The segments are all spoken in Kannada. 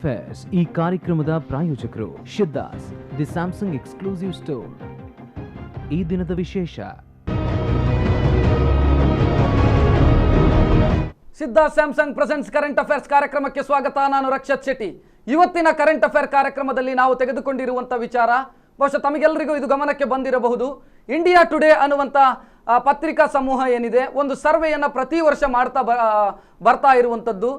ಫೇರ್ಸ್ ಈ ಕಾರ್ಯಕ್ರಮದ ಪ್ರಾಯೋಜಕರು Siddhas the Samsung exclusive store. ಈ ದಿನದ ವಿಶೇಷ Siddhas Samsung presents current affairs ಕಾರ್ಯಕ್ರಮಕ್ಕೆ ಸ್ವಾಗತ. ನಾನು ರಕ್ಷತ್ ಶೆಟ್ಟಿ. ಇವತ್ತಿನ ಕರೆಂಟ್ ಅಫೇರ್ ಕಾರ್ಯಕ್ರಮದಲ್ಲಿ ನಾವು ತೆಗೆದುಕೊಂಡಿರುವಂಥ ವಿಚಾರ ಬಹುಶಃ ತಮಗೆಲ್ಲರಿಗೂ ಇದು ಗಮನಕ್ಕೆ ಬಂದಿರಬಹುದು. ಇಂಡಿಯಾ ಟುಡೇ ಅನ್ನುವಂಥ ಪತ್ರಿಕಾ ಸಮೂಹ ಏನಿದೆ, ಒಂದು ಸರ್ವೆಯನ್ನು ಪ್ರತಿ ವರ್ಷ ಬರ್ತಾ ಇರುವಂಥದ್ದು.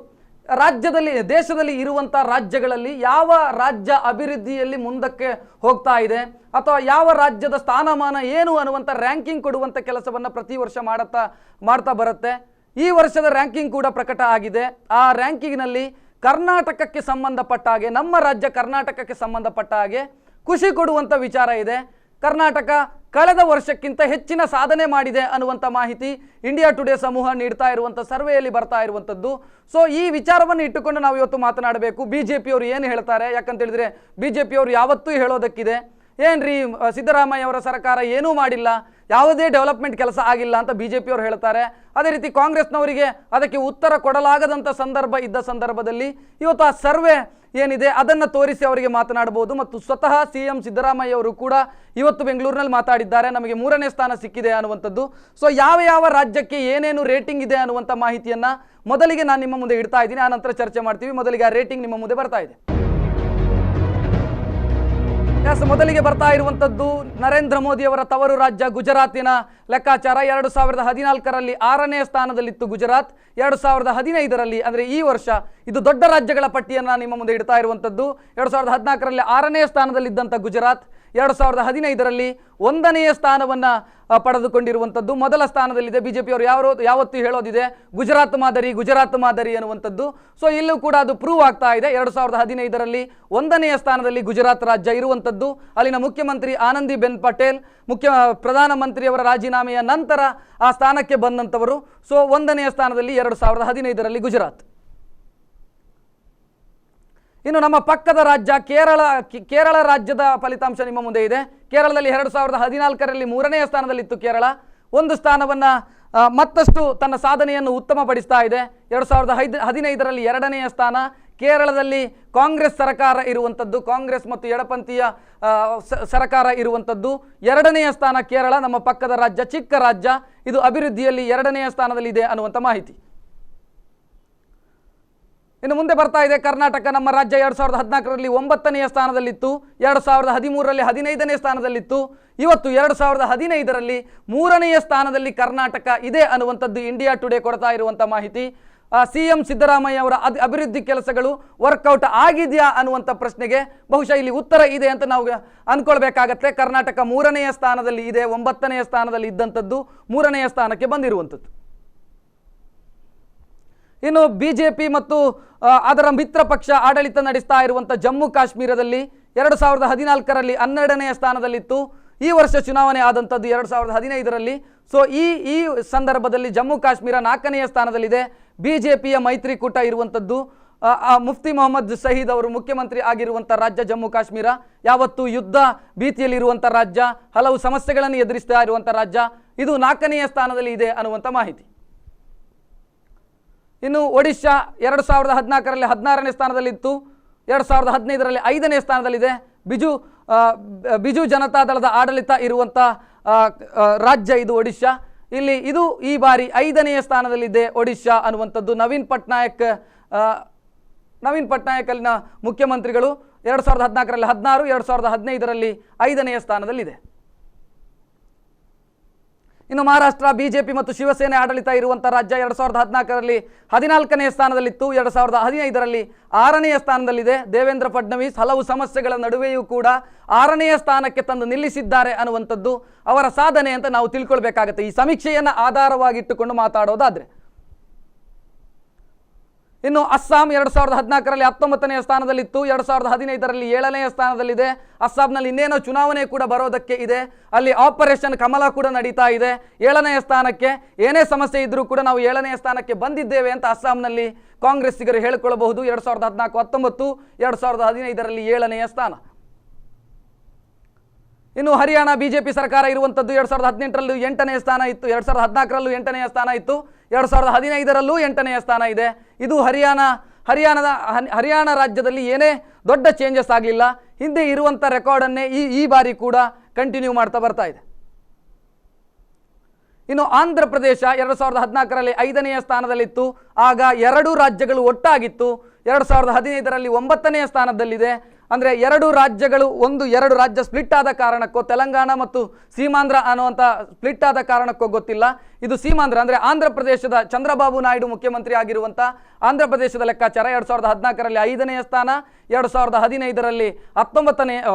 ರಾಜ್ಯದಲ್ಲಿ ದೇಶದಲ್ಲಿ ಇರುವಂಥ ರಾಜ್ಯಗಳಲ್ಲಿ ಯಾವ ರಾಜ್ಯ ಅಭಿವೃದ್ಧಿಯಲ್ಲಿ ಮುಂದಕ್ಕೆ ಹೋಗ್ತಾ ಇದೆ ಅಥವಾ ಯಾವ ರಾಜ್ಯದ ಸ್ಥಾನಮಾನ ಏನು ಅನ್ನುವಂಥ ರ್ಯಾಂಕಿಂಗ್ ಕೊಡುವಂಥ ಕೆಲಸವನ್ನು ಪ್ರತಿ ವರ್ಷ ಮಾಡ್ತಾ ಬರುತ್ತೆ. ಈ ವರ್ಷದ ರ್ಯಾಂಕಿಂಗ್ ಕೂಡ ಪ್ರಕಟ ಆಗಿದೆ. ಆ ರ್ಯಾಂಕಿಂಗ್ನಲ್ಲಿ ಕರ್ನಾಟಕಕ್ಕೆ ಸಂಬಂಧಪಟ್ಟ ಹಾಗೆ, ನಮ್ಮ ರಾಜ್ಯ ಕರ್ನಾಟಕಕ್ಕೆ ಸಂಬಂಧಪಟ್ಟ ಹಾಗೆ ಖುಷಿ ಕೊಡುವಂಥ ವಿಚಾರ ಇದೆ. ಕರ್ನಾಟಕ ಕಳೆದ ವರ್ಷಕ್ಕಿಂತ ಹೆಚ್ಚಿನ ಸಾಧನೆ ಮಾಡಿದೆ ಅನ್ನುವಂಥ ಮಾಹಿತಿ ಇಂಡಿಯಾ ಟುಡೇ ಸಮೂಹ ನೀಡ್ತಾ ಇರುವಂಥ ಸರ್ವೆಯಲ್ಲಿ ಬರ್ತಾ ಇರುವಂಥದ್ದು. ಸೊ ಈ ವಿಚಾರವನ್ನು ಇಟ್ಟುಕೊಂಡು ನಾವು ಇವತ್ತು ಮಾತನಾಡಬೇಕು. BJP ಅವರು ಏನು ಹೇಳ್ತಾರೆ, ಯಾಕಂತೇಳಿದರೆ BJP ಅವರು ಯಾವತ್ತೂ ಹೇಳೋದಕ್ಕಿದೆ, ಏನ್ರಿ ಸಿದ್ದರಾಮಯ್ಯ ಅವರ ಸರ್ಕಾರ ಏನೂ ಮಾಡಿಲ್ಲ, ಯಾವುದೇ ಡೆವಲಪ್ಮೆಂಟ್ ಕೆಲಸ ಆಗಿಲ್ಲ ಅಂತ BJP ಅವರು ಹೇಳ್ತಾರೆ. ಅದೇ ರೀತಿ ಕಾಂಗ್ರೆಸ್ನವರಿಗೆ ಅದಕ್ಕೆ ಉತ್ತರ ಕೊಡಲಾಗದಂಥ ಇದ್ದ ಸಂದರ್ಭದಲ್ಲಿ ಇವತ್ತು ಆ ಸರ್ವೆ ಏನಿದೆ ಅದನ್ನು ತೋರಿಸಿ ಅವರಿಗೆ ಮಾತನಾಡಬಹುದು. ಮತ್ತು ಸ್ವತಃ CM ಸಿದ್ದರಾಮಯ್ಯ ಅವರು ಕೂಡ ಇವತ್ತು ಬೆಂಗಳೂರಿನಲ್ಲಿ ಮಾತಾಡಿದ್ದಾರೆ, ನಮಗೆ 3ನೇ ಸ್ಥಾನ ಸಿಕ್ಕಿದೆ ಅನ್ನುವಂಥದ್ದು. ಸೊ ಯಾವ ರಾಜ್ಯಕ್ಕೆ ಏನೇನು ರೇಟಿಂಗ್ ಇದೆ ಅನ್ನುವಂಥ ಮಾಹಿತಿಯನ್ನು ಮೊದಲಿಗೆ ನಾನು ನಿಮ್ಮ ಮುಂದೆ ಇಡ್ತಾ ಇದ್ದೀನಿ, ಆನಂತರ ಚರ್ಚೆ ಮಾಡ್ತೀವಿ. ಮೊದಲಿಗೆ ಆ ರೇಟಿಂಗ್ ನಿಮ್ಮ ಮುಂದೆ ಬರ್ತಾ ಇದೆ. ಮೊದಲಿಗೆ ಬರ್ತಾ ಇರುವಂಥದ್ದು ನರೇಂದ್ರ ಮೋದಿ ಅವರ ತವರು ರಾಜ್ಯ ಗುಜರಾತಿನ ಲೆಕ್ಕಾಚಾರ. 2014ರಲ್ಲಿ 6ನೇ ಸ್ಥಾನದಲ್ಲಿತ್ತು ಗುಜರಾತ್. 2015ರಲ್ಲಿ ಅಂದರೆ ಈ ವರ್ಷ ಇದು ದೊಡ್ಡ ರಾಜ್ಯಗಳ ಪಟ್ಟಿಯನ್ನು ನಿಮ್ಮ ಮುಂದೆ ಇಡ್ತಾ ಇರುವಂಥದ್ದು. 2014ರಲ್ಲಿ 6ನೇ ಸ್ಥಾನದಲ್ಲಿದ್ದಂಥ ಗುಜರಾತ್ 2015ರಲ್ಲಿ 1ನೆಯ ಸ್ಥಾನವನ್ನು ಪಡೆದುಕೊಂಡಿರುವಂಥದ್ದು. ಮೊದಲ ಸ್ಥಾನದಲ್ಲಿದೆ. BJP ಅವರು ಯಾವತ್ತೂ ಹೇಳೋದಿದೆ ಗುಜರಾತ್ ಮಾದರಿ ಅನ್ನುವಂಥದ್ದು. ಸೊ ಇಲ್ಲೂ ಕೂಡ ಅದು ಪ್ರೂವ್ ಆಗ್ತಾ ಇದೆ. 2015ರಲ್ಲಿ 1ನೆಯ ಸ್ಥಾನದಲ್ಲಿ ಗುಜರಾತ್ ರಾಜ್ಯ ಇರುವಂಥದ್ದು. ಅಲ್ಲಿನ ಮುಖ್ಯಮಂತ್ರಿ ಆನಂದಿಬೆನ್ ಪಟೇಲ್ ಪ್ರಧಾನಮಂತ್ರಿಯವರ ರಾಜೀನಾಮೆಯ ನಂತರ ಆ ಸ್ಥಾನಕ್ಕೆ ಬಂದಂಥವರು. ಸೊ 1ನೆಯ ಸ್ಥಾನದಲ್ಲಿ 2015ರಲ್ಲಿ ಗುಜರಾತ್. ಇನ್ನು ನಮ್ಮ ಪಕ್ಕದ ರಾಜ್ಯ ಕೇರಳ ರಾಜ್ಯದ ಫಲಿತಾಂಶ ನಿಮ್ಮ ಮುಂದೆ ಇದೆ. ಕೇರಳದಲ್ಲಿ 2014ರಲ್ಲಿ 3ನೆಯ ಸ್ಥಾನದಲ್ಲಿತ್ತು ಕೇರಳ. ಒಂದು ಸ್ಥಾನವನ್ನು ಮತ್ತಷ್ಟು ತನ್ನ ಸಾಧನೆಯನ್ನು ಉತ್ತಮಪಡಿಸ್ತಾ ಇದೆ. 2015ರಲ್ಲಿ 2ನೆಯ ಸ್ಥಾನ. ಕೇರಳದಲ್ಲಿ ಕಾಂಗ್ರೆಸ್ ಸರ್ಕಾರ ಇರುವಂಥದ್ದು, ಕಾಂಗ್ರೆಸ್ ಮತ್ತು ಎಡಪಂಥೀಯ ಸರ್ಕಾರ ಇರುವಂಥದ್ದು. 2ನೆಯ ಸ್ಥಾನ ಕೇರಳ, ನಮ್ಮ ಪಕ್ಕದ ರಾಜ್ಯ, ಚಿಕ್ಕ ರಾಜ್ಯ, ಇದು ಅಭಿವೃದ್ಧಿಯಲ್ಲಿ 2ನೆಯ ಸ್ಥಾನದಲ್ಲಿದೆ ಅನ್ನುವಂಥ ಮಾಹಿತಿ. ಇನ್ನು ಮುಂದೆ ಬರ್ತಾ ಇದೆ ಕರ್ನಾಟಕ. ನಮ್ಮ ರಾಜ್ಯ 2014ರಲ್ಲಿ 9ನೆಯ ಸ್ಥಾನದಲ್ಲಿತ್ತು, 2013ರಲ್ಲಿ 15ನೇ ಸ್ಥಾನದಲ್ಲಿತ್ತು. ಇವತ್ತು 2015ರಲ್ಲಿ 3ನೆಯ ಸ್ಥಾನದಲ್ಲಿ ಕರ್ನಾಟಕ ಇದೆ ಅನ್ನುವಂಥದ್ದು ಇಂಡಿಯಾ ಟುಡೇ ಕೊಡ್ತಾ ಇರುವಂಥ ಮಾಹಿತಿ. CM ಸಿದ್ದರಾಮಯ್ಯ ಅವರ ಅಭಿವೃದ್ಧಿ ಕೆಲಸಗಳು ವರ್ಕೌಟ್ ಆಗಿದೆಯಾ ಅನ್ನುವಂಥ ಪ್ರಶ್ನೆಗೆ ಬಹುಶಃ ಇಲ್ಲಿ ಉತ್ತರ ಇದೆ ಅಂತ ನಾವು ಅಂದ್ಕೊಳ್ಬೇಕಾಗತ್ತೆ. ಕರ್ನಾಟಕ 3ನೆಯ ಸ್ಥಾನದಲ್ಲಿ ಇದೆ, 9ನೆಯ ಸ್ಥಾನದಲ್ಲಿ ಇದ್ದಂಥದ್ದು 3ನೆಯ ಸ್ಥಾನಕ್ಕೆ ಬಂದಿರುವಂಥದ್ದು. ಇನ್ನು BJP ಮತ್ತು ಅದರ ಮಿತ್ರ ಪಕ್ಷ ಆಡಳಿತ ನಡೆಸ್ತಾ ಇರುವಂಥ ಜಮ್ಮು ಕಾಶ್ಮೀರದಲ್ಲಿ 2014ರಲ್ಲಿ 12ನೆಯ ಸ್ಥಾನದಲ್ಲಿತ್ತು. ಈ ವರ್ಷ ಚುನಾವಣೆ ಆದಂಥದ್ದು 2015ರಲ್ಲಿ. ಸೊ ಈ ಸಂದರ್ಭದಲ್ಲಿ ಜಮ್ಮು ಕಾಶ್ಮೀರ 4ನೆಯ ಸ್ಥಾನದಲ್ಲಿದೆ. BJPಯ ಮೈತ್ರಿಕೂಟ ಇರುವಂಥದ್ದು. ಮುಫ್ತಿ ಮೊಹಮ್ಮದ್ ಶಹೀದ್ ಅವರು ಮುಖ್ಯಮಂತ್ರಿ ಆಗಿರುವಂಥ ರಾಜ್ಯ ಜಮ್ಮು ಕಾಶ್ಮೀರ. ಯಾವತ್ತು ಯುದ್ಧ ಭೀತಿಯಲ್ಲಿರುವಂಥ ರಾಜ್ಯ, ಹಲವು ಸಮಸ್ಯೆಗಳನ್ನು ಎದುರಿಸ್ತಾ ಇರುವಂಥ ರಾಜ್ಯ, ಇದು 4ನೆಯ ಸ್ಥಾನದಲ್ಲಿ ಇದೆ ಅನ್ನುವಂಥ ಮಾಹಿತಿ. ಇನ್ನು ಒಡಿಶಾ 2014ರಲ್ಲಿ 16ನೇ ಸ್ಥಾನದಲ್ಲಿತ್ತು, 2015ರಲ್ಲಿ 5ನೇ ಸ್ಥಾನದಲ್ಲಿದೆ. ಬಿಜು ಜನತಾದಳದ ಆಡಳಿತ ಇರುವಂಥ ರಾಜ್ಯ ಇದು ಒಡಿಶಾ. ಇದು ಈ ಬಾರಿ 5ನೆಯ ಸ್ಥಾನದಲ್ಲಿದೆ ಒಡಿಶಾ ಅನ್ನುವಂಥದ್ದು. ನವೀನ್ ಪಟ್ನಾಯಕ್ ಅಲ್ಲಿನ ಮುಖ್ಯಮಂತ್ರಿಗಳು 2014ರಲ್ಲಿ 16, 2015ರಲ್ಲಿ 5ನೆಯ ಸ್ಥಾನದಲ್ಲಿದೆ. ಇನ್ನು ಮಹಾರಾಷ್ಟ್ರ BJP ಮತ್ತು ಶಿವಸೇನೆ ಆಡಳಿತ ಇರುವಂಥ ರಾಜ್ಯ 2014ರಲ್ಲಿ 14ನೇ ಸ್ಥಾನದಲ್ಲಿತ್ತು, 2015ರಲ್ಲಿ 6ನೆಯ ಸ್ಥಾನದಲ್ಲಿದೆ. ದೇವೇಂದ್ರ ಫಡ್ನವೀಸ್ ಹಲವು ಸಮಸ್ಯೆಗಳ ನಡುವೆಯೂ ಕೂಡ 6ನೆಯ ಸ್ಥಾನಕ್ಕೆ ತಂದು ನಿಲ್ಲಿಸಿದ್ದಾರೆ ಅನ್ನುವಂಥದ್ದು ಅವರ ಸಾಧನೆ ಅಂತ ನಾವು ತಿಳ್ಕೊಳ್ಬೇಕಾಗತ್ತೆ, ಈ ಸಮೀಕ್ಷೆಯನ್ನು ಆಧಾರವಾಗಿಟ್ಟುಕೊಂಡು ಮಾತಾಡೋದಾದರೆ. ಇನ್ನು ಅಸ್ಸಾಂ 2014ರಲ್ಲಿ 19ನೆಯ ಸ್ಥಾನದಲ್ಲಿತ್ತು, 2015ರಲ್ಲಿ 7ನೆಯ ಸ್ಥಾನದಲ್ಲಿದೆ. ಅಸ್ಸಾಂನಲ್ಲಿ ಇನ್ನೇನೋ ಚುನಾವಣೆ ಕೂಡ ಬರೋದಕ್ಕೆ ಇದೆ. ಅಲ್ಲಿ ಆಪರೇಷನ್ ಕಮಲ ಕೂಡ ನಡೀತಾ ಇದೆ. 7ನೆಯ ಸ್ಥಾನಕ್ಕೆ ಏನೇ ಸಮಸ್ಯೆ ಇದ್ದರೂ ಕೂಡ ನಾವು 7ನೆಯ ಸ್ಥಾನಕ್ಕೆ ಬಂದಿದ್ದೇವೆ ಅಂತ ಅಸ್ಸಾಂನಲ್ಲಿ ಕಾಂಗ್ರೆಸ್ಸಿಗರು ಹೇಳಿಕೊಳ್ಳಬಹುದು. 2014 19, 2015ರಲ್ಲಿ 7ನೆಯ ಸ್ಥಾನ. ಇನ್ನು ಹರಿಯಾಣ BJP ಸರ್ಕಾರ ಇರುವಂಥದ್ದು 2018ರಲ್ಲೂ 8ನೇ ಸ್ಥಾನ ಇತ್ತು, 2014ರಲ್ಲೂ 8ನೇ ಸ್ಥಾನ ಇತ್ತು, 2015ರಲ್ಲೂ 8ನೇ ಸ್ಥಾನ ಇದೆ. ಇದು ಹರಿಯಾಣ ಹರಿಯಾಣ ರಾಜ್ಯದಲ್ಲಿ ಏನೇ ದೊಡ್ಡ ಚೇಂಜಸ್ ಆಗಲಿಲ್ಲ. ಹಿಂದೆ ಇರುವಂಥ ರೆಕಾರ್ಡನ್ನೇ ಈ ಬಾರಿ ಕೂಡ ಕಂಟಿನ್ಯೂ ಮಾಡ್ತಾ ಬರ್ತಾ ಇದೆ. ಇನ್ನು ಆಂಧ್ರ ಪ್ರದೇಶ 2014ರಲ್ಲಿ 5ನೇ ಸ್ಥಾನದಲ್ಲಿತ್ತು. ಆಗ 2 ರಾಜ್ಯಗಳು ಒಟ್ಟಾಗಿತ್ತು. 2015ರಲ್ಲಿ 9ನೇ ಸ್ಥಾನದಲ್ಲಿದೆ. ಅಂದರೆ 2 ರಾಜ್ಯಗಳು 2 ರಾಜ್ಯ ಸ್ಪ್ಲಿಟ್ ಆದ ಕಾರಣಕ್ಕೋ, ತೆಲಂಗಾಣ ಮತ್ತು ಸೀಮಾಂಧ್ರ ಅನ್ನುವಂಥ ಸ್ಪ್ಲಿಟ್ ಆದ ಕಾರಣಕ್ಕೋ ಗೊತ್ತಿಲ್ಲ. ಇದು ಸೀಮಾಂಧ್ರ ಅಂದರೆ ಆಂಧ್ರ ಪ್ರದೇಶದ ಚಂದ್ರಬಾಬು ನಾಯ್ಡು ಮುಖ್ಯಮಂತ್ರಿ ಆಗಿರುವಂಥ ಆಂಧ್ರ ಪ್ರದೇಶದ ಲೆಕ್ಕಾಚಾರ 2014ರಲ್ಲಿ 5ನೇ ಸ್ಥಾನ, 2015ರಲ್ಲಿ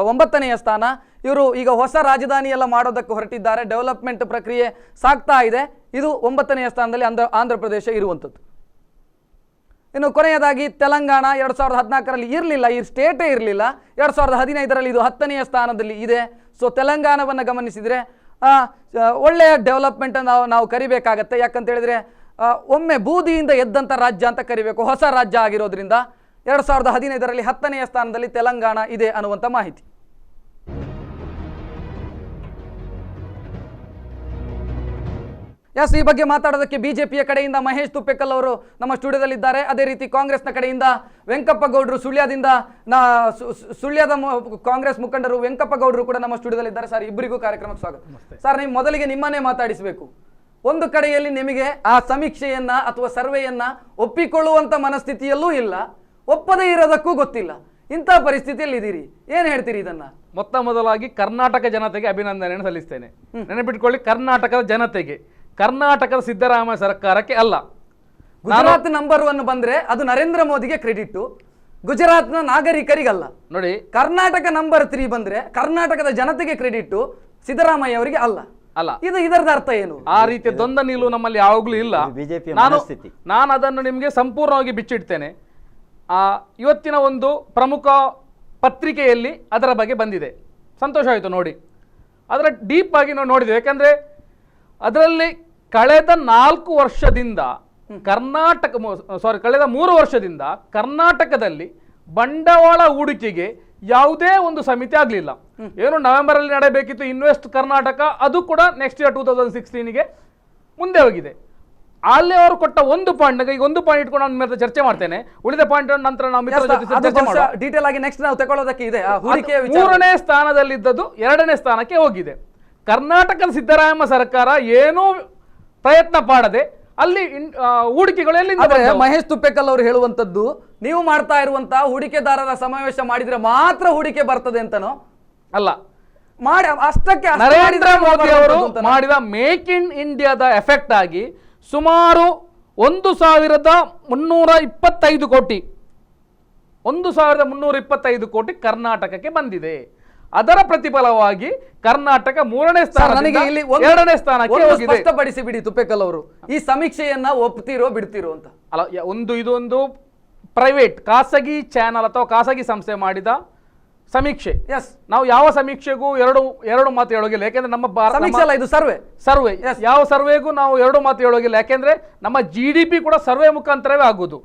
9ನೇ ಸ್ಥಾನ. ಇವರು ಈಗ ಹೊಸ ರಾಜಧಾನಿ ಎಲ್ಲ ಮಾಡೋದಕ್ಕೆ ಹೊರಟಿದ್ದಾರೆ. ಡೆವಲಪ್ಮೆಂಟ್ ಪ್ರಕ್ರಿಯೆ ಸಾಗ್ತಾ ಇದೆ. ಇದು 9ನೇ ಸ್ಥಾನದಲ್ಲಿ ಆಂಧ್ರ ಪ್ರದೇಶ ಇರುವಂಥದ್ದು. ಇನ್ನು ಕೊನೆಯದಾಗಿ ತೆಲಂಗಾಣ 2014ರಲ್ಲಿ ಇರಲಿಲ್ಲ, ಈ ಸ್ಟೇಟೇ ಇರಲಿಲ್ಲ. 2015ರಲ್ಲಿ ಇದು 10ನೇ ಸ್ಥಾನದಲ್ಲಿ ಇದೆ. ಸೊ ತೆಲಂಗಾಣವನ್ನು ಗಮನಿಸಿದರೆ ಒಳ್ಳೆಯ ಡೆವಲಪ್ಮೆಂಟನ್ನು ನಾವು ಕರಿಬೇಕಾಗತ್ತೆ. ಯಾಕಂತ ಹೇಳಿದರೆ ಒಮ್ಮೆ ಬೂದಿಯಿಂದ ಎದ್ದಂಥ ರಾಜ್ಯ ಅಂತ ಕರಿಬೇಕು, ಹೊಸ ರಾಜ್ಯ ಆಗಿರೋದ್ರಿಂದ. 2015ರಲ್ಲಿ 10ನೇ ಸ್ಥಾನದಲ್ಲಿ ತೆಲಂಗಾಣ ಇದೆ ಅನ್ನುವಂಥ ಮಾಹಿತಿ. ಈ ಬಗ್ಗೆ ಮಾತಾಡೋದಕ್ಕೆ ಬಿಜೆಪಿಯ ಕಡೆಯಿಂದ ಮಹೇಶ್ ತುಪ್ಪೆಕಲ್ ಅವರು ನಮ್ಮ ಸ್ಟುಡಿಯೋದಲ್ಲಿದ್ದಾರೆ. ಅದೇ ರೀತಿ ಕಾಂಗ್ರೆಸ್ನ ಕಡೆಯಿಂದ ವೆಂಕಪ್ಪ ಗೌಡರು, ಸುಳ್ಯದ ಕಾಂಗ್ರೆಸ್ ಮುಖಂಡರು ವೆಂಕಪ್ಪ ಗೌಡರು ಕೂಡ ನಮ್ಮ ಸ್ಟುಡಿಯೋದಲ್ಲಿದ್ದಾರೆ. ಸರ್, ಇಬ್ಬರಿಗೂ ಕಾರ್ಯಕ್ರಮಕ್ಕೆ ಸ್ವಾಗತ. ಸರ್, ನೀವು ಮೊದಲಿಗೆ ನಿಮ್ಮನ್ನೇ ಮಾತಾಡಿಸಬೇಕು. ಒಂದು ಕಡೆಯಲ್ಲಿ ನಿಮಗೆ ಆ ಸಮೀಕ್ಷೆಯನ್ನ ಅಥವಾ ಸರ್ವೆಯನ್ನ ಒಪ್ಪಿಕೊಳ್ಳುವಂತ ಮನಸ್ಥಿತಿಯಲ್ಲೂ ಇಲ್ಲ, ಒಪ್ಪದೇ ಇರೋದಕ್ಕೂ ಗೊತ್ತಿಲ್ಲ. ಇಂಥ ಪರಿಸ್ಥಿತಿಯಲ್ಲಿ ಇದ್ದೀರಿ, ಏನ್ ಹೇಳ್ತೀರಿ ಇದನ್ನ? ಮೊದಲಾಗಿ ಕರ್ನಾಟಕ ಜನತೆಗೆ ಅಭಿನಂದನೆಯನ್ನು ಸಲ್ಲಿಸ್ತೇನೆ. ನೆನಪಿಟ್ಕೊಳ್ಳಿ, ಕರ್ನಾಟಕದ ಜನತೆಗೆ, ಕರ್ನಾಟಕದ ಸಿದ್ದರಾಮಯ್ಯ ಸರ್ಕಾರಕ್ಕೆ ಅಲ್ಲ. ಗುಜರಾತ್ ನಂಬರ್ 1 ಬಂದ್ರೆ ಅದು ನರೇಂದ್ರ ಮೋದಿಗೆ ಕ್ರೆಡಿಟ್, ಗುಜರಾತ್ನ ನಾಗರಿಕರಿಗಲ್ಲ. ನೋಡಿ, ಕರ್ನಾಟಕ ನಂಬರ್ 3 ಬಂದ್ರೆ ಕರ್ನಾಟಕದ ಜನತೆಗೆ ಕ್ರೆಡಿಟ್, ಸಿದ್ದರಾಮಯ್ಯ ಅವರಿಗೆ ಅಲ್ಲ. ಇದರದ ಅರ್ಥ ಏನು? ಆ ರೀತಿಯ ದ್ವಂದ್ವ ನಿಲುವು ನಮ್ಮಲ್ಲಿ ಯಾವಾಗಲೂ ಇಲ್ಲ. ನಾನು ಅದನ್ನು ನಿಮಗೆ ಸಂಪೂರ್ಣವಾಗಿ ಬಿಚ್ಚಿಡ್ತೇನೆ. ಇವತ್ತಿನ ಒಂದು ಪ್ರಮುಖ ಪತ್ರಿಕೆಯಲ್ಲಿ ಅದರ ಬಗ್ಗೆ ಬಂದಿದೆ, ಸಂತೋಷ ಆಯಿತು ನೋಡಿ. ಅದರ ಡೀಪ್ ಆಗಿ ನಾವು ನೋಡಿದ್ದೇವೆ. ಯಾಕಂದ್ರೆ ಅದರಲ್ಲಿ ಕಳೆದ 4 ವರ್ಷದಿಂದ ಕಳೆದ 3 ವರ್ಷದಿಂದ ಕರ್ನಾಟಕದಲ್ಲಿ ಬಂಡವಾಳ ಹೂಡಿಕೆಗೆ ಯಾವುದೇ ಒಂದು ಸಮಿತಿ ಆಗಲಿಲ್ಲ. ಏನು ನವೆಂಬರ್ ಅಲ್ಲಿ ನಡೆಯಬೇಕಿತ್ತು ಇನ್ವೆಸ್ಟ್ ಕರ್ನಾಟಕ, ಅದು ಕೂಡ ನೆಕ್ಸ್ಟ್ ಇಯರ್ 2016ಗೆ ಮುಂದೆ ಹೋಗಿದೆ. ಅಲ್ಲಿ ಅವರು ಕೊಟ್ಟ ಒಂದು ಪಾಯಿಂಟ್, ಈಗ ಒಂದು ಪಾಯಿಂಟ್ ಇಟ್ಕೊಂಡು ನಾನು ಚರ್ಚೆ ಮಾಡ್ತೇನೆ. ಉಳಿದ ಪಾಯಿಂಟ್ ನಂತರ ನಾವು ಡೀಟೇಲ್ ಆಗಿ ನೆಕ್ಸ್ಟ್ ನಾವು ತಗೊಳ್ಳೋದಕ್ಕೆ ಇದೆ. 3ನೇ ಸ್ಥಾನದಲ್ಲಿದ್ದದ್ದು 2ನೇ ಸ್ಥಾನಕ್ಕೆ ಹೋಗಿದೆ. ಕರ್ನಾಟಕದ ಸಿದ್ದರಾಮಯ್ಯ ಸರ್ಕಾರ ಏನೂ ಪ್ರಯತ್ನ ಮಾಡದೆ ಅಲ್ಲಿ ಹೂಡಿಕೆಗಳು ಎಲ್ಲಿಂದ? ಮಹೇಶ್ ತುಪ್ಪೆಕಲ್ ಅವರು ಹೇಳುವಂತದ್ದು, ನೀವು ಮಾಡ್ತಾ ಇರುವಂತಹ ಹೂಡಿಕೆದಾರರ ಸಮಾವೇಶ ಮಾಡಿದ್ರೆ ಮಾತ್ರ ಹೂಡಿಕೆ ಬರ್ತದೆ ಅಂತನೋ ಅಲ್ಲ. ಅಷ್ಟಕ್ಕೆ ನರೇಂದ್ರ ಮೋದಿ ಅವರು ಮಾಡಿದ ಮೇಕ್ ಇನ್ ಇಂಡಿಯಾದ ಎಫೆಕ್ಟ್ ಆಗಿ ಸುಮಾರು 1,325 ಕೋಟಿ 1,325 ಕೋಟಿ ಕರ್ನಾಟಕಕ್ಕೆ ಬಂದಿದೆ. ಅದರ ಪ್ರತಿಫಲವಾಗಿ ಕರ್ನಾಟಕ 3ನೇ ಸ್ಥಾನದಿಂದ 2ನೇ ಸ್ಥಾನಕ್ಕೆ ಹೋಗಿದೆ. ಸ್ಪಷ್ಟಪಡಿಸಿ ಬಿಡಿ ತುಪ್ಪೆಕಲ್ ಅವರು, ಈ ಸಮೀಕ್ಷೆಯನ್ನ ಒಪ್ತಿರೋ ಬಿಡ್ತಿರೋ ಅಂತ. ಅಲ್ಲ, ಇದೊಂದು ಪ್ರೈವೇಟ್ ಖಾಸಗಿ ಚಾನಲ್ ಅಥವಾ ಖಾಸಗಿ ಸಂಸ್ಥೆ ಮಾಡಿದ ಸಮೀಕ್ಷೆ. ನಾವು ಯಾವ ಸಮೀಕ್ಷೆಗೂ ಎರಡು ಮಾತು ಹೇಳೋಗಿಲ್ಲ. ಯಾಕೆಂದ್ರೆ ನಮ್ಮ ಇದು ಸರ್ವೆ ಯಾವ ಸರ್ವೆಗೂ ನಾವು 2 ಮಾತು ಹೇಳೋಗಿಲ್ಲ. ಯಾಕೆಂದ್ರೆ ನಮ್ಮ GDP ಕೂಡ ಸರ್ವೆ ಮುಖಾಂತರವೇ ಆಗುದು.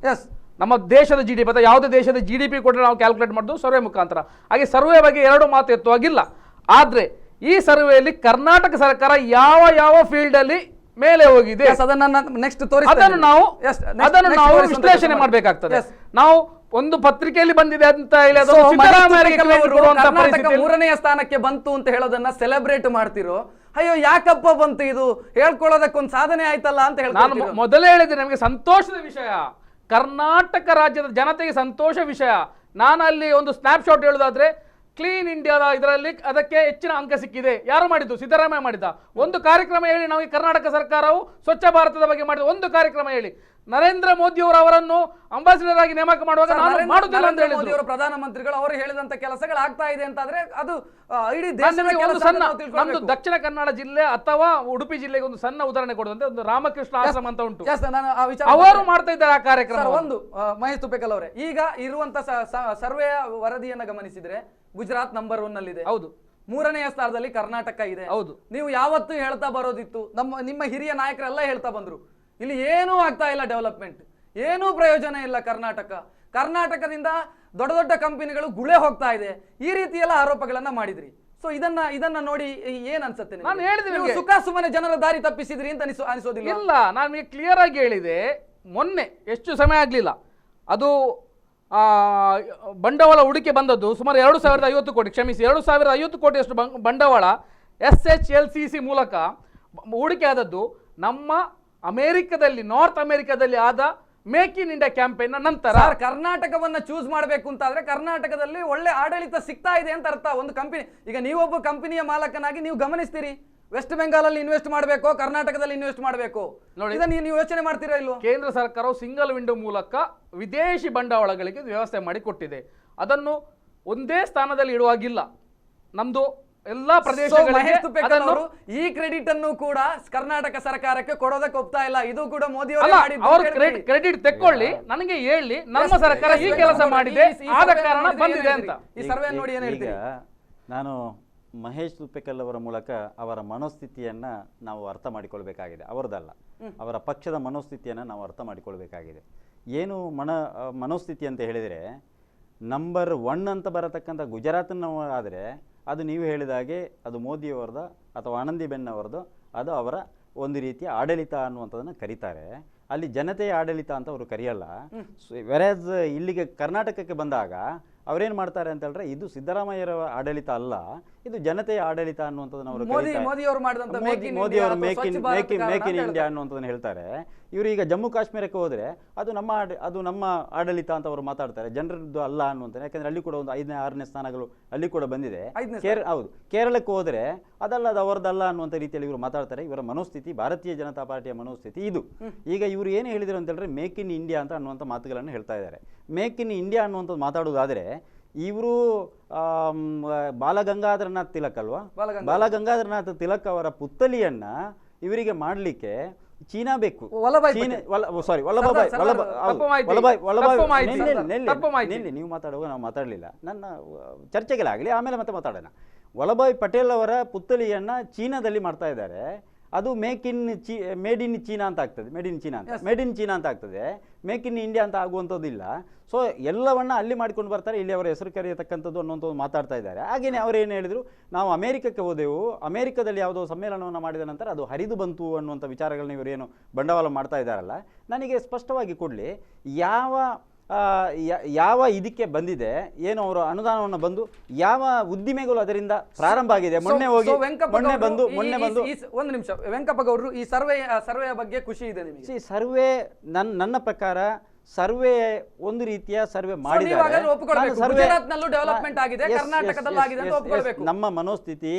ನಮ್ಮ ದೇಶದ GDP ಅಥವಾ ಯಾವುದೇ ದೇಶದ GDP ಕೂಡ ನಾವು ಕ್ಯಾಲ್ಕುಲೇಟ್ ಮಾಡೋದು ಸರ್ವೆ ಮುಖಾಂತರ. ಹಾಗೆ ಸರ್ವೆ ಬಗ್ಗೆ 2 ಮಾತು ಎತ್ತುವಾಗಿಲ್ಲ. ಆದ್ರೆ ಈ ಸರ್ವೆಯಲ್ಲಿ ಕರ್ನಾಟಕ ಸರ್ಕಾರ ಯಾವ ಫೀಲ್ಡ್ ಅಲ್ಲಿ ಮೇಲೆ ಹೋಗಿದೆ ಅದನ್ನು ನಾವು ವಿಶ್ಲೇಷಣೆ ಮಾಡಬೇಕಾಗ್ತದೆ. ನಾವು ಒಂದು ಪತ್ರಿಕೆಯಲ್ಲಿ ಬಂದಿದೆ ಅಂತ ಹೇಳಿ ಅದು ಕರ್ನಾಟಕ 3ನೇ ಸ್ಥಾನಕ್ಕೆ ಬಂತು ಅಂತ ಹೇಳೋದನ್ನ ಸೆಲೆಬ್ರೇಟ್ ಮಾಡ್ತಿರೋ, ಅಯ್ಯೋ ಯಾಕಪ್ಪ ಬಂತು ಇದು ಹೇಳ್ಕೊಳ್ಳೋದಕ್ಕೊಂದು ಸಾಧನೆ ಆಯ್ತಲ್ಲ ಅಂತ ಹೇಳಿ ನಾನು ಮೊದಲೇ ಹೇಳಿದೆ. ನಮಗೆ ಸಂತೋಷದ ವಿಷಯ, ಕರ್ನಾಟಕ ರಾಜ್ಯದ ಜನತೆಗೆ ಸಂತೋಷ ವಿಷಯ. ನಾನು ಅಲ್ಲಿ ಒಂದು ಸ್ನ್ಯಾಪ್ ಶಾಟ್ ಹೇಳುದಾದ್ರೆ, ಕ್ಲೀನ್ ಇಂಡಿಯಾದ ಇದರಲ್ಲಿ ಅದಕ್ಕೆ ಹೆಚ್ಚಿನ ಅಂಕ ಸಿಕ್ಕಿದೆ. ಯಾರು ಮಾಡಿದ್ದು? ಸಿದ್ದರಾಮಯ್ಯ ಮಾಡಿದ. ಒಂದು ಕಾರ್ಯಕ್ರಮ ಹೇಳಿ ನಮಗೆ ಕರ್ನಾಟಕ ಸರ್ಕಾರವು ಸ್ವಚ್ಛ ಭಾರತದ ಬಗ್ಗೆ ಮಾಡಿದ ಒಂದು ಕಾರ್ಯಕ್ರಮ ಹೇಳಿ. ನರೇಂದ್ರ ಮೋದಿ ಅವರನ್ನು ಅಂಬಾಸಿಡರ್ ಆಗಿ ನೇಮಕ ಮಾಡುವಾಗ ನಾನು ಮಾಡುತ್ತಿಲ್ಲ ಅಂತ ಹೇಳಿದ್ರು. ಮೋದಿ ಅವರು ಪ್ರಧಾನಮಂತ್ರಿಗಳು ಅವರು ಹೇಳಿದಂತ ಕೆಲಸಗಳು ಆಗ್ತಾ ಇದೆ ಅಂತಾದ್ರೆ ಅದು ಇಡೀ ನಮ್ದು ದಕ್ಷಿಣ ಕನ್ನಡ ಜಿಲ್ಲೆ ಅಥವಾ ಉಡುಪಿ ಜಿಲ್ಲೆಗೆ ಒಂದು ಸಣ್ಣ ಉದಾಹರಣೆ ಕೊಡುವಂತೆ ಒಂದು ರಾಮಕೃಷ್ಣ ಆಶ್ರಮ ಅಂತ ಉಂಟು, ಅವರು ಮಾಡ್ತಾ ಇದ್ದಾರೆ ಆ ಕಾರ್ಯಕ್ರಮ. ಒಂದು ಮಹೇಶ್ ತುಪ್ಪೆಕಲ್ ಅವರೇ, ಈಗ ಇರುವಂತ ಸರ್ವೆ ವರದಿಯನ್ನ ಗಮನಿಸಿದ್ರೆ ಗುಜರಾತ್ ನಂಬರ್ 1 ನಲ್ಲಿದೆ. ಹೌದು. 3ನೇ ಸ್ಥಾನದಲ್ಲಿ ಕರ್ನಾಟಕ ಇದೆ. ಹೌದು. ನೀವು ಯಾವತ್ತೂ ಹೇಳ್ತಾ ಬರೋದಿತ್ತು, ನಿಮ್ಮ ಹಿರಿಯ ನಾಯಕರೆಲ್ಲ ಹೇಳ್ತಾ ಬಂದ್ರು, ಇಲ್ಲಿ ಏನೂ ಆಗ್ತಾ ಇಲ್ಲ, ಡೆವಲಪ್ಮೆಂಟ್ ಏನೂ ಪ್ರಯೋಜನ ಇಲ್ಲ. ಕರ್ನಾಟಕದಿಂದ ದೊಡ್ಡ ದೊಡ್ಡ ಕಂಪನಿಗಳು ಗುಳೆ ಹೋಗ್ತಾ ಇದೆ, ಈ ರೀತಿ ಎಲ್ಲ ಆರೋಪಗಳನ್ನ ಮಾಡಿದ್ರಿ. ಸೊ ಇದನ್ನ ನೋಡಿ ಏನ್ ಅನ್ಸುತ್ತೆ? ನಾನು ಹೇಳಿದ್ದೀನಿ, ಸುಖ ಸುಮ್ಮನೆ ಜನರ ದಾರಿ ತಪ್ಪಿಸಿದ್ರಿ ಅಂತ ಅನಿಸೋದಿಲ್ಲ? ಇಲ್ಲ, ನಾನು ಕ್ಲಿಯರ್ ಆಗಿ ಹೇಳಿದೆ. ಮೊನ್ನೆ ಎಷ್ಟು ಸಮಯ ಆಗ್ಲಿಲ್ಲ, ಅದು ಬಂಡವಾಳ ಹೂಡಿಕೆ ಬಂದದ್ದು ಸುಮಾರು 2050 ಕೋಟಿ, ಕ್ಷಮಿಸಿ 2050 ಕೋಟಿಯಷ್ಟು ಬಂಡವಾಳ SHLCC ಮೂಲಕ ಹೂಡಿಕೆ ಆದದ್ದು ನಮ್ಮ ಅಮೆರಿಕದಲ್ಲಿ, ನಾರ್ತ್ ಅಮೆರಿಕದಲ್ಲಿ ಆದ ಮೇಕ್ ಇನ್ ಇಂಡಿಯಾ ಕ್ಯಾಂಪೇನ್ ನಂತರ. ಕರ್ನಾಟಕವನ್ನ ಚೂಸ್ ಮಾಡಬೇಕು ಅಂತ ಆದ್ರೆ ಕರ್ನಾಟಕದಲ್ಲಿ ಒಳ್ಳೆ ಆಡಳಿತ ಸಿಗ್ತಾ ಇದೆ ಅಂತ ಅರ್ಥ. ಒಂದು ಕಂಪನಿ, ಈಗ ನೀವೊಬ್ಬ ಕಂಪನಿಯ ಮಾಲಕನಾಗಿ ನೀವು ಗಮನಿಸ್ತೀರಿ, ವೆಸ್ಟ್ ಬೆಂಗಾಲಲ್ಲಿ ಇನ್ವೆಸ್ಟ್ ಮಾಡಬೇಕು, ಕರ್ನಾಟಕದಲ್ಲಿ ಇನ್ವೆಸ್ಟ್ ಮಾಡಬೇಕು, ನೋಡಿ ನೀವು ಯೋಚನೆ ಮಾಡ್ತೀರಾ ಇಲ್ವೋ? ಕೇಂದ್ರ ಸರ್ಕಾರವು ಸಿಂಗಲ್ ವಿಂಡೋ ಮೂಲಕ ವಿದೇಶಿ ಬಂಡವಾಳಗಳಿಗೆ ವ್ಯವಸ್ಥೆ ಮಾಡಿ ಕೊಟ್ಟಿದೆ. ಅದನ್ನು ಒಂದೇ ಸ್ಥಾನದಲ್ಲಿ ಇಡುವಾಗಿಲ್ಲ. ನಮ್ದು ಎಲ್ಲಾ ಪ್ರದೇಶಗಳು ಈ ಕ್ರೆಡಿಟ್ ಅನ್ನು ಕೂಡ ಕರ್ನಾಟಕ ಸರ್ಕಾರಕ್ಕೆ ಕೊಡೋದಕ್ಕೆ ಒಪ್ತಾ ಇಲ್ಲ. ಇದು ಕೂಡ ಮೋದಿ ಕ್ರೆಡಿಟ್ ತೆಕ್ಕೊಳ್ಳಿ, ನನಗೆ ಹೇಳಿ ನಮ್ಮ ಸರ್ಕಾರ ಈ ಕೆಲಸ ಮಾಡಿದೆ, ಆದ ಕಾರಣ ಬಂದಿದೆ ಅಂತ. ಈ ಸರ್ವೆ ನೋಡಿ ಏನು ಹೇಳ್ತೀರಿ? ನಾನು ಮಹೇಶ್ ತುಪ್ಪೆಕಲ್ ಅವರ ಮೂಲಕ ಅವರ ಮನೋಸ್ಥಿತಿಯನ್ನ ನಾವು ಅರ್ಥ ಮಾಡಿಕೊಳ್ಬೇಕಾಗಿದೆ. ಅವರದಲ್ಲ, ಅವರ ಪಕ್ಷದ ಮನೋಸ್ಥಿತಿಯನ್ನು ನಾವು ಅರ್ಥ ಮಾಡಿಕೊಳ್ಬೇಕಾಗಿದೆ. ಏನು ಮನೋಸ್ಥಿತಿ ಅಂತ ಹೇಳಿದರೆ, ನಂಬರ್ 1 ಅಂತ ಬರತಕ್ಕಂಥ ಗುಜರಾತ್ನ ಆದರೆ ಅದು ನೀವು ಹೇಳಿದ ಹಾಗೆ ಅದು ಮೋದಿಯವರದ್ದು ಅಥವಾ ಆನಂದಿಬೆನ್ ಅವರದ್ದು, ಅದು ಅವರ ಒಂದು ರೀತಿಯ ಆಡಳಿತ ಅನ್ನುವಂಥದ್ದನ್ನು ಕರೀತಾರೆ. ಅಲ್ಲಿ ಜನತೆಯ ಆಡಳಿತ ಅಂತ ಅವರು ಕರೆಯಲ್ಲ. ವೆರಾಸ್ ಇಲ್ಲಿಗೆ ಕರ್ನಾಟಕಕ್ಕೆ ಬಂದಾಗ ಅವರೇನು ಮಾಡ್ತಾರೆ ಅಂತ ಹೇಳಿದ್ರೆ, ಇದು ಸಿದ್ದರಾಮಯ್ಯರ ಆಡಳಿತ ಅಲ್ಲ, ಇದು ಜನತೆಯ ಆಡಳಿತ ಅನ್ನುವಂಥದ್ದನ್ನು ಅವರು ಮೋದಿಯವರು ಮೇಕ್ ಇನ್ ಇಂಡಿಯಾ ಅನ್ನುವಂಥದ್ದನ್ನು ಹೇಳ್ತಾರೆ. ಇವರು ಈಗ ಜಮ್ಮು ಕಾಶ್ಮೀರಕ್ಕೆ ಹೋದರೆ ಅದು ನಮ್ಮ ಆಡಳಿತ ಅಂತ ಅವರು ಮಾತಾಡ್ತಾರೆ, ಜನರದ್ದು ಅಲ್ಲ ಅನ್ನುವಂಥದ್ದು. ಯಾಕಂದ್ರೆ ಅಲ್ಲಿ ಕೂಡ ಒಂದು 5ನೇ 6ನೇ ಸ್ಥಾನಗಳು ಅಲ್ಲಿ ಕೂಡ ಬಂದಿದೆ. ಹೌದು, ಕೇರಳಕ್ಕೆ ಹೋದರೆ ಅದಲ್ಲ, ಅದು ಅವರದಲ್ಲ ಅನ್ನುವಂಥ ರೀತಿಯಲ್ಲಿ ಇವರು ಮಾತಾಡ್ತಾರೆ. ಇವರ ಮನೋಸ್ಥಿತಿ, ಭಾರತೀಯ ಜನತಾ ಪಾರ್ಟಿಯ ಮನೋಸ್ಥಿತಿ ಇದು. ಈಗ ಇವರು ಏನು ಹೇಳಿದ್ರು ಅಂತ ಹೇಳಿದ್ರೆ, ಮೇಕ್ ಇನ್ ಇಂಡಿಯಾ ಅಂತ ಅನ್ನುವಂಥ ಮಾತುಗಳನ್ನು ಹೇಳ್ತಾ ಇದ್ದಾರೆ. ಮೇಕ್ ಇನ್ ಇಂಡಿಯಾ ಅನ್ನುವಂಥದ್ದು ಮಾತಾಡೋದಾದರೆ, ಇವರು ಬಾಲಗಂಗಾಧರನಾಥ್ ತಿಲಕ್ ಅಲ್ವಾ, ಬಾಲಗಂಗಾಧರನಾಥ್ ತಿಲಕ್ ಅವರ ಪುತ್ಥಳಿಯನ್ನ ಇವರಿಗೆ ಮಾಡಲಿಕ್ಕೆ ಚೀನಾ ಬೇಕು. ನೀವು ಮಾತಾಡುವಾಗ ನಾವು ಮಾತಾಡಲಿಲ್ಲ, ನನ್ನ ಚರ್ಚೆಗಳಾಗಲಿ, ಆಮೇಲೆ ಮತ್ತೆ ಮಾತಾಡೋಣ. ವಲ್ಲಭಾಯ್ ಪಟೇಲ್ ಅವರ ಪುತ್ಥಳಿಯನ್ನ ಚೀನಾದಲ್ಲಿ ಮಾಡ್ತಾ ಇದ್ದಾರೆ. ಅದು ಮೇಡ್ ಇನ್ ಚೀನಾ ಅಂತ ಆಗ್ತದೆ, ಮೇಡ್ ಇನ್ ಚೀನಾ ಅಂತ ಆಗ್ತದೆ, ಮೇಕ್ ಇನ್ ಇಂಡಿಯಾ ಅಂತ ಆಗುವಂಥದ್ದು ಇಲ್ಲ. ಸೊ ಎಲ್ಲವನ್ನ ಅಲ್ಲಿ ಮಾಡ್ಕೊಂಡು ಬರ್ತಾರೆ, ಇಲ್ಲಿ ಅವರ ಹೆಸರು ಕರೆಯತಕ್ಕಂಥದ್ದು ಅನ್ನುವಂಥದ್ದು ಮಾತಾಡ್ತಾ ಇದ್ದಾರೆ. ಹಾಗೆಯೇ ಅವರೇನು ಹೇಳಿದ್ರು, ನಾವು ಅಮೆರಿಕಕ್ಕೆ ಹೋದೆವು, ಅಮೆರಿಕದಲ್ಲಿ ಯಾವುದೋ ಸಮ್ಮೇಳನವನ್ನು ಮಾಡಿದ ನಂತರ ಅದು ಹರಿದು ಬಂತು ಅನ್ನುವಂಥ ವಿಚಾರಗಳನ್ನ ಇವರೇನು ಬಂಡವಾಳ ಮಾಡ್ತಾ ಇದ್ದಾರಲ್ಲ, ನನಗೆ ಸ್ಪಷ್ಟವಾಗಿ ಕೊಡಲಿ, ಯಾವ ಇದಕ್ಕೆ ಬಂದಿದೆ, ಏನು ಅವರು ಅನುದಾನವನ್ನು ಬಂದು ಯಾವ ಉದ್ದಿಮೆಗಳು ಅದರಿಂದ ಪ್ರಾರಂಭ ಆಗಿದೆ. ಮೊನ್ನೆ ಬಂದು ಒಂದು ನಿಮಿಷ ವೆಂಕಪ್ಪಗೌಡರು, ಈ ಸರ್ವೆಯ ಬಗ್ಗೆ ಖುಷಿ ಇದೆ ನಿಮಗೆ? ಸರ್ವೆ ನನ್ನ ಪ್ರಕಾರ ಸರ್ವೆ ಒಂದು ರೀತಿಯ ಸರ್ವೆ ಮಾಡಿದ್ದಾರೆ. ನಮ್ಮ ಮನೋಸ್ಥಿತಿ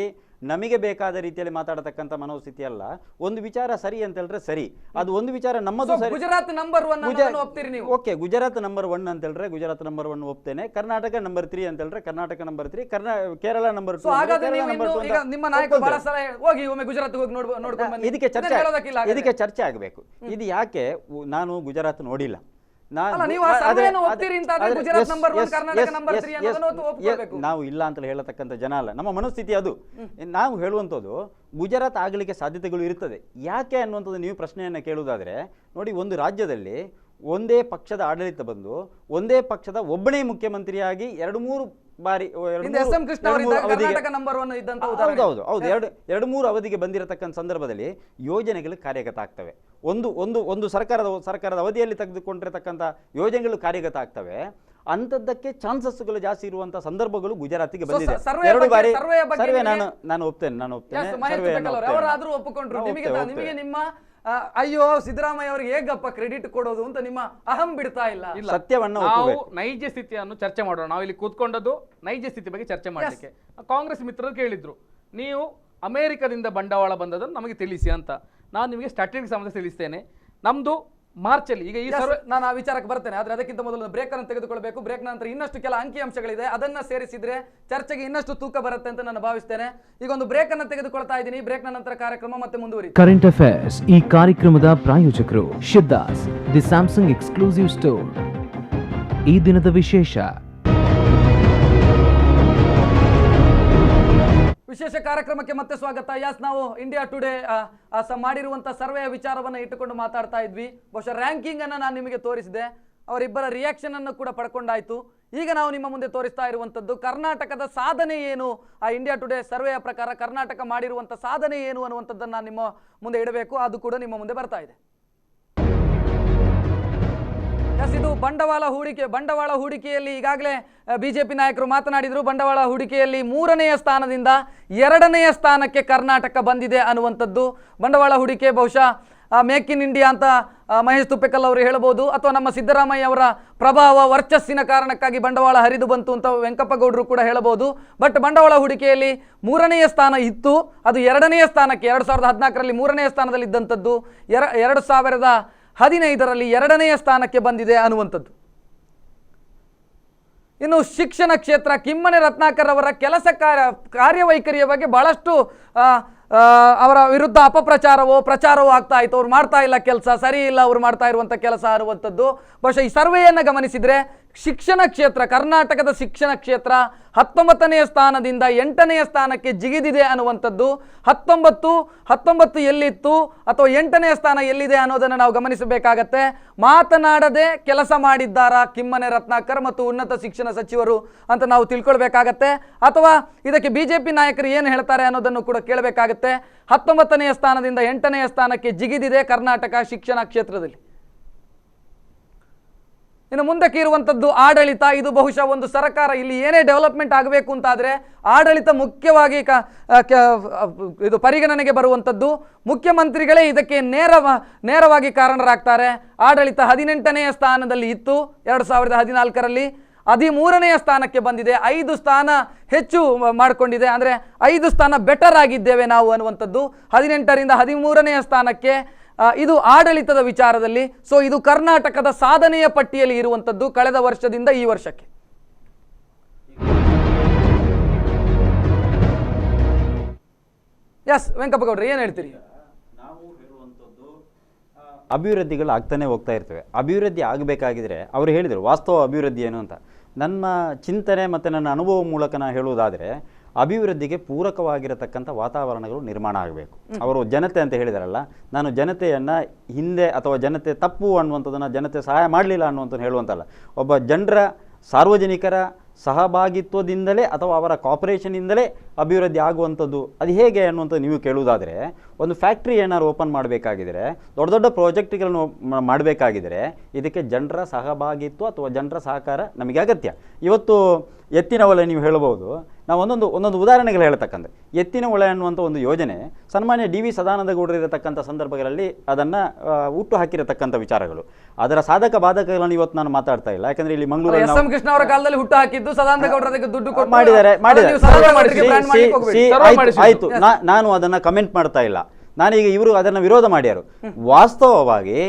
ನಮಗೆ ಬೇಕಾದ ರೀತಿಯಲ್ಲಿ ಮಾತಾಡತಕ್ಕಂಥ ಮನೋಸ್ಥಿತಿ ಅಲ್ಲ. ಒಂದು ವಿಚಾರ ಸರಿ ಅಂತ ಹೇಳಿದ್ರೆ ಸರಿ, ಅದು ಒಂದು ವಿಚಾರ ನಮ್ಮದು ಸರಿ. ಗುಜರಾತ್ ನಂಬರ್ 1 ಒಪ್ತೀರಿ ನೀವು? ಓಕೆ, ಗುಜರಾತ್ ನಂಬರ್ 1 ಅಂತ ಹೇಳಿದ್ರೆ ಗುಜರಾತ್ ನಂಬರ್ 1 ಒಪ್ತೇನೆ. ಕರ್ನಾಟಕ ನಂಬರ್ 3 ಅಂತ ಹೇಳಿದ್ರೆ ಕರ್ನಾಟಕ ನಂಬರ್ 3, ಕೇರಳ ನಂಬರ್ 2. ನಿಮ್ಮ ನಾಯಕ ಬಹಳ ಸಲ ಹೋಗಿ ಒಮ್ಮೆ ಗುಜರಾತ್ ಹೋಗಿ ನೋಡ್ಕೊಂಡು ಬನ್ನಿ. ಇದಕ್ಕೆ ಚರ್ಚೆ ಆಗಬೇಕು. ಇದು ಯಾಕೆ ನಾನು ಗುಜರಾತ್ ನೋಡಿಲ್ಲ, ನಾವು ಇಲ್ಲ ಅಂತ ಹೇಳತಕ್ಕಂಥ ಜನ ಅಲ್ಲ, ನಮ್ಮ ಮನಸ್ಥಿತಿ ಅದು. ನಾವು ಹೇಳುವಂಥದ್ದು ಗುಜರಾತ್ ಆಗಲಿಕ್ಕೆ ಸಾಧ್ಯತೆಗಳು ಇರುತ್ತದೆ. ಯಾಕೆ ಅನ್ನುವಂಥದ್ದು ನೀವು ಪ್ರಶ್ನೆಯನ್ನು ಕೇಳುವುದಾದ್ರೆ, ನೋಡಿ, ಒಂದು ರಾಜ್ಯದಲ್ಲಿ ಒಂದೇ ಪಕ್ಷದ ಆಡಳಿತ ಬಂದು ಒಂದೇ ಪಕ್ಷದ ಒಬ್ಬನೇ ಮುಖ್ಯಮಂತ್ರಿಯಾಗಿ 2-3 ಬಾರಿ 2-3 ಅವಧಿಗೆ ಬಂದಿರತಕ್ಕಂಥ ಸಂದರ್ಭದಲ್ಲಿ ಯೋಜನೆಗಳು ಕಾರ್ಯಗತ ಆಗ್ತವೆ. ಒಂದು ಸರ್ಕಾರದ ಅವಧಿಯಲ್ಲಿ ತೆಗೆದುಕೊಂಡಿರತಕ್ಕಂಥ ಯೋಜನೆಗಳು ಕಾರ್ಯಗತ ಆಗ್ತವೆ. ಅಂಥದ್ದಕ್ಕೆ ಚಾನ್ಸಸ್ಗಳು ಜಾಸ್ತಿ ಇರುವಂತಹ ಸಂದರ್ಭಗಳು ಗುಜರಾತಿಗೆ ಬಂದಿದೆ. 2 ಬಾರಿ ಸರ್ವೆ ನಾನು ಒಪ್ತೇನೆ. ಅಯ್ಯೋ, ಸಿದ್ದರಾಮಯ್ಯ ಅವರಿಗೆ ಹೇಗಪ್ಪ ಕ್ರೆಡಿಟ್ ಕೊಡೋದು ಅಂತ ನಿಮ್ಮ ಅಹಂ ಬಿಡ್ತಾ ಇಲ್ಲ. ಸತ್ಯವನ್ನು ನಾವು ನೈಜ ಸ್ಥಿತಿಯನ್ನು ಚರ್ಚೆ ಮಾಡೋಣ. ನಾವು ಇಲ್ಲಿ ಕೂತ್ಕೊಂಡದ್ದು ನೈಜ ಸ್ಥಿತಿ ಬಗ್ಗೆ ಚರ್ಚೆ ಮಾಡಲಿಕ್ಕೆ. ಕಾಂಗ್ರೆಸ್ ಮಿತ್ರರು ಕೇಳಿದ್ರು, ನೀವು ಅಮೆರಿಕದಿಂದ ಬಂಡವಾಳ ಬಂದದನ್ನು ನಮಗೆ ತಿಳಿಸಿ ಅಂತ. ನಾನು ನಿಮಗೆ ಸ್ಟ್ರಾಟಜಿಕ್ ಸಂಬಂಧ ತಿಳಿಸ್ತೇನೆ. ನಮ್ದು ಮಾರ್ಚಲ್ಲಿ ಈಗ ಈ ಸರ್ವೆ, ನಾನು ಆ ವಿಚಾರಕ್ಕೆ ಬರ್ತೇನೆ. ಆದ್ರೆ ಅದಕ್ಕಿಂತ ಮೊದಲು ಬ್ರೇಕ್ ಅನ್ನು ತೆಗೆದುಕೊಳ್ಬೇಕು. ಬ್ರೇಕ್ ನಂತರ ಇನ್ನಷ್ಟು ಕೆಲ ಅಂಕಿಅಂಶಗಳಿದೆ, ಅದನ್ನ ಸೇರಿಸಿದ್ರೆ ಚರ್ಚೆಗೆ ಇನ್ನಷ್ಟು ತೂಕ ಬರುತ್ತೆ ಅಂತ ನಾನು ಭಾವಿಸ್ತೇನೆ. ಈಗ ಒಂದು ಬ್ರೇಕ್ ಅನ್ನು ತೆಗೆದುಕೊಳ್ತಾ ಇದ್ದೀನಿ. ಬ್ರೇಕ್ ನಂತರ ಕಾರ್ಯಕ್ರಮ ಮತ್ತೆ ಮುಂದುವರಿಯುತ್ತೆ. ಕರೆಂಟ್ ಅಫೇರ್ಸ್ ಈ ಕಾರ್ಯಕ್ರಮದ ಪ್ರಾಯೋಜಕರು Siddhas, the Samsung exclusive store. ಈ ದಿನದ ವಿಶೇಷ ಕಾರ್ಯಕ್ರಮಕ್ಕೆ ಮತ್ತೆ ಸ್ವಾಗತ. ನಾವು ಇಂಡಿಯಾ ಟುಡೇ ಮಾಡಿರುವಂತಹ ಸರ್ವೆಯ ವಿಚಾರವನ್ನು ಇಟ್ಟುಕೊಂಡು ಮಾತಾಡ್ತಾ ಇದ್ವಿ. ಬಹುಶಃ ರ್ಯಾಂಕಿಂಗ್ ಅನ್ನು ನಾನು ನಿಮಗೆ ತೋರಿಸಿದೆ, ಅವರಿಬ್ಬರ ರಿಯಾಕ್ಷನ್ ಅನ್ನು ಕೂಡ ಪಡ್ಕೊಂಡಾಯ್ತು. ಈಗ ನಾವು ನಿಮ್ಮ ಮುಂದೆ ತೋರಿಸ್ತಾ ಇರುವಂತದ್ದು ಕರ್ನಾಟಕದ ಸಾಧನೆ ಏನು, ಆ ಇಂಡಿಯಾ ಟುಡೇ ಸರ್ವೆಯ ಪ್ರಕಾರ ಕರ್ನಾಟಕ ಮಾಡಿರುವಂತಹ ಸಾಧನೆ ಏನು ಅನ್ನುವಂಥದ್ದನ್ನು ನಿಮ್ಮ ಮುಂದೆ ಇಡಬೇಕು. ಅದು ಕೂಡ ನಿಮ್ಮ ಮುಂದೆ ಬರ್ತಾ ಇದೆ. ಇದು ಬಂಡವಾಳ ಹೂಡಿಕೆಯಲ್ಲಿ ಈಗಾಗಲೇ ಬಿಜೆಪಿ ನಾಯಕರು ಮಾತನಾಡಿದರು. ಬಂಡವಾಳ ಹೂಡಿಕೆಯಲ್ಲಿ 3ನೇ ಸ್ಥಾನದಿಂದ 2ನೇ ಸ್ಥಾನಕ್ಕೆ ಕರ್ನಾಟಕ ಬಂದಿದೆ ಅನ್ನುವಂಥದ್ದು. ಬಂಡವಾಳ ಹೂಡಿಕೆ ಬಹುಶಃ ಮೇಕ್ ಇನ್ ಇಂಡಿಯಾ ಅಂತ ಮಹೇಶ್ ತುಪ್ಪೆಕಲ್ ಅವರು ಹೇಳ್ಬೋದು, ಅಥವಾ ನಮ್ಮ ಸಿದ್ದರಾಮಯ್ಯ ಅವರ ಪ್ರಭಾವ ವರ್ಚಸ್ಸಿನ ಕಾರಣಕ್ಕಾಗಿ ಬಂಡವಾಳ ಹರಿದು ಬಂತು ಅಂತ ವೆಂಕಪ್ಪಗೌಡರು ಕೂಡ ಹೇಳಬಹುದು. ಬಟ್ ಬಂಡವಾಳ ಹೂಡಿಕೆಯಲ್ಲಿ 3ನೇ ಸ್ಥಾನ ಇತ್ತು, ಅದು 2ನೇ ಸ್ಥಾನಕ್ಕೆ 2014ರಲ್ಲಿ 3ನೇ ಸ್ಥಾನದಲ್ಲಿ ಇದ್ದಂಥದ್ದು 2015ರಲ್ಲಿ 2ನೇ ಸ್ಥಾನಕ್ಕೆ ಬಂದಿದೆ ಅನ್ನುವಂಥದ್ದು. ಇನ್ನು ಶಿಕ್ಷಣ ಕ್ಷೇತ್ರ, ಕಿಮ್ಮನೆ ರತ್ನಾಕರ್ ಅವರ ಕೆಲಸ ಕಾರ್ಯವೈಖರಿಯ ಬಗ್ಗೆ ಬಹಳಷ್ಟು ಅವರ ವಿರುದ್ಧ ಪ್ರಚಾರವೋ ಆಗ್ತಾ ಇತ್ತು. ಅವ್ರು ಮಾಡ್ತಾ ಇಲ್ಲ ಕೆಲಸ, ಸರಿ ಇಲ್ಲ ಅವ್ರು ಮಾಡ್ತಾ ಇರುವಂಥ ಕೆಲಸ ಅನ್ನುವಂಥದ್ದು. ಬಹುಶಃ ಈ ಸರ್ವೆಯನ್ನು ಗಮನಿಸಿದರೆ ಶಿಕ್ಷಣ ಕ್ಷೇತ್ರ, ಕರ್ನಾಟಕದ ಶಿಕ್ಷಣ ಕ್ಷೇತ್ರ 19ನೇ ಸ್ಥಾನದಿಂದ 8ನೇ ಸ್ಥಾನಕ್ಕೆ ಜಿಗಿದಿದೆ ಅನ್ನುವಂಥದ್ದು. 19 ಎಲ್ಲಿತ್ತು ಅಥವಾ 8ನೇ ಸ್ಥಾನ ಎಲ್ಲಿದೆ ಅನ್ನೋದನ್ನು ನಾವು ಗಮನಿಸಬೇಕಾಗತ್ತೆ. ಮಾತನಾಡದೆ ಕೆಲಸ ಮಾಡಿದ್ದಾರಾ ಕಿಮ್ಮನೆ ರತ್ನಾಕರ್ ಮತ್ತು ಉನ್ನತ ಶಿಕ್ಷಣ ಸಚಿವರು ಅಂತ ನಾವು ತಿಳ್ಕೊಳ್ಬೇಕಾಗತ್ತೆ, ಅಥವಾ ಇದಕ್ಕೆ ಬಿಜೆಪಿ ನಾಯಕರು ಏನು ಹೇಳ್ತಾರೆ ಅನ್ನೋದನ್ನು ಕೂಡ ಕೇಳಬೇಕಾಗತ್ತೆ. 19ನೇ ಸ್ಥಾನದಿಂದ 8ನೇ ಸ್ಥಾನಕ್ಕೆ ಜಿಗಿದಿದೆ ಕರ್ನಾಟಕ ಶಿಕ್ಷಣ ಕ್ಷೇತ್ರದಲ್ಲಿ. ಇನ್ನು ಮುಂದಕ್ಕೆ ಇರುವಂಥದ್ದು ಆಡಳಿತ. ಇದು ಬಹುಶಃ ಒಂದು ಸರ್ಕಾರ, ಇಲ್ಲಿ ಏನೇ ಡೆವಲಪ್ಮೆಂಟ್ ಆಗಬೇಕು ಅಂತಾದರೆ ಆಡಳಿತ ಮುಖ್ಯವಾಗಿ ಇದು ಪರಿಗಣನೆಗೆ ಬರುವಂಥದ್ದು. ಮುಖ್ಯಮಂತ್ರಿಗಳೇ ಇದಕ್ಕೆ ನೇರವಾಗಿ ಕಾರಣರಾಗ್ತಾರೆ. ಆಡಳಿತ 18ನೇ ಸ್ಥಾನದಲ್ಲಿ ಇತ್ತು 2014ರಲ್ಲಿ, 13ನೇ ಸ್ಥಾನಕ್ಕೆ ಬಂದಿದೆ, 5 ಸ್ಥಾನ ಹೆಚ್ಚು ಮಾಡಿಕೊಂಡಿದೆ. ಅಂದರೆ 5 ಸ್ಥಾನ ಬೆಟರ್ ಆಗಿದ್ದೇವೆ ನಾವು ಅನ್ನುವಂಥದ್ದು. 18ರಿಂದ 13ನೇ ಸ್ಥಾನಕ್ಕೆ ಇದು ಆಡಳಿತದ ವಿಚಾರದಲ್ಲಿ. ಸೊ ಇದು ಕರ್ನಾಟಕದ ಸಾಧನೆಯ ಪಟ್ಟಿಯಲ್ಲಿ ಇರುವಂಥದ್ದು ಕಳೆದ ವರ್ಷದಿಂದ ಈ ವರ್ಷಕ್ಕೆ. ಎಸ್ ವೆಂಕಪ್ಪಗೌಡ್ರೆ, ಏನು ಹೇಳ್ತೀರಿ? ನಾವು ಹೇಳುವಂಥದ್ದು ಅಭಿವೃದ್ಧಿಗಳು ಆಗ್ತಾನೆ ಹೋಗ್ತಾ ಇರ್ತವೆ. ಅಭಿವೃದ್ಧಿ ಆಗಬೇಕಾಗಿದ್ರೆ ಅವರು ಹೇಳಿದರು ವಾಸ್ತವ ಅಭಿವೃದ್ಧಿ ಏನು ಅಂತ. ನನ್ನ ಚಿಂತನೆ ಮತ್ತು ನನ್ನ ಅನುಭವ ಮೂಲಕ ನಾನು ಹೇಳುವುದಾದರೆ ಅಭಿವೃದ್ಧಿಗೆ ಪೂರಕವಾಗಿರತಕ್ಕಂಥ ವಾತಾವರಣಗಳು ನಿರ್ಮಾಣ ಆಗಬೇಕು. ಅವರು ಜನತೆ ಅಂತ ಹೇಳಿದಾರಲ್ಲ, ನಾನು ಜನತೆಯನ್ನು ಹಿಂದೆ ಅಥವಾ ಜನತೆ ತಪ್ಪು ಅನ್ನುವಂಥದ್ದನ್ನು ಜನತೆ ಸಹಾಯ ಮಾಡಲಿಲ್ಲ ಅನ್ನುವಂಥದ್ದು ಹೇಳುವಂತಲ್ಲ. ಒಬ್ಬ ಜನರ ಸಾರ್ವಜನಿಕರ ಸಹಭಾಗಿತ್ವದಿಂದಲೇ ಅಥವಾ ಅವರ ಕಾಪರೇಷನಿಂದಲೇ ಅಭಿವೃದ್ಧಿ ಆಗುವಂಥದ್ದು. ಅದು ಹೇಗೆ ಅನ್ನುವಂಥದ್ದು ನೀವು ಕೇಳುವುದಾದರೆ, ಒಂದು ಫ್ಯಾಕ್ಟ್ರಿ ಏನಾದ್ರು ಓಪನ್ ಮಾಡಬೇಕಾಗಿದ್ರೆ, ದೊಡ್ಡ ದೊಡ್ಡ ಪ್ರಾಜೆಕ್ಟ್ಗಳನ್ನು ಮಾಡಬೇಕಾಗಿದ್ರೆ ಇದಕ್ಕೆ ಜನರ ಸಹಭಾಗಿತ್ವ ಅಥವಾ ಜನರ ಸಹಕಾರ ನಮಗೆ ಅಗತ್ಯ. ಇವತ್ತು ಎತ್ತಿನ ಹೊಳೆ ನೀವು ಹೇಳಬಹುದು. ನಾವು ಒಂದೊಂದು ಉದಾಹರಣೆಗಳು ಹೇಳ್ತಕ್ಕಂಥ ಎತ್ತಿನ ಹೊಳೆ ಅನ್ನುವಂಥ ಒಂದು ಯೋಜನೆ ಸನ್ಮಾನ್ಯ DV ಸದಾನಂದ ಗೌಡರು ಇರತಕ್ಕಂಥ ಸಂದರ್ಭಗಳಲ್ಲಿ ಅದನ್ನು ಹುಟ್ಟು ಹಾಕಿರತಕ್ಕಂಥ ವಿಚಾರಗಳು. ಅದರ ಸಾಧಕ ಬಾಧಕಗಳನ್ನು ಇವತ್ತು ನಾನು ಮಾತಾಡ್ತಾ ಇಲ್ಲ, ಯಾಕಂದ್ರೆ ಇಲ್ಲಿ ಮಂಗಳೂರಲ್ಲಿ ಎಸ್ ಎಂ ಕೃಷ್ಣ ಅವರ ಕಾಲದಲ್ಲಿ ಹುಟ್ಟು ಹಾಕಿದ್ದು ಸದಾನಂದ ಗೌಡರು ಅದಕ್ಕೆ ದುಡ್ಡು ಕೊಟ್ಟು ಮಾಡಿದ್ದಾರೆ. ಆಯ್ತು, ನಾನು ಅದನ್ನ ಕಮೆಂಟ್ ಮಾಡ್ತಾ ಇಲ್ಲ. ನಾನೀಗ ಇವರು ಅದನ್ನು ವಿರೋಧ ಮಾಡ್ಯಾರು. ವಾಸ್ತವವಾಗಿ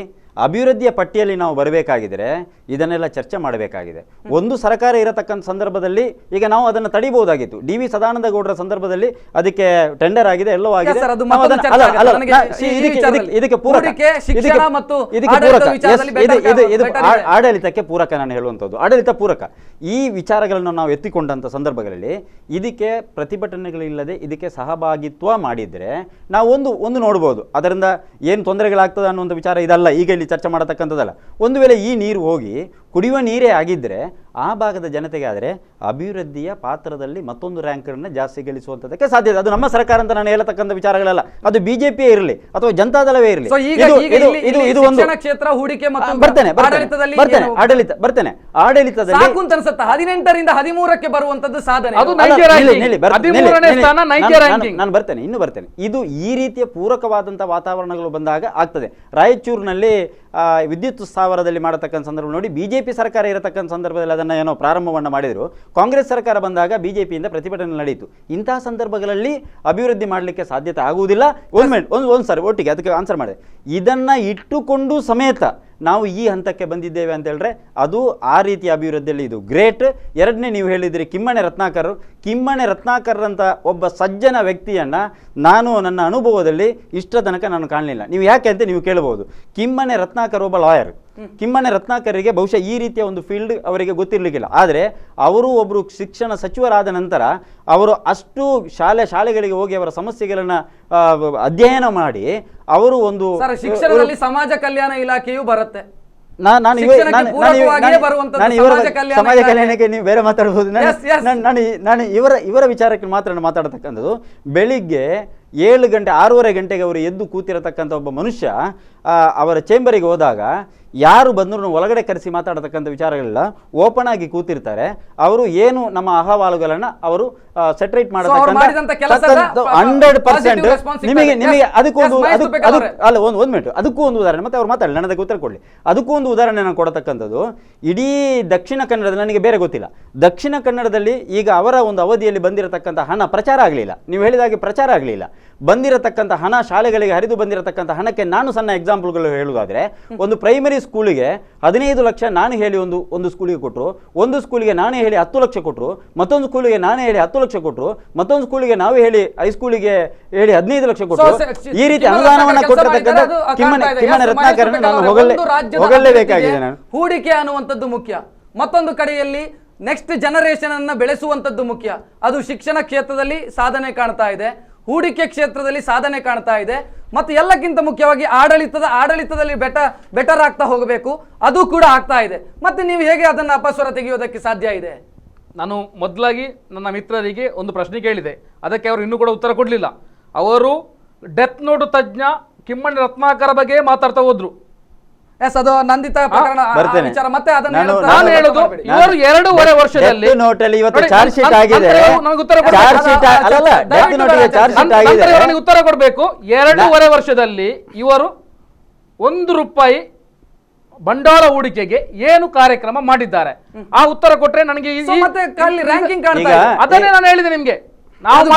ಅಭಿವೃದ್ಧಿಯ ಪಟ್ಟಿಯಲ್ಲಿ ನಾವು ಬರಬೇಕಾಗಿದ್ರೆ ಇದನ್ನೆಲ್ಲ ಚರ್ಚೆ ಮಾಡಬೇಕಾಗಿದೆ. ಒಂದು ಸರ್ಕಾರ ಇರತಕ್ಕಂಥ ಸಂದರ್ಭದಲ್ಲಿ ಈಗ ನಾವು ಅದನ್ನು ತಡಿಬಹುದಾಗಿತ್ತು. DV ಸದಾನಂದ ಗೌಡರ ಸಂದರ್ಭದಲ್ಲಿ ಅದಕ್ಕೆ ಟೆಂಡರ್ ಆಗಿದೆ, ಎಲ್ಲವೂ ಆಗಿದೆ. ಇದಕ್ಕೆ ಆಡಳಿತಕ್ಕೆ ಪೂರಕ ನಾನು ಹೇಳುವಂಥದ್ದು, ಆಡಳಿತ ಪೂರಕ. ಈ ವಿಚಾರಗಳನ್ನು ನಾವು ಎತ್ತಿಕೊಂಡಂಥ ಸಂದರ್ಭಗಳಲ್ಲಿ ಇದಕ್ಕೆ ಪ್ರತಿಭಟನೆಗಳಿಲ್ಲದೆ ಇದಕ್ಕೆ ಸಹಭಾಗಿತ್ವ ಮಾಡಿದರೆ ನಾವು ಒಂದು ನೋಡ್ಬೋದು. ಅದರಿಂದ ಏನು ತೊಂದರೆಗಳಾಗ್ತದೆ ಅನ್ನುವಂಥ ವಿಚಾರ ಇದಲ್ಲ, ಈಗ ಇಲ್ಲಿ ಚರ್ಚೆ ಮಾಡತಕ್ಕಂಥದ್ದಲ್ಲ. ಒಂದು ವೇಳೆ ಈ ನೀರು ಹೋಗಿ ಕುಡಿಯುವ ನೀರೇ ಆಗಿದ್ದರೆ ಆ ಭಾಗದ ಜನತೆಗೆ ಆದರೆ ಅಭಿವೃದ್ಧಿಯ ಪಾತ್ರದಲ್ಲಿ ಮತ್ತೊಂದು ರ್ಯಾಂಕನ್ನು ಜಾಸ್ತಿ ಗಳಿಸುವಂಥದ್ದಕ್ಕೆ ಸಾಧ್ಯತೆ. ಅದು ನಮ್ಮ ಸರ್ಕಾರ ಅಂತ ನಾನು ಹೇಳತಕ್ಕಂಥ ವಿಚಾರಗಳಲ್ಲ, ಅದು ಬಿಜೆಪಿಯೇ ಇರಲಿ ಅಥವಾ ಜನತಾದಳವೇ ಇರಲಿ. ಕ್ಷೇತ್ರ ಹೂಡಿಕೆ ಬರ್ತೇನೆ ಆಡಳಿತದಲ್ಲಿ 18ರಿಂದ 13ಕ್ಕೆ ಬರುವಂತದ್ದು ಸಾಧನೆ. ನಾನು ಬರ್ತೇನೆ, ಇನ್ನು ಬರ್ತೇನೆ. ಇದು ಈ ರೀತಿಯ ಪೂರಕವಾದಂತಹ ವಾತಾವರಣಗಳು ಬಂದಾಗ ಆಗ್ತದೆ. ರಾಯಚೂರಿನಲ್ಲಿ ವಿದ್ಯುತ್ ಸ್ಥಾವರದಲ್ಲಿ ಮಾಡತಕ್ಕಂಥ ಸಂದರ್ಭ ನೋಡಿ, ಬಿಜೆಪಿ ಸರ್ಕಾರ ಇರತಕ್ಕಂಥ ಸಂದರ್ಭದಲ್ಲಿ ಅದನ್ನು ಏನೋ ಪ್ರಾರಂಭವನ್ನು ಮಾಡಿದರು. ಕಾಂಗ್ರೆಸ್ ಸರ್ಕಾರ ಬಂದಾಗ ಬಿಜೆಪಿಯಿಂದ ಪ್ರತಿಭಟನೆ ನಡೆಯಿತು. ಇಂತಹ ಸಂದರ್ಭಗಳಲ್ಲಿ ಅಭಿವೃದ್ಧಿ ಮಾಡಲಿಕ್ಕೆ ಸಾಧ್ಯತೆ ಆಗುವುದಿಲ್ಲ. ಒಂದು ಸಾರಿ ಒಟ್ಟಿಗೆ ಅದಕ್ಕೆ ಆನ್ಸರ್ ಮಾಡಿದೆ. ಇದನ್ನು ಇಟ್ಟುಕೊಂಡು ಸಮೇತ ನಾವು ಈ ಹಂತಕ್ಕೆ ಬಂದಿದ್ದೇವೆ ಅಂತ ಹೇಳಿದ್ರೆ ಅದು ಆ ರೀತಿಯ ಅಭಿವೃದ್ಧಿಯಲ್ಲಿ ಇದು ಗ್ರೇಟ್. ಎರಡನೇ, ನೀವು ಹೇಳಿದ್ರಿ ಕಿಮ್ಮನೆ ರತ್ನಾಕರ್ ಅಂತ ಒಬ್ಬ ಸಜ್ಜನ ವ್ಯಕ್ತಿಯನ್ನು ನಾನು ನನ್ನ ಅನುಭವದಲ್ಲಿ ಇಷ್ಟ ತನಕ ನಾನು ಕಾಣಲಿಲ್ಲ. ನೀವು ಯಾಕೆ ಅಂತ ನೀವು ಕೇಳಬಹುದು. ಕಿಮ್ಮನೆ ರತ್ನಾಕರ್ ಒಬ್ಬ ಲಾಯರ್. ಕಿಮ್ಮನೆ ರತ್ನಾಕರಿಗೆ ಬಹುಶಃ ಈ ರೀತಿಯ ಒಂದು ಫೀಲ್ಡ್ ಅವರಿಗೆ ಗೊತ್ತಿರಲಿಕ್ಕಿಲ್ಲ. ಆದರೆ ಅವರು ಒಬ್ಬರು ಶಿಕ್ಷಣ ಸಚಿವರಾದ ನಂತರ ಅವರು ಅಷ್ಟು ಶಾಲೆಗಳಿಗೆ ಹೋಗಿ ಅವರ ಸಮಸ್ಯೆಗಳನ್ನು ಅಧ್ಯಯನ ಮಾಡಿ ಅವರು ಒಂದು ಶಿಕ್ಷಣದಲ್ಲಿ ಸಮಾಜ ಕಲ್ಯಾಣ ಇಲಾಖೆಯು ಬರುತ್ತೆ. ಸಮಾಜ ಕಲ್ಯಾಣಕ್ಕೆ ನೀವು ಬೇರೆ ಮಾತಾಡಬಹುದು. ನಾನು ಇವರ ವಿಚಾರಕ್ಕೆ ಮಾತ್ರ ಮಾತಾಡತಕ್ಕಂಥದ್ದು. ಬೆಳಿಗ್ಗೆ 7 ಗಂಟೆ 6:30 ಗಂಟೆಗೆ ಅವರು ಎದ್ದು ಕೂತಿರತಕ್ಕಂಥ ಒಬ್ಬ ಮನುಷ್ಯ ಅವರ ಚೇಂಬರಿಗೆ ಹೋದಾಗ ಯಾರು ಬಂದರೂ ಒಳಗಡೆ ಕರೆಸಿ ಮಾತಾಡತಕ್ಕಂಥ ವಿಚಾರಗಳಿಲ್ಲ, ಓಪನ್ ಆಗಿ ಕೂತಿರ್ತಾರೆ. ಅವರು ಏನು ನಮ್ಮ ಅಹವಾಲುಗಳನ್ನು ಅವರು ಸೆಟ್ರೇಟ್ ಮಾಡತಕ್ಕಂಥ 100% ನಿಮಗೆ ಅದಕ್ಕೂ ಒಂದು ಮಿನಿಟ್ ಅದಕ್ಕೂ ಒಂದು ಉದಾಹರಣೆ, ಮತ್ತೆ ಅವ್ರು ಮಾತಾಡಲಿ, ನನಗೆ ಉತ್ತರ ಕೊಡಲಿ. ಅದಕ್ಕೂ ಒಂದು ಉದಾಹರಣೆ ನಾನು ಕೊಡತಕ್ಕಂಥದ್ದು, ಇಡೀ ದಕ್ಷಿಣ ಕನ್ನಡದಲ್ಲಿ, ನನಗೆ ಬೇರೆ ಗೊತ್ತಿಲ್ಲ, ದಕ್ಷಿಣ ಕನ್ನಡದಲ್ಲಿ ಈಗ ಅವರ ಒಂದು ಅವಧಿಯಲ್ಲಿ ಬಂದಿರತಕ್ಕಂಥ ಹಣ ಪ್ರಚಾರ ಆಗಲಿಲ್ಲ, ನೀವು ಹೇಳಿದಾಗೆ ಪ್ರಚಾರ ಆಗಲಿಲ್ಲ. ಬಂದಿರತಕ್ಕಂಥ ಹಣ, ಶಾಲೆಗಳಿಗೆ ಹರಿದು ಬಂದಿರತಕ್ಕಂಥ ಹಣಕ್ಕೆ ನಾನು ಸಣ್ಣ ಎಕ್ಸಾಂಪಲ್ಗಳು ಹೇಳುವುದಾದ್ರೆ, ಒಂದು ಪ್ರೈಮರಿ ಸ್ಕೂಲಿಗೆ 15 ಲಕ್ಷ ನಾನು ಹೇಳಿ ಒಂದು ಸ್ಕೂಲಿಗೆ ಕೊಟ್ಟರು, ಒಂದು ಸ್ಕೂಲಿಗೆ ನಾನೇ ಹೇಳಿ 10 ಲಕ್ಷ ಕೊಟ್ಟರು, ಮತ್ತೊಂದು ಸ್ಕೂಲಿಗೆ ನಾನೇ ಹೇಳಿ 10 ಲಕ್ಷ ಕೊಟ್ಟರು, ಮತ್ತೊಂದು ಸ್ಕೂಲಿಗೆ ನಾವು ಹೇಳಿ ಹೈಸ್ಕೂಲಿಗೆ ಹೇಳಿ 15 ಲಕ್ಷ ಕೊಟ್ಟರು. ಈ ರೀತಿ ಅನುದಾನವನ್ನು ಕೊಟ್ಟಿರತಕ್ಕಂಥ ಕಿಮ್ಮನೆ ರತ್ನಾಕರನ್ನು ನಾನು ಹೊಗಲೇಬೇಕಾಗಿದೆ. ನಾನು ಹೂಡಿಕೆ ಅನ್ನುವಂಥದ್ದು ಮುಖ್ಯ, ಮತ್ತೊಂದು ಕಡೆಯಲ್ಲಿ ನೆಕ್ಸ್ಟ್ ಜನರೇಷನ್ ಅನ್ನ ಬೆಳೆಸುವಂಥದ್ದು ಮುಖ್ಯ. ಅದು ಶಿಕ್ಷಣ ಕ್ಷೇತ್ರದಲ್ಲಿ ಸಾಧನೆ ಕಾಣ್ತಾ ಇದೆ, ಹೂಡಿಕೆ ಕ್ಷೇತ್ರದಲ್ಲಿ ಸಾಧನೆ ಕಾಣ್ತಾ ಇದೆ, ಮತ್ತು ಎಲ್ಲಕ್ಕಿಂತ ಮುಖ್ಯವಾಗಿ ಆಡಳಿತದಲ್ಲಿ ಬೆಟರ್ ಆಗ್ತಾ ಹೋಗಬೇಕು, ಅದು ಕೂಡ ಆಗ್ತಾ ಇದೆ. ಮತ್ತೆ ನೀವು ಹೇಗೆ ಅದನ್ನು ಅಪಸ್ವರ ತೆಗೆಯೋದಕ್ಕೆ ಸಾಧ್ಯ ಇದೆ? ನಾನು ಮೊದಲಾಗಿ ನನ್ನ ಮಿತ್ರರಿಗೆ ಒಂದು ಪ್ರಶ್ನೆ ಕೇಳಿದೆ, ಅದಕ್ಕೆ ಅವರು ಇನ್ನೂ ಕೂಡ ಉತ್ತರ ಕೊಡಲಿಲ್ಲ. ಅವರು ಡೆತ್ ನೋಟ್ ತಜ್ಞ ಕಿಮ್ಮನೆ ರತ್ನಾಕರ ಬಗ್ಗೆ ಮಾತಾಡ್ತಾ ಹೋದ್ರು. ಎಸ್, ಅದು ನಂದಿತ ಪ್ರಕರಣ ವಿಚಾರ. ಮತ್ತೆ ಅದನ್ನ ನಾನು ಹೇಳುದು, ಇವರು 2.5 ವರ್ಷದಲ್ಲಿ ಉತ್ತರ ಕೊಡಬೇಕು. 2.5 ವರ್ಷದಲ್ಲಿ ಇವರು ₹1 ಬಂಡವಾಳ ಹೂಡಿಕೆಗೆ ಏನು ಕಾರ್ಯಕ್ರಮ ಮಾಡಿದ್ದಾರೆ, ಆ ಉತ್ತರ ಕೊಟ್ರೆ ನನಗೆ ಅದನ್ನೇ ನಾನು ಹೇಳಿದೆ ನಿಮ್ಗೆ.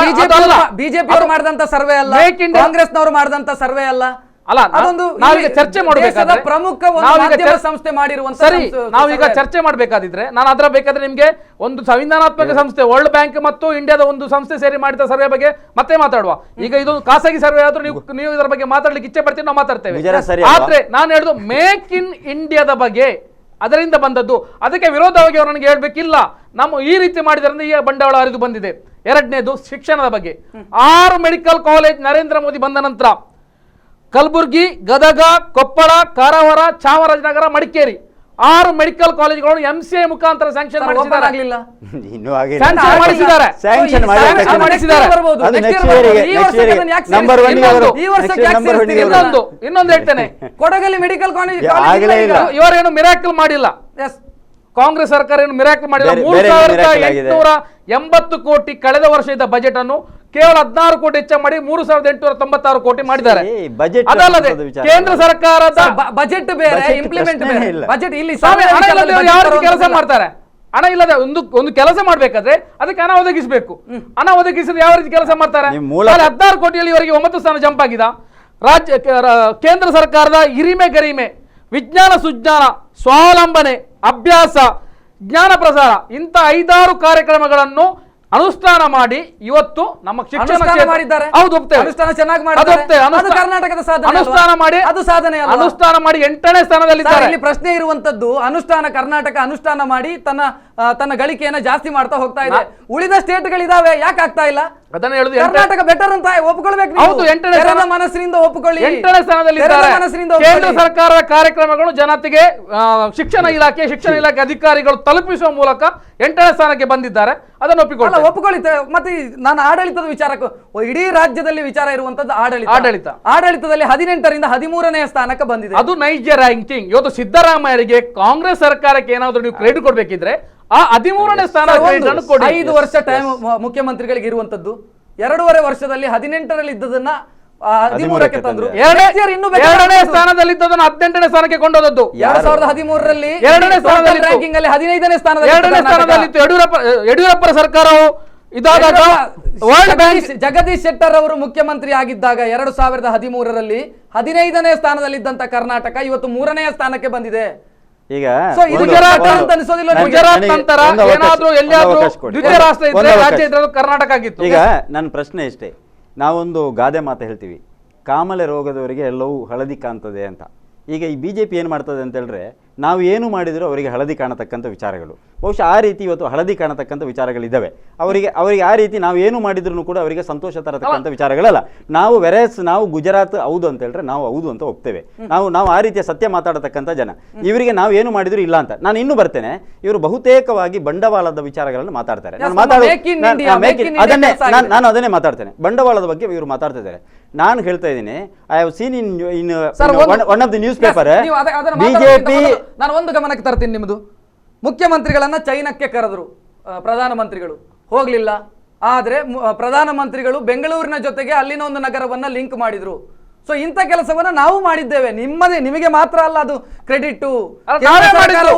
ಬಿಜೆಪಿ ಅವರು ಮಾಡಿದಂತ ಸರ್ವೆ ಅಲ್ಲ, ಕಾಂಗ್ರೆಸ್ನವರು ಮಾಡಿದಂತ ಸರ್ವೆ ಅಲ್ಲ, ಅದೊಂದು ನಾವೀಗ ಚರ್ಚೆ ಮಾಡಬೇಕಾದ್ರೆ ಪ್ರಮುಖ ಸಂಸ್ಥೆ ಮಾಡಿರುವಂತ, ಸರಿ, ನಾವೀಗ ಚರ್ಚೆ ಮಾಡಬೇಕಾದಿದ್ರೆ ನಾನು ಅದರ ಬೇಕಾದ್ರೆ ನಿಮ್ಗೆ ಒಂದು ಸಂವಿಧಾನಾತ್ಮಕ ಸಂಸ್ಥೆ ವರ್ಲ್ಡ್ ಬ್ಯಾಂಕ್ ಮತ್ತು ಇಂಡಿಯಾದ ಒಂದು ಸಂಸ್ಥೆ ಸೇರಿ ಮಾಡಿದ ಸರ್ವೆ ಬಗ್ಗೆ ಮತ್ತೆ ಮಾತಾಡುವ. ಈಗ ಇದು ಖಾಸಗಿ ಸರ್ವೆ ಆದ್ರೂ ನೀವು ಇದರ ಬಗ್ಗೆ ಮಾತಾಡ್ಲಿಕ್ಕೆ ಇಚ್ಛೆ ಪಡ್ತೀವಿ, ನಾವು ಮಾತಾಡ್ತೇವೆ. ಆದ್ರೆ ನಾನು ಹೇಳುದು ಮೇಕ್ ಇನ್ ಇಂಡಿಯಾದ ಬಗ್ಗೆ, ಅದರಿಂದ ಬಂದದ್ದು, ಅದಕ್ಕೆ ವಿರೋಧವಾಗಿ ಅವರು ನನಗೆ ಹೇಳ್ಬೇಕಿಲ್ಲ. ನಮ್ಮ ಈ ರೀತಿ ಮಾಡಿದ್ರಿಂದ ಈ ಬಂಡವಾಳ ಹರಿದು ಬಂದಿದೆ. ಎರಡನೇದು ಶಿಕ್ಷಣದ ಬಗ್ಗೆ. 6 ಮೆಡಿಕಲ್ ಕಾಲೇಜ್ ನರೇಂದ್ರ ಮೋದಿ ಬಂದ ನಂತರ ಕಲಬುರ್ಗಿ, ಗದಗ, ಕೊಪ್ಪಳ, ಕಾರವಾರ, ಚಾಮರಾಜನಗರ, ಮಡಿಕೇರಿ 6 ಮೆಡಿಕಲ್ ಕಾಲೇಜುಗಳನ್ನು MCA ಮುಖಾಂತರ ಸ್ಯಾಂಕ್ಷನ್ ಮಾಡಿಸಿದ್ದಾರೆ. ಇನ್ನೊಂದು ಹೇಳ್ತೇನೆ, ಕೊಡಗಲ್ಲಿ ಮೆಡಿಕಲ್ ಕಾಲೇಜ್ ಇವರೇನು ಮಿರಾಕಲ್ ಮಾಡಿಲ್ಲ, ಕಾಂಗ್ರೆಸ್ ಸರ್ಕಾರ ಏನು ಮಿರಾಕಲ್ ಮಾಡಿಲ್ಲ. 3,880 ಕೋಟಿ ಕಳೆದ ವರ್ಷ ಇದ್ದ ಬಜೆಟ್ ಅನ್ನು ಕೇವಲ 16 ಕೋಟಿ ಹೆಚ್ಚು ಮಾಡಿ 3,896 ಕೋಟಿ ಮಾಡಿದ್ದಾರೆ. ಅದಲ್ಲದೆ ಕೇಂದ್ರ ಸರ್ಕಾರದ ಬಜೆಟ್ ಬೇರೆ, ಇಂಪ್ಲಿಮೆಂಟ್ ಬೇರೆ. ಬಜೆಟ್ ಇಲ್ಲಿ ಯಾವ ಕೆಲಸ ಮಾಡ್ತಾರೆ? ಹಣ ಇಲ್ಲದೆ ಒಂದು ಕೆಲಸ ಮಾಡ್ಬೇಕಾದ್ರೆ ಅದಕ್ಕೆ ಹಣ ಒದಗಿಸಬೇಕು. ಹಣ ಒದಗಿಸಿದ್ರೆ ಯಾವ ರೀತಿ ಕೆಲಸ ಮಾಡ್ತಾರೆ? 16 ಕೋಟಿಯಲ್ಲಿ ಇವರಿಗೆ 9 ಸ್ಥಾನ ಜಂಪ್ ಆಗಿದೆ. ಕೇಂದ್ರ ಸರ್ಕಾರದ ಹಿರಿಮೆ ಗರಿಮೆ, ವಿಜ್ಞಾನ ಸುಜ್ಞಾನ, ಸ್ವಾವಲಂಬನೆ, ಅಭ್ಯಾಸ, ಜ್ಞಾನ ಪ್ರಸಾರ ಇಂಥ 5-6 ಕಾರ್ಯಕ್ರಮಗಳನ್ನು ಅನುಷ್ಠಾನ ಮಾಡಿ ಇವತ್ತು ನಮ್ಮ ಶಿಕ್ಷಣ ಮಾಡಿದ್ದಾರೆ. ಅನುಷ್ಠಾನ ಮಾಡಿ 8ನೇ ಸ್ಥಾನದಲ್ಲಿದ್ದಾರೆ. ಇಲ್ಲಿ ಪ್ರಶ್ನೆ ಇರುವಂತದ್ದು, ಅನುಷ್ಠಾನ ಕರ್ನಾಟಕ ಅನುಷ್ಠಾನ ಮಾಡಿ ತನ್ನ ಗಳಿಕೆಯನ್ನ ಜಾಸ್ತಿ ಮಾಡ್ತಾ ಹೋಗ್ತಾ ಇದೆ. ಉಳಿದ ಸ್ಟೇಟ್ಗಳಿದಾವೆ, ಯಾಕೆ ಆಗ್ತಾ ಇಲ್ಲ? ಅದನ್ನ ಹೇಳುದು ಕರ್ನಾಟಕ ಬೆಟರ್ ಅಂತ ಒಪ್ಕೊಳ್ಬೇಕು. ಹೌದು, 8ನೇ ಮನಸ್ಸಿನಿಂದ ಒಪ್ಪಿಕೊಳ್ಳಿ. 8ನೇ ಸ್ಥಾನದಲ್ಲಿದ್ದಾರೆ. ಕೇಂದ್ರ ಸರ್ಕಾರದ ಕಾರ್ಯಕ್ರಮಗಳು ಜನತೆಗೆ ಶಿಕ್ಷಣ ಇಲಾಖೆ ಅಧಿಕಾರಿಗಳು ತಲುಪಿಸುವ ಮೂಲಕ 8ನೇ ಸ್ಥಾನಕ್ಕೆ ಬಂದಿದ್ದಾರೆ. ಅದನ್ನು ಒಪ್ಪಿಕೊಳ್ಳಿ. ಮತ್ತೆ ನಾನು ಆಡಳಿತದ ವಿಚಾರಕ್ಕೂ, ಇಡೀ ರಾಜ್ಯದಲ್ಲಿ ವಿಚಾರ ಇರುವಂತದ್ದು ಆಡಳಿತದಲ್ಲಿ 18ರಿಂದ 13ನೇ ಸ್ಥಾನಕ್ಕೆ ಬಂದಿದೆ. ಅದು ನೈಜ ರ್ಯಾಂಕಿಂಗ್. ಇವತ್ತು ಸಿದ್ದರಾಮಯ್ಯರಿಗೆ ಕಾಂಗ್ರೆಸ್ ಸರ್ಕಾರಕ್ಕೆ ಏನಾದ್ರು ನೀವು ಕ್ರೆಡಿಟ್ ಕೊಡ್ಬೇಕಿದ್ರೆ ಆ 13ನೇ ಸ್ಥಾನ 5 ವರ್ಷ ಟೈಮ್ ಮುಖ್ಯಮಂತ್ರಿಗಳಿಗೆ ಇರುವಂತದ್ದು. 2.5 ವರ್ಷದಲ್ಲಿ 18ರಲ್ಲಿ ಇದ್ದದನ್ನ 13ಕ್ಕೆ ತಂದ್ರು. 2ನೇ ಸ್ಥಾನದಲ್ಲಿದ್ದದನ್ನು 18ನೇ ಸ್ಥಾನಕ್ಕೆ ಕೊಂಡೋದದ್ದು. 2013ರಲ್ಲಿ 2ನೇ ಸ್ಥಾನದಲ್ಲಿ ರ್ಯಾಂಕಿಂಗ್ ಅಲ್ಲಿ 15ನೇ ಸ್ಥಾನದಲ್ಲಿತ್ತು ಯಡಿಯೂರಪ್ಪರ ಸರ್ಕಾರವು. ಇದಾದಾಗ ವರ್ಲ್ಡ್ ಬ್ಯಾಂಕ್ ಜಗದೀಶ್ ಶೆಟ್ಟರ್ ಅವರು ಮುಖ್ಯಮಂತ್ರಿ ಆಗಿದ್ದಾಗ 2013ರಲ್ಲಿ 15ನೇ ಸ್ಥಾನದಲ್ಲಿದ್ದಂತ ಕರ್ನಾಟಕ ಇವತ್ತು 3ನೇ ಸ್ಥಾನಕ್ಕೆ ಬಂದಿದೆ. ಈಗ ಗುಜರಾತ್ ನಂತರ ಏನಾದ್ರೂ ಎಲ್ಲಿಯಾದ್ರೂ ದ್ವಿತೀಯ ರಾಷ್ಟ್ರ ಇದ್ರೆ ರಾಜ್ಯ ಇದ್ರೆ ಕರ್ನಾಟಕ ಆಗಿತ್ತು. ಈಗ ನನ್ನ ಪ್ರಶ್ನೆ ಇಷ್ಟೇ, ನಾವೊಂದು ಗಾದೆ ಮಾತು ಹೇಳ್ತೀವಿ, ಕಾಮಲೆ ರೋಗದವರಿಗೆ ಎಲ್ಲವೂ ಹಳದಿ ಕಾಣ್ತದೆ ಅಂತ. ಈಗ ಈ BJP ಏನು ಮಾಡ್ತದೆ ಅಂತ ಹೇಳಿದ್ರೆ, ನಾವು ಏನು ಮಾಡಿದ್ರು ಅವರಿಗೆ ಹಳದಿ ಕಾಣತಕ್ಕಂಥ ವಿಚಾರಗಳು. ಬಹುಶಃ ಆ ರೀತಿ ಇವತ್ತು ಹಳದಿ ಕಾಣತಕ್ಕಂಥ ವಿಚಾರಗಳಿದ್ದಾವೆ. ಅವರಿಗೆ ಆ ರೀತಿ ನಾವು ಏನು ಮಾಡಿದ್ರು ಕೂಡ ಅವರಿಗೆ ಸಂತೋಷ ತರತಕ್ಕಂಥ ವಿಚಾರಗಳಲ್ಲ. ನಾವು ನಾವು ಗುಜರಾತ್ ಹೌದು ಅಂತ ಹೇಳಿದ್ರೆ ನಾವು ಹೌದು ಅಂತ ಹೋಗ್ತೇವೆ. ನಾವು ಆ ರೀತಿಯ ಸತ್ಯ ಮಾತಾಡತಕ್ಕಂಥ ಜನ. ಇವರಿಗೆ ನಾವು ಏನು ಮಾಡಿದ್ರು ಇಲ್ಲ ಅಂತ. ನಾನು ಇನ್ನೂ ಬರ್ತೇನೆ. ಇವರು ಬಹುತೇಕವಾಗಿ ಬಂಡವಾಳದ ವಿಚಾರಗಳನ್ನು ಮಾತಾಡ್ತಾರೆ. ನಾನು ಅದನ್ನೇ ಮಾತಾಡ್ತೇನೆ. ಬಂಡವಾಳದ ಬಗ್ಗೆ ಇವರು ಮಾತಾಡ್ತಿದ್ದಾರೆ. ನಾನು ಹೇಳ್ತಾ ಇದ್ದೀನಿ, I have seen in one of the news paper BJP. ನಾನು ಒಂದು ಗಮನಕ್ಕೆ ತರ್ತೀನಿ ನಿಮ್ಮದು. ಮುಖ್ಯಮಂತ್ರಿಗಳನ್ನ ಚೈನಾಕ್ಕೆ ಕರೆದ್ರು ಪ್ರಧಾನಮಂತ್ರಿಗಳು, ಹೋಗ್ಲಿಲ್ಲ. ಆದ್ರೆ ಪ್ರಧಾನಮಂತ್ರಿಗಳು ಬೆಂಗಳೂರಿನ ಜೊತೆಗೆ ಅಲ್ಲಿನ ಒಂದು ನಗರವನ್ನ ಲಿಂಕ್ ಮಾಡಿದ್ರು. ಸೊ ಇಂಥ ಕೆಲಸವನ್ನ ನಾವು ಮಾಡಿದ್ದೇವೆ. ನಿಮಗೆ ಮಾತ್ರ ಅಲ್ಲ ಅದು ಕ್ರೆಡಿಟ್,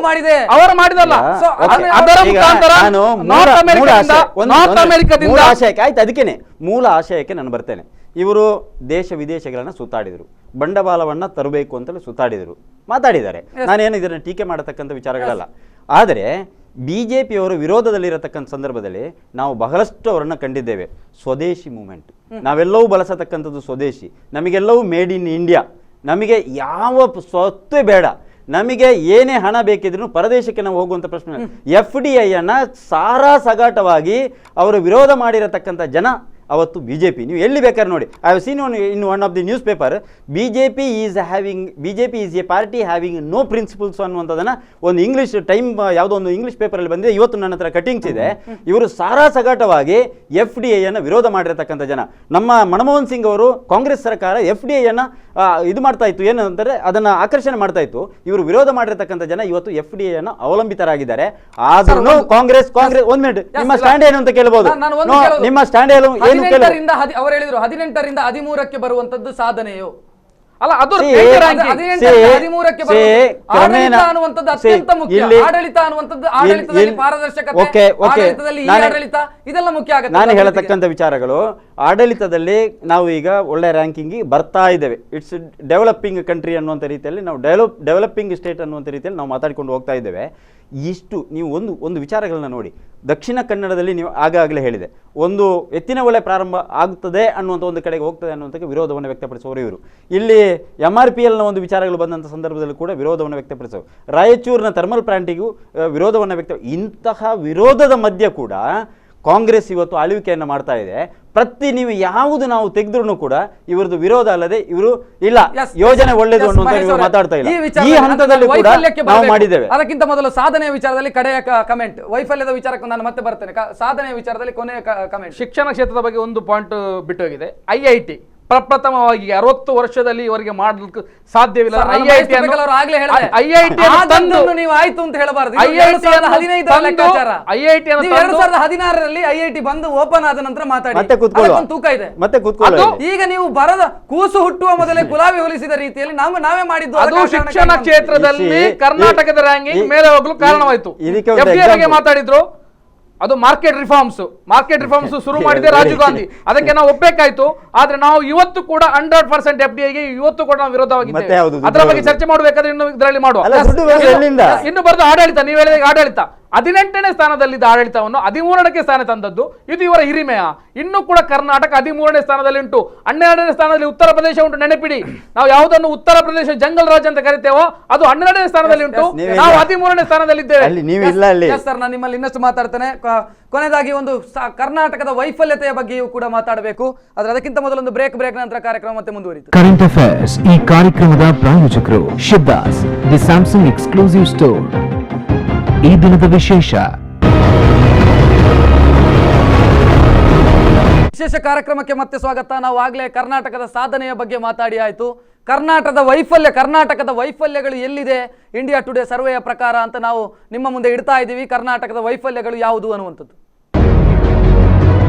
ಮಾಡಿದೆ, ಅವರು ಮಾಡಿದಲ್ಲ. ಆಯ್ತು, ಅದಕ್ಕೇನೆ ಮೂಲ ಆಶಯಕ್ಕೆ ನಾನು ಬರ್ತೇನೆ. ಇವರು ದೇಶ ವಿದೇಶಗಳನ್ನು ಸುತ್ತಾಡಿದರು, ಬಂಡವಾಳವನ್ನ ತರಬೇಕು ಅಂತಲೂ ಸುತ್ತಾಡಿದರು, ಮಾತಾಡಿದ್ದಾರೆ. ನಾನೇನು ಇದನ್ನು ಟೀಕೆ ಮಾಡತಕ್ಕಂಥ ವಿಚಾರಗಳಲ್ಲ. ಆದರೆ ಬಿಜೆಪಿಯವರು ವಿರೋಧದಲ್ಲಿರತಕ್ಕಂಥ ಸಂದರ್ಭದಲ್ಲಿ ನಾವು ಬಹಳಷ್ಟು ಅವರನ್ನು ಕಂಡಿದ್ದೇವೆ. ಸ್ವದೇಶಿ ಮೂವ್ಮೆಂಟ್, ನಾವೆಲ್ಲವೂ ಬಳಸತಕ್ಕಂಥದ್ದು ಸ್ವದೇಶಿ, ನಮಗೆಲ್ಲವೂ ಮೇಡ್ ಇನ್ ಇಂಡಿಯಾ, ನಮಗೆ ಯಾವ ಸ್ವತ್ತೇ ಬೇಡ, ನಮಗೆ ಏನೇ ಹಣ ಬೇಕಿದ್ರು ಪರದೇಶಕ್ಕೆ ನಾವು ಹೋಗುವಂಥ ಪ್ರಶ್ನೆ. FDI ಅನ್ನ ಸಾರಾಸಗಾಟವಾಗಿ ಅವರು ವಿರೋಧ ಮಾಡಿರತಕ್ಕಂಥ ಜನ ಅವತ್ತು ಬಿಜೆಪಿ. ನೀವು ಎಲ್ಲಿ ಬೇಕಾದ್ರೆ ನೋಡಿ, I have seen in one of the news paper, BJP is a party having no principles ಅನ್ನುವಂಥದ್ದನ್ನು ಒಂದು ಇಂಗ್ಲೀಷ್ ಟೈಮ್ ಯಾವುದೋ ಒಂದು ಇಂಗ್ಲೀಷ್ ಪೇಪರಲ್ಲಿ ಬಂದಿದೆ. ಇವತ್ತು ನನ್ನ ಹತ್ರ ಕಟಿಂಗ್ಸ್ ಇದೆ. ಇವರು ಸಾರಾಸಗಾಟವಾಗಿ FDI ಅನ್ನು ವಿರೋಧ ಮಾಡಿರತಕ್ಕಂಥ ಜನ. ನಮ್ಮ ಮನಮೋಹನ್ ಸಿಂಗ್ ಅವರು ಕಾಂಗ್ರೆಸ್ ಸರ್ಕಾರ FDI ಅನ್ನು ಇದು ಮಾಡ್ತಾ ಇತ್ತು, ಏನು ಅಂತಾರೆ ಅದನ್ನ ಆಕರ್ಷಣೆ ಮಾಡ್ತಾ ಇತ್ತು. ಇವರು ವಿರೋಧ ಮಾಡಿರತಕ್ಕಂಥ ಜನ ಇವತ್ತು FDI ಅನ್ನು ಅವಲಂಬಿತರಾಗಿದ್ದಾರೆ. ಆದ್ರೂ ಕಾಂಗ್ರೆಸ್ ಒಂದ್ ಮಿನಿಟ್, ನಿಮ್ಮ ಸ್ಟ್ಯಾಂಡ್ ಏನು ಅಂತ ಕೇಳಬಹುದು. ನಿಮ್ಮ ಸ್ಟ್ಯಾಂಡ್ ಏನು? ಅವರು ಹೇಳಿದ್ರು 18ರಿಂದ 13ಕ್ಕೆ ಬರುವಂತದ್ದು ಸಾಧನೆಯೋ ಅಲ್ಲ, ಅದು 13ಕ್ಕೆ ಆಡಳಿತ ಅನ್ನುವಂಥದ್ದು ಅತ್ಯಂತ ಮುಖ್ಯ. ಆಡಳಿತ ಅನ್ನುವಂಥದ್ದು ಆಡಳಿತದಲ್ಲಿ ಪಾರದರ್ಶಕತೆ, ಆಡಳಿತದಲ್ಲಿ ಆಡಳಿತ ಇದೆಲ್ಲ ಮುಖ್ಯ ಆಗುತ್ತೆ. ನಾನು ಹೇಳತಕ್ಕಂಥ ವಿಚಾರಗಳು ಆಡಳಿತದಲ್ಲಿ ನಾವು ಈಗ ಒಳ್ಳೆ ರ್ಯಾಂಕಿಂಗ್ ಬರ್ತಾ ಇದ್ದೇವೆ. ಇಟ್ಸ್ ಡೆವಲಪಿಂಗ್ ಕಂಟ್ರಿ ಅನ್ನುವಂಥ ರೀತಿಯಲ್ಲಿ ನಾವು ಡೆವಲಪಿಂಗ್ ಸ್ಟೇಟ್ ಅನ್ನುವಂಥ ರೀತಿಯಲ್ಲಿ ನಾವು ಮಾತಾಡಿಕೊಂಡು ಹೋಗ್ತಾ ಇದ್ದೇವೆ. ಇಷ್ಟು ನೀವು ಒಂದು ವಿಚಾರಗಳನ್ನ ನೋಡಿ. ದಕ್ಷಿಣ ಕನ್ನಡದಲ್ಲಿ ನೀವು ಆಗಾಗಲೇ ಹೇಳಿದೆ, ಒಂದು ಎತ್ತಿನ ಹೊಳೆ ಪ್ರಾರಂಭ ಆಗುತ್ತದೆ ಅನ್ನುವಂಥ ಒಂದು ಕಡೆಗೆ ಹೋಗ್ತದೆ ಅನ್ನುವಂಥ ವಿರೋಧವನ್ನು ವ್ಯಕ್ತಪಡಿಸುವವರು ಇವರು. ಇಲ್ಲಿ MRPLನ ಒಂದು ವಿಚಾರಗಳು ಬಂದಂಥ ಸಂದರ್ಭದಲ್ಲಿ ಕೂಡ ವಿರೋಧವನ್ನು ವ್ಯಕ್ತಪಡಿಸುವರು. ರಾಯಚೂರಿನ ಥರ್ಮಲ್ ಪ್ಲಾಂಟಿಗೂ ವಿರೋಧವನ್ನು ಇಂತಹ ವಿರೋಧದ ಮಧ್ಯೆ ಕೂಡ ಕಾಂಗ್ರೆಸ್ ಇವತ್ತು ಆಳ್ವಿಕೆಯನ್ನು ಮಾಡ್ತಾ ಇದೆ. ನೀವು ಯಾವುದು ನಾವು ತೆಗೆದ್ರೂ ಕೂಡ ಇವ್ರದ್ದು ವಿರೋಧ ಅಲ್ಲದೆ ಇವರು ಇಲ್ಲ ಯೋಜನೆ ಒಳ್ಳೇದು ಅನ್ನುವಂತ ಮಾತಾಡ್ತಾ ಇಲ್ಲ. ಈ ಹಂತದಲ್ಲಿ ಕೂಡ ನಾವು ಮಾಡಿದ್ದೇವೆ. ಅದಕ್ಕಿಂತ ಮೊದಲು ಸಾಧನೆಯ ವಿಚಾರದಲ್ಲಿ ಕಡೆಯ ಕಮೆಂಟ್, ವೈಫಲ್ಯದ ವಿಚಾರಕ್ಕೆ ನಾನು ಮತ್ತೆ ಬರ್ತೇನೆ. ಸಾಧನೆಯ ವಿಚಾರದಲ್ಲಿ ಕೊನೆಯ ಕಮೆಂಟ್. ಶಿಕ್ಷಣ ಕ್ಷೇತ್ರದ ಬಗ್ಗೆ ಒಂದು ಪಾಯಿಂಟ್ ಬಿಟ್ಟು ಹೋಗಿದೆ. IIT ಪ್ರಪ್ರಥಮವಾಗಿ 60 ವರ್ಷದಲ್ಲಿ ಇವರಿಗೆ ಮಾಡಲಿಕ್ಕೆ ಸಾಧ್ಯವಿಲ್ಲ. IIT ನೀವು ಆಯ್ತು ಅಂತ ಹೇಳಬಾರದು. 2016ರಲ್ಲಿ IIT ಬಂದು ಓಪನ್ ಆದ ನಂತರ ಮಾತಾಡಿ ತೂಕ ಇದೆ. ಈಗ ನೀವು ಬರದ ಕೂಸು ಹುಟ್ಟುವ ಮೊದಲೇ ಗುಲಾಬಿ ಹೋಲಿಸಿದ ರೀತಿಯಲ್ಲಿ ನಾವೇ ಮಾಡಿದ್ದು. ಅದು ಶಿಕ್ಷಣ ಕ್ಷೇತ್ರದಲ್ಲಿ ಕರ್ನಾಟಕದ ರ್ಯಾಂಕಿಂಗ್ ಮೇಲೆ ಹೋಗಲು ಕಾರಣವಾಯಿತು. ಮಾತಾಡಿದ್ರು ಅದು ಮಾರ್ಕೆಟ್ ರಿಫಾರ್ಮ್ಸ್ ಶುರು ಮಾಡಿದೆ ರಾಜೀವ್ ಗಾಂಧಿ. ಅದಕ್ಕೆ ನಾವು ಒಪ್ಪಬೇಕಾಯ್ತು. ಆದ್ರೆ ನಾವು ಇವತ್ತು ಕೂಡ 100% FDIಗೆ ಇವತ್ತು ಕೂಡ ನಾವು ವಿರೋಧವಾಗಿದ್ದೇವೆ. ಅದರ ಬಗ್ಗೆ ಚರ್ಚೆ ಮಾಡಬೇಕಾದ್ರೆ ಇನ್ನು ಇದರಲ್ಲಿ ಮಾಡುವ. ಇನ್ನು ಬರೆದು ಆಡಳಿತ, ನೀವು ಹೇಳಿದ ಆಡಳಿತ 18ನೇ ಸ್ಥಾನದಲ್ಲಿದ್ದ ಆಡಳಿತವನ್ನು 13ಕ್ಕೆ ಸ್ಥಾನ ತಂದದ್ದು ಇದು ಇವರ ಹಿರಿಮೆಯ. ಇನ್ನು ಕೂಡ ಕರ್ನಾಟಕ 13ನೇ ಸ್ಥಾನದಲ್ಲಿ ಉಂಟು. 12ನೇ ಸ್ಥಾನದಲ್ಲಿ ಉತ್ತರ ಪ್ರದೇಶ ಉಂಟು. ನೆನಪಿಡಿ, ನಾವು ಯಾವುದನ್ನು ಉತ್ತರ ಪ್ರದೇಶ ಜಂಗಲ್ ರಾಜ್ ಅಂತ ಕರಿತೇವೋ ಅದು 12ನೇ ಸ್ಥಾನದಲ್ಲಿ ಉಂಟು. ನಾವು 13ನೇ ಸ್ಥಾನದಲ್ಲಿದ್ದೇವೆ. ಸರ್, ನಾನು ನಿಮ್ಮಲ್ಲಿ ಇನ್ನಷ್ಟು ಮಾತಾಡ್ತೇನೆ. ಕೊನೆಯದಾಗಿ ಒಂದು ಕರ್ನಾಟಕದ ವೈಫಲ್ಯತೆಯ ಬಗ್ಗೆಯೂ ಕೂಡ ಮಾತಾಡಬೇಕು. ಆದ್ರೆ ಅದಕ್ಕಿಂತ ಮೊದಲೊಂದು ಬ್ರೇಕ್ ನಂತರ ಕಾರ್ಯಕ್ರಮ ಮತ್ತೆ ಮುಂದುವರಿತು. ಕರೆಂಟ್ ಅಫೇರ್ಸ್ ಈ ಕಾರ್ಯಕ್ರಮದ ಪ್ರಾಯೋಜಕರು Siddhas, the Samsung exclusive store. ಈ ದಿನದ ವಿಶೇಷ ಕಾರ್ಯಕ್ರಮಕ್ಕೆ ಮತ್ತೆ ಸ್ವಾಗತ. ನಾವು ಆಗ್ಲೇ ಕರ್ನಾಟಕದ ಸಾಧನೆಯ ಬಗ್ಗೆ ಮಾತಾಡಿ ಆಯ್ತು. ಕರ್ನಾಟಕದ ವೈಫಲ್ಯಗಳು ಎಲ್ಲಿದೆ ಇಂಡಿಯಾ ಟುಡೇ ಸರ್ವೆಯ ಪ್ರಕಾರ ಅಂತ ನಾವು ನಿಮ್ಮ ಮುಂದೆ ಇಡ್ತಾ ಇದ್ದೀವಿ. ಕರ್ನಾಟಕದ ವೈಫಲ್ಯಗಳು ಯಾವುದು ಅನ್ನುವಂಥದ್ದು.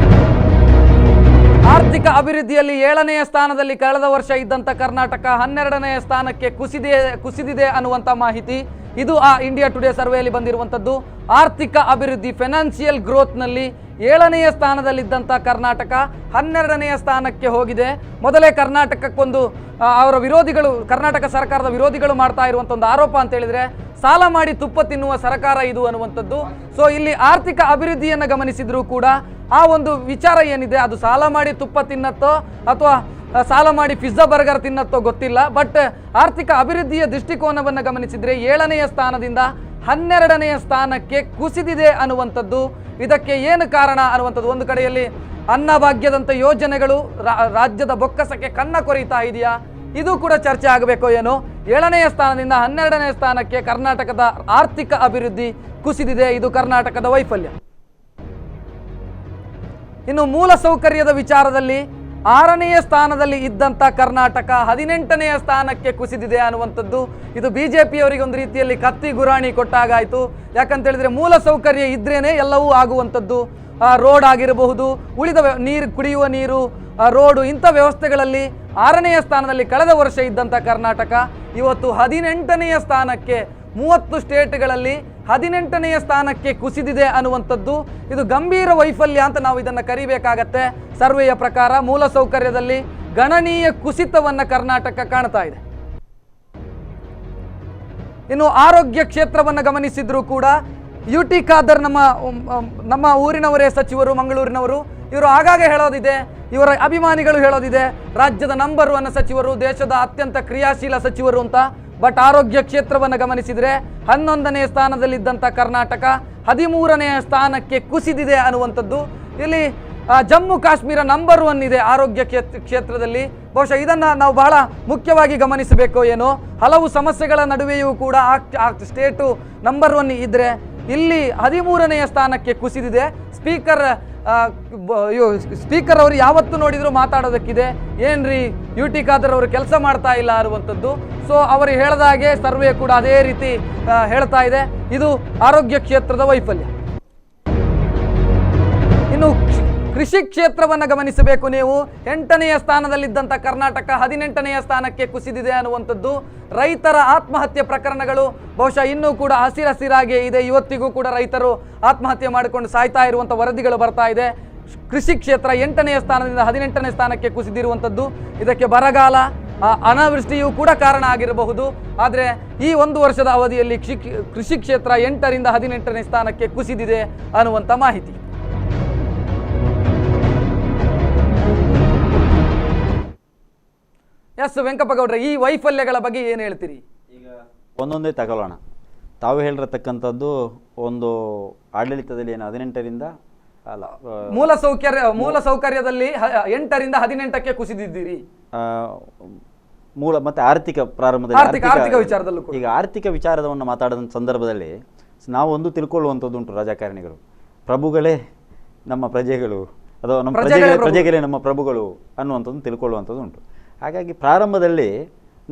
ಆರ್ಥಿಕ ಅಭಿವೃದ್ಧಿಯಲ್ಲಿ 7ನೇ ಸ್ಥಾನದಲ್ಲಿ ಕಳೆದ ವರ್ಷ ಇದ್ದಂಥ ಕರ್ನಾಟಕ 12ನೇ ಸ್ಥಾನಕ್ಕೆ ಕುಸಿದಿದೆ ಅನ್ನುವಂಥ ಮಾಹಿತಿ ಇದು ಆ ಇಂಡಿಯಾ ಟುಡೇ ಸರ್ವೆಯಲ್ಲಿ ಬಂದಿರುವಂಥದ್ದು. ಆರ್ಥಿಕ ಅಭಿವೃದ್ಧಿ ಫೈನಾನ್ಷಿಯಲ್ ಗ್ರೋತ್ನಲ್ಲಿ 7ನೇ ಸ್ಥಾನದಲ್ಲಿದ್ದಂಥ ಕರ್ನಾಟಕ 12ನೇ ಸ್ಥಾನಕ್ಕೆ ಹೋಗಿದೆ. ಮೊದಲೇ ಕರ್ನಾಟಕಕ್ಕೊಂದು ಅವರ ವಿರೋಧಿಗಳು, ಕರ್ನಾಟಕ ಸರ್ಕಾರದ ವಿರೋಧಿಗಳು ಮಾಡ್ತಾ ಇರುವಂಥ ಒಂದು ಆರೋಪ ಅಂತ ಹೇಳಿದ್ರೆ ಸಾಲ ಮಾಡಿ ತುಪ್ಪ ತಿನ್ನುವ ಸರ್ಕಾರ ಇದು ಅನ್ನುವಂಥದ್ದು. ಸೊ ಇಲ್ಲಿ ಆರ್ಥಿಕ ಅಭಿವೃದ್ಧಿಯನ್ನು ಗಮನಿಸಿದ್ರು ಕೂಡ ಆ ಒಂದು ವಿಚಾರ ಏನಿದೆ ಅದು ಸಾಲ ಮಾಡಿ ತುಪ್ಪ ತಿನ್ನತ್ತೋ ಅಥವಾ ಸಾಲ ಮಾಡಿ ಪಿಜ್ಜಾ ಬರ್ಗರ್ ತಿನ್ನತ್ತೋ ಗೊತ್ತಿಲ್ಲ. ಬಟ್ ಆರ್ಥಿಕ ಅಭಿವೃದ್ಧಿಯ ದೃಷ್ಟಿಕೋನವನ್ನು ಗಮನಿಸಿದ್ರೆ 7ನೇ ಸ್ಥಾನದಿಂದ 12ನೇ ಸ್ಥಾನಕ್ಕೆ ಕುಸಿದಿದೆ ಅನ್ನುವಂಥದ್ದು. ಇದಕ್ಕೆ ಏನು ಕಾರಣ ಅನ್ನುವಂಥದ್ದು, ಒಂದು ಕಡೆಯಲ್ಲಿ ಅನ್ನಭಾಗ್ಯದಂಥ ಯೋಜನೆಗಳು ರಾಜ್ಯದ ಬೊಕ್ಕಸಕ್ಕೆ ಕನ್ನ ಕೊರೀತಾ ಇದೆಯಾ, ಇದು ಕೂಡ ಚರ್ಚೆ ಆಗಬೇಕು ಏನೋ. 7ನೇ ಸ್ಥಾನದಿಂದ 12ನೇ ಸ್ಥಾನಕ್ಕೆ ಕರ್ನಾಟಕದ ಆರ್ಥಿಕ ಅಭಿವೃದ್ಧಿ ಕುಸಿದಿದೆ, ಇದು ಕರ್ನಾಟಕದ ವೈಫಲ್ಯ. ಇನ್ನು ಮೂಲಸೌಕರ್ಯದ ವಿಚಾರದಲ್ಲಿ 6ನೇ ಸ್ಥಾನದಲ್ಲಿ ಇದ್ದಂಥ ಕರ್ನಾಟಕ 18ನೇ ಸ್ಥಾನಕ್ಕೆ ಕುಸಿದಿದೆ ಅನ್ನುವಂಥದ್ದು. ಇದು ಬಿಜೆಪಿಯವರಿಗೆ ಒಂದು ರೀತಿಯಲ್ಲಿ ಕತ್ತಿ ಗುರಾಣಿ ಕೊಟ್ಟಾಗಾಯಿತು. ಯಾಕಂತ ಹೇಳಿದ್ರೆ ಮೂಲಸೌಕರ್ಯ ಇದ್ರೇನೆ ಎಲ್ಲವೂ ಆಗುವಂಥದ್ದು. ರೋಡ್ ಆಗಿರಬಹುದು, ಉಳಿದ ನೀರು, ಕುಡಿಯುವ ನೀರು, ರೋಡು, ಇಂಥ ವ್ಯವಸ್ಥೆಗಳಲ್ಲಿ 6ನೇ ಸ್ಥಾನದಲ್ಲಿ ಕಳೆದ ವರ್ಷ ಇದ್ದಂಥ ಕರ್ನಾಟಕ ಇವತ್ತು 18ನೇ ಸ್ಥಾನಕ್ಕೆ, 30 ಸ್ಟೇಟ್ಗಳಲ್ಲಿ 18ನೇ ಸ್ಥಾನಕ್ಕೆ ಕುಸಿದಿದೆ ಅನ್ನುವಂಥದ್ದು. ಇದು ಗಂಭೀರ ವೈಫಲ್ಯ ಅಂತ ನಾವು ಇದನ್ನು ಕರಿಬೇಕಾಗತ್ತೆ. ಸರ್ವೆಯ ಪ್ರಕಾರ ಮೂಲಸೌಕರ್ಯದಲ್ಲಿ ಗಣನೀಯ ಕುಸಿತವನ್ನು ಕರ್ನಾಟಕ ಕಾಣ್ತಾ ಇದೆ. ಇನ್ನು ಆರೋಗ್ಯ ಕ್ಷೇತ್ರವನ್ನು ಗಮನಿಸಿದ್ರು ಕೂಡ UT ಖಾದರ್ ನಮ್ಮ ಊರಿನವರೇ ಸಚಿವರು, ಮಂಗಳೂರಿನವರು, ಇವರು ಆಗಾಗ ಹೇಳೋದಿದೆ, ಇವರ ಅಭಿಮಾನಿಗಳು ಹೇಳೋದಿದೆ, ರಾಜ್ಯದ ನಂಬರ್ 1 ಸಚಿವರು, ದೇಶದ ಅತ್ಯಂತ ಕ್ರಿಯಾಶೀಲ ಸಚಿವರು ಅಂತ. ಬಟ್ ಆರೋಗ್ಯ ಕ್ಷೇತ್ರವನ್ನು ಗಮನಿಸಿದರೆ 11ನೇ ಸ್ಥಾನದಲ್ಲಿದ್ದಂಥ ಕರ್ನಾಟಕ 13ನೇ ಸ್ಥಾನಕ್ಕೆ ಕುಸಿದಿದೆ ಅನ್ನುವಂಥದ್ದು. ಇಲ್ಲಿ ಜಮ್ಮು ಕಾಶ್ಮೀರ ನಂಬರ್ 1 ಇದೆ ಆರೋಗ್ಯ ಕ್ಷೇತ್ರದಲ್ಲಿ. ಬಹುಶಃ ಇದನ್ನು ನಾವು ಬಹಳ ಮುಖ್ಯವಾಗಿ ಗಮನಿಸಬೇಕು ಏನೋ. ಹಲವು ಸಮಸ್ಯೆಗಳ ನಡುವೆಯೂ ಕೂಡ ಆ ಸ್ಟೇಟು ನಂಬರ್ 1 ಇದ್ದರೆ ಇಲ್ಲಿ 13ನೇ ಸ್ಥಾನಕ್ಕೆ ಕುಸಿದಿದೆ. ಸ್ಪೀಕರ್ ಅವರು ಯಾವತ್ತು ನೋಡಿದ್ರು ಮಾತಾಡೋದಕ್ಕಿದೆ, ಏನ್ರಿ UT ಖಾದರ್ ಅವರು ಕೆಲಸ ಮಾಡ್ತಾ ಇಲ್ಲ ಅನ್ನುವಂಥದ್ದು. ಸೊ ಅವರು ಹೇಳಿದ ಹಾಗೆ ಸರ್ವೆ ಕೂಡ ಅದೇ ರೀತಿ ಹೇಳ್ತಾ ಇದೆ. ಇದು ಆರೋಗ್ಯ ಕ್ಷೇತ್ರದ ವೈಫಲ್ಯ. ಇನ್ನು ಕೃಷಿ ಕ್ಷೇತ್ರವನ್ನು ಗಮನಿಸಬೇಕು ನೀವು. 8ನೇ ಸ್ಥಾನದಲ್ಲಿದ್ದಂಥ ಕರ್ನಾಟಕ 18ನೇ ಸ್ಥಾನಕ್ಕೆ ಕುಸಿದಿದೆ ಅನ್ನುವಂಥದ್ದು. ರೈತರ ಆತ್ಮಹತ್ಯೆ ಪ್ರಕರಣಗಳು ಬಹುಶಃ ಇನ್ನೂ ಕೂಡ ಹಸಿರಾಗೇ ಇದೆ. ಇವತ್ತಿಗೂ ಕೂಡ ರೈತರು ಆತ್ಮಹತ್ಯೆ ಮಾಡಿಕೊಂಡು ಸಾಯ್ತಾ ಇರುವಂಥ ವರದಿಗಳು ಬರ್ತಾ ಇದೆ. ಕೃಷಿ ಕ್ಷೇತ್ರ 8ನೇ ಸ್ಥಾನದಿಂದ 18ನೇ ಸ್ಥಾನಕ್ಕೆ ಕುಸಿದಿರುವಂಥದ್ದು. ಇದಕ್ಕೆ ಬರಗಾಲ, ಅನಾವೃಷ್ಟಿಯೂ ಕೂಡ ಕಾರಣ ಆಗಿರಬಹುದು. ಆದರೆ ಈ 1 ವರ್ಷದ ಅವಧಿಯಲ್ಲಿ ಕೃಷಿ ಕ್ಷೇತ್ರ 8ರಿಂದ 18ನೇ ಸ್ಥಾನಕ್ಕೆ ಕುಸಿದಿದೆ ಅನ್ನುವಂಥ ಮಾಹಿತಿ. ಎಸ್ ವೆಂಕಪ್ಪಗೌಡ್ರೆ, ಈ ವೈಫಲ್ಯಗಳ ಬಗ್ಗೆ ಏನು ಹೇಳ್ತೀರಿ? ಈಗ ಒಂದೊಂದೇ ತಗೊಳ್ಳೋಣ. ತಾವು ಹೇಳಿರತಕ್ಕಂಥದ್ದು ಒಂದು ಆಡಳಿತದಲ್ಲಿ ಏನು 18ರಿಂದ ಅಲ್ಲ, ಮೂಲಸೌಕರ್ಯದಲ್ಲಿ 8ರಿಂದ 18ಕ್ಕೆ ಕುಸಿದಿದ್ದೀರಿ. ಮೂಲ ಮತ್ತೆ ಆರ್ಥಿಕ ಪ್ರಾರಂಭದಲ್ಲಿ ಆರ್ಥಿಕ ವಿಚಾರದಲ್ಲೂ ಈಗ ಆರ್ಥಿಕ ವಿಚಾರವನ್ನು ಮಾತಾಡಿದ ಸಂದರ್ಭದಲ್ಲಿ ನಾವು ಒಂದು ತಿಳ್ಕೊಳ್ಳುವಂಥದ್ದು ಉಂಟು. ರಾಜಕಾರಣಿಗಳು ಪ್ರಭುಗಳೇ ನಮ್ಮ ಪ್ರಜೆಗಳು, ಅಥವಾ ನಮ್ಮ ಪ್ರಜೆಗಳೇ ನಮ್ಮ ಪ್ರಭುಗಳು ಅನ್ನುವಂಥದ್ದು ತಿಳ್ಕೊಳ್ಳುವಂಥದ್ದು ಉಂಟು. ಹಾಗಾಗಿ ಪ್ರಾರಂಭದಲ್ಲಿ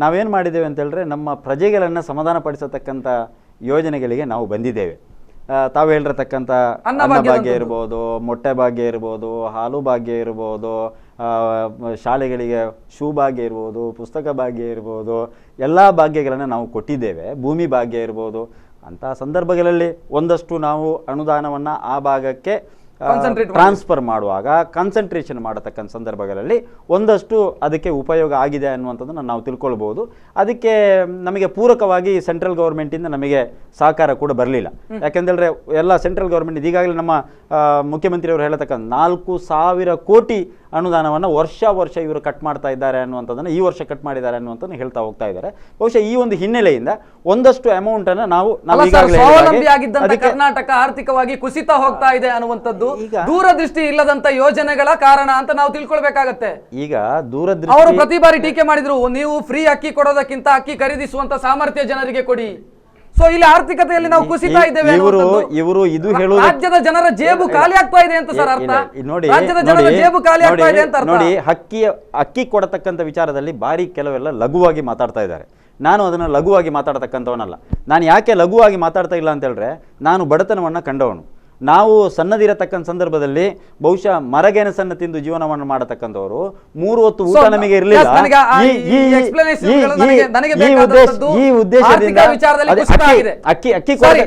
ನಾವೇನು ಮಾಡಿದ್ದೇವೆ ಅಂತ ಹೇಳಿದ್ರೆ, ನಮ್ಮ ಪ್ರಜೆಗಳನ್ನು ಸಮಾಧಾನಪಡಿಸತಕ್ಕಂಥ ಯೋಜನೆಗಳಿಗೆ ನಾವು ಬಂದಿದ್ದೇವೆ. ತಾವು ಹೇಳಿರತಕ್ಕಂಥ ಅನ್ನ ಭಾಗ್ಯ ಇರ್ಬೋದು, ಮೊಟ್ಟೆ ಭಾಗ್ಯ ಇರ್ಬೋದು, ಹಾಲು ಭಾಗ್ಯ ಇರ್ಬೋದು, ಶಾಲೆಗಳಿಗೆ ಶೂ ಭಾಗ್ಯ ಇರ್ಬೋದು, ಪುಸ್ತಕ ಭಾಗ್ಯ ಇರ್ಬೋದು, ಎಲ್ಲ ಭಾಗ್ಯಗಳನ್ನು ನಾವು ಕೊಟ್ಟಿದ್ದೇವೆ. ಭೂಮಿ ಭಾಗ್ಯ ಇರ್ಬೋದು. ಅಂತಹ ಸಂದರ್ಭಗಳಲ್ಲಿ ಒಂದಷ್ಟು ನಾವು ಅನುದಾನವನ್ನು ಆ ಭಾಗಕ್ಕೆ ಟ್ರಾನ್ಸ್ಫರ್ ಮಾಡುವಾಗ ಕಾನ್ಸಂಟ್ರೇಷನ್ ಮಾಡತಕ್ಕಂಥ ಸಂದರ್ಭಗಳಲ್ಲಿ ಒಂದಷ್ಟು ಅದಕ್ಕೆ ಉಪಯೋಗ ಆಗಿದೆ ಅನ್ನುವಂಥದ್ದನ್ನು ನಾವು ತಿಳ್ಕೊಳ್ಬೋದು. ಅದಕ್ಕೆ ನಮಗೆ ಪೂರಕವಾಗಿ ಸೆಂಟ್ರಲ್ ಗೌರ್ಮೆಂಟಿಂದ ನಮಗೆ ಸಹಕಾರ ಕೂಡ ಬರಲಿಲ್ಲ. ಯಾಕೆಂದರೆ ಎಲ್ಲ ಸೆಂಟ್ರಲ್ ಗೌರ್ಮೆಂಟ್ ಈಗಾಗಲೇ ನಮ್ಮ ಮುಖ್ಯಮಂತ್ರಿಯವರು ಹೇಳತಕ್ಕಂಥ 4,000 ಕೋಟಿ ಅನುದಾನವನ್ನು ವರ್ಷ ಇವರು ಕಟ್ ಮಾಡ್ತಾ ಇದ್ದಾರೆ ಅನ್ನುವಂಥದ್ದನ್ನು ಈ ವರ್ಷ ಕಟ್ ಮಾಡಿದ್ದಾರೆ ಅನ್ನುವಂಥದ್ದನ್ನು ಹೇಳ್ತಾ ಹೋಗ್ತಾ ಇದ್ದಾರೆ. ಬಹುಶಃ ಈ ಒಂದು ಹಿನ್ನೆಲೆಯಿಂದ ಒಂದಷ್ಟು ಅಮೌಂಟ್ ಅನ್ನು ನಾವು ಕರ್ನಾಟಕ ಆರ್ಥಿಕವಾಗಿ ಕುಸಿತ ಹೋಗ್ತಾ ಇದೆ ಅನ್ನುವಂಥದ್ದು ದೂರದೃಷ್ಟಿ ಇಲ್ಲದಂತ ಯೋಜನೆಗಳ ಕಾರಣ ಅಂತ ನಾವು ತಿಳ್ಕೊಳ್ಬೇಕಾಗತ್ತೆ. ಈಗ ದೂರದೃಷ್ಟಿ ಅವರು ಪ್ರತಿ ಬಾರಿ ಟೀಕೆ ಮಾಡಿದ್ರು, ನೀವು ಫ್ರೀ ಅಕ್ಕಿ ಕೊಡೋದಕ್ಕಿಂತ ಅಕ್ಕಿ ಖರೀದಿಸುವಂತ ಸಾಮರ್ಥ್ಯ ಜನರಿಗೆ ಕೊಡಿ. ಸೊ ಇಲ್ಲಿ ಆರ್ಥಿಕತೆಯಲ್ಲಿ ನಾವು ಕುಸಿತಾ ಇದ್ದೇವೆ. ಇವರು ಇದು ಹೇಳುವುದು ರಾಜ್ಯದ ಜನರ ಜೇಬು ಖಾಲಿ ಆಗ್ತಾ ಇದೆ ಅಂತ ಸರ್ ಅರ್ಥ. ರಾಜ್ಯದ ಜನರ ಜೇಬು ಖಾಲಿ ಆಗ್ತಾ ಇದೆ ಅಂತ ನೋಡಿ. ಅಕ್ಕಿ ಕೊಡತಕ್ಕಂಥ ವಿಚಾರದಲ್ಲಿ ಬಾರಿ ಕೆಲವೆಲ್ಲ ಲಘುವಾಗಿ ಮಾತಾಡ್ತಾ ಇದ್ದಾರೆ. ನಾನು ಅದನ್ನು ಲಘುವಾಗಿ ಮಾತಾಡತಕ್ಕಂಥವನಲ್ಲ. ನಾನು ಯಾಕೆ ಲಘುವಾಗಿ ಮಾತಾಡ್ತಾ ಇಲ್ಲ ಅಂತ ಹೇಳಿದ್ರೆ, ನಾನು ಬಡತನವನ್ನು ಕಂಡವನು. ನಾವು ಸಣ್ಣದಿರತಕ್ಕಂಥ ಸಂದರ್ಭದಲ್ಲಿ ಬಹುಶಃ ಮರಗೆಣಸನ್ನು ತಿಂದು ಜೀವನವನ್ನು ಮಾಡತಕ್ಕಂಥವರು 3 ಹೊತ್ತು ಊಟ ನಮಗೆ ಇರಲಿಲ್ಲ. ಈ ಉದ್ದೇಶದಿಂದ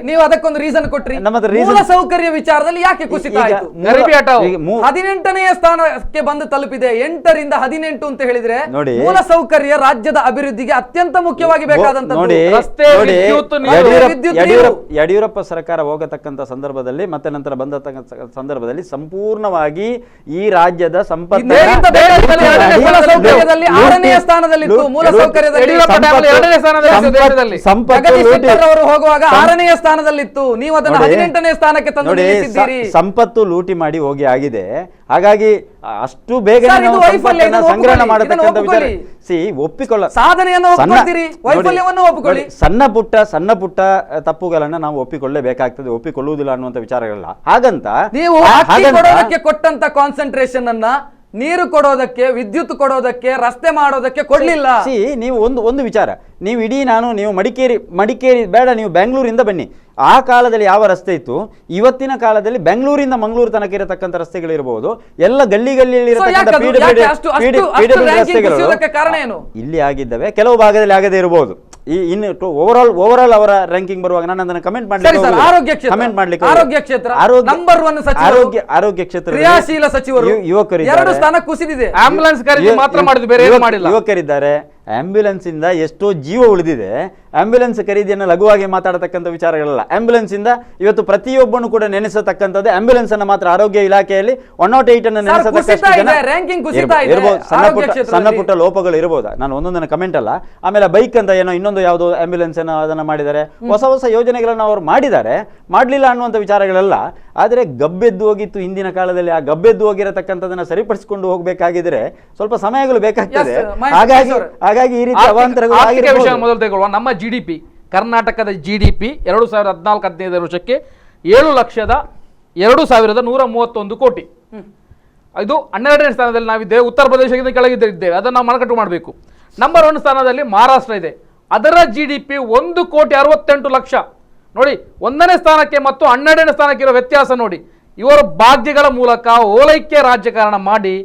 ನೀವು ಅದಕ್ಕೊಂದು ರೀಸನ್ ಕೊಟ್ರಿ. ಮೂಲಸೌಕರ್ಯ ವಿಚಾರದಲ್ಲಿ ಯಾಕೆ ಕುಸಿತ ಆಯಿತು? 18ನೇ ಸ್ಥಾನಕ್ಕೆ ಬಂದು ತಲುಪಿದೆ. 8ರಿಂದ 18 ಅಂತ ಹೇಳಿದ್ರೆ ಮೂಲಸೌಕರ್ಯ ರಾಜ್ಯದ ಅಭಿವೃದ್ಧಿಗೆ ಅತ್ಯಂತ ಮುಖ್ಯವಾಗಿ ಬೇಕಾದಂತ. ಯಡಿಯೂರಪ್ಪ ಸರ್ಕಾರ ಹೋಗತಕ್ಕಂಥ ಸಂದರ್ಭದಲ್ಲಿ ಮತ್ತೆ ಮತ್ತೆ ನಂತರ ಬಂದ ಸಂದರ್ಭದಲ್ಲಿ ಸಂಪೂರ್ಣವಾಗಿ ಈ ರಾಜ್ಯದ ಸಂಪತ್ತು ನೇಗಿಂತ ದೇಶದಲ್ಲಿ ಎರಡನೇ ಮೂಲಸೌಕರ್ಯದಲ್ಲಿ ಆರನೆಯ ಸ್ಥಾನದಲ್ಲಿತ್ತು. ಮೂಲಸೌಕರ್ಯದಲ್ಲಿ ಜಗದೀಶ್ ಶೆಟ್ಟರ್ ಅವರು ಹೋಗುವಾಗ 6ನೇ ಸ್ಥಾನದಲ್ಲಿತ್ತು. ನೀವು ಅದನ್ನು 18ನೇ ಸ್ಥಾನಕ್ಕೆ ತಂದು ನಿಲ್ಲಿಸಿದ್ದೀರಿ. ಸಂಪತ್ತು ಲೂಟಿ ಮಾಡಿ ಹೋಗಿ ಆಗಿದೆ. ಹಾಗಾಗಿ ಅಷ್ಟು ಬೇಗ ಸಂಗ್ರಹಣ ಮಾಡತಕ್ಕಂಥ ವಿಚಾರ ಒಪ್ಪಿಕೊಳ್ಳ ಸಾಧನೆಯನ್ನು ಒಪ್ಪಿಕೊಳ್ಳಿ, ವೈಫಲ್ಯವನ್ನು ಒಪ್ಪಿಕೊಳ್ಳಿ. ಸಣ್ಣ ಪುಟ್ಟ ತಪ್ಪುಗಳನ್ನ ನಾವು ಒಪ್ಪಿಕೊಳ್ಳಲೇಬೇಕಾಗ್ತದೆ, ಒಪ್ಪಿಕೊಳ್ಳುವುದಿಲ್ಲ ಅನ್ನುವಂಥ ವಿಚಾರಗಳಲ್ಲ. ಹಾಗಂತ ನೀವು ಕೊಡೋದಕ್ಕೆ ಕೊಟ್ಟಂತ ಕಾನ್ಸಂಟ್ರೇಷನ್ ಅನ್ನ ನೀರು ಕೊಡೋದಕ್ಕೆ, ವಿದ್ಯುತ್ ಕೊಡೋದಕ್ಕೆ, ರಸ್ತೆ ಮಾಡೋದಕ್ಕೆ ಕೊಡ್ಲಿಲ್ಲ. ನೀವು ಒಂದು ವಿಚಾರ, ನೀವು ನೀವು ಮಡಿಕೇರಿ ಬೇಡ, ನೀವು ಬೆಂಗಳೂರಿಂದ ಬನ್ನಿ. ಆ ಕಾಲದಲ್ಲಿ ಯಾವ ರಸ್ತೆ ಇತ್ತು, ಇವತ್ತಿನ ಕಾಲದಲ್ಲಿ ಬೆಂಗಳೂರಿಂದ ಮಂಗಳೂರು ತನಕ ಇರತಕ್ಕಂಥ ರಸ್ತೆಗಳಿರಬಹುದು, ಎಲ್ಲ ಗಲ್ಲಿಯಲ್ಲಿ ಇಲ್ಲಿ ಆಗಿದ್ದಾವೆ, ಕೆಲವು ಭಾಗದಲ್ಲಿ ಆಗದೇ ಇರಬಹುದು. ಇನ್ನು ಓವರ್ ಆಲ್ ಅವರ ರ್ಯಾಂಕಿಂಗ್ ಬರುವಾಗ ನಾನು ಅದನ್ನು ಕಮೆಂಟ್ ಮಾಡ್ಲಿಕ್ಕೆ ಆರೋಗ್ಯ ಕ್ಷೇತ್ರ ಕ್ರಿಯಾಶೀಲ ಸಚಿವರು ಯುವಕರಿದ್ದಾರೆ, ಕುಸಿದಿದೆ. ಆಂಬ್ಯುಲೆನ್ಸ್ ಖರೀದಿ ಮಾತ್ರ ಮಾಡಿದ್ರು, ಬೇರೆ ಏನು ಮಾಡಿಲ್ಲ. ಯುವಕರಿದ್ದಾರೆ, ಆಂಬ್ಯುಲೆನ್ಸ್ ಇಂದ ಎಷ್ಟೋ ಜೀವ ಉಳಿದಿದೆ. ಆಂಬ್ಯುಲೆನ್ಸ್ ಖರೀದಿಯನ್ನು ಲಘುವಾಗಿ ಮಾತಾಡತಕ್ಕಂಥ ವಿಚಾರಗಳಲ್ಲ. ಆಂಬ್ಯುಲೆನ್ಸ್ ಇಂದ ಇವತ್ತು ಪ್ರತಿಯೊಬ್ಬನು ಕೂಡ ನೆನೆಸತಕ್ಕಂಥದ್ದು ಆಂಬ್ಯುಲೆನ್ಸ್ ಅನ್ನು ಮಾತ್ರ. ಆರೋಗ್ಯ ಇಲಾಖೆಯಲ್ಲಿ 108 ಅನ್ನು ಸಣ್ಣ ಪುಟ್ಟ ಲೋಪಗಳು ಇರಬಹುದು. ನಾನು ಒಂದೊಂದನ್ನು ಕಮೆಂಟ್ ಅಲ್ಲ. ಆಮೇಲೆ ಬೈಕ್ ಅಂತ ಏನೋ ಇನ್ನೊಂದು ಯಾವುದೋ ಆಂಬ್ಯುಲೆನ್ಸ್ ಏನೋ ಅದನ್ನ ಮಾಡಿದ್ದಾರೆ, ಹೊಸ ಯೋಜನೆಗಳನ್ನು ಅವರು ಮಾಡಿದ್ದಾರೆ, ಮಾಡಲಿಲ್ಲ ಅನ್ನುವಂಥ ವಿಚಾರಗಳೆಲ್ಲ. ಆದರೆ ಗಬ್ಬೆದ್ದು ಹೋಗಿತ್ತು ಹಿಂದಿನ ಕಾಲದಲ್ಲಿ. ಆ ಗಬ್ಬೆದ್ದು ಹೋಗಿರತಕ್ಕಂಥದನ್ನ ಸರಿಪಡಿಸಿಕೊಂಡು ಹೋಗಬೇಕಾಗಿದ್ರೆ ಸ್ವಲ್ಪ ಸಮಯಗಳು ಬೇಕಾಗ್ತದೆ. ಹಾಗಾಗಿ ಈ ರೀತಿ ಅವಾಂತರಗಳು. ಮೊದಲು ತೆಗೊಳ್ಳುವ, ನಮ್ಮ GDP, ಕರ್ನಾಟಕದ GDP 2014-15 ವರ್ಷಕ್ಕೆ 7,02,131 ಕೋಟಿ. ಇದು 12ನೇ ಸ್ಥಾನದಲ್ಲಿ ನಾವಿದ್ದೇವೆ. ಉತ್ತರ ಪ್ರದೇಶದಿಂದ ಕೆಳಗಿದ್ದೇವೆ, ಅದನ್ನು ನಾವು ಮನಕಟ್ಟು ಮಾಡಬೇಕು. ನಂಬರ್ 1 ಸ್ಥಾನದಲ್ಲಿ ಮಹಾರಾಷ್ಟ್ರ ಇದೆ, ಅದರ GDP 1,68,00,000. ನೋಡಿ, 1ನೇ ಸ್ಥಾನಕ್ಕೆ ಮತ್ತು 12ನೇ ಸ್ಥಾನಕ್ಕೆ ಇರೋ ವ್ಯತ್ಯಾಸ ನೋಡಿ. ಇವರು ಭಾಗ್ಯಗಳ ಮೂಲಕ ಓಲೈಕೆ ರಾಜಕಾರಣ ಮಾಡಿ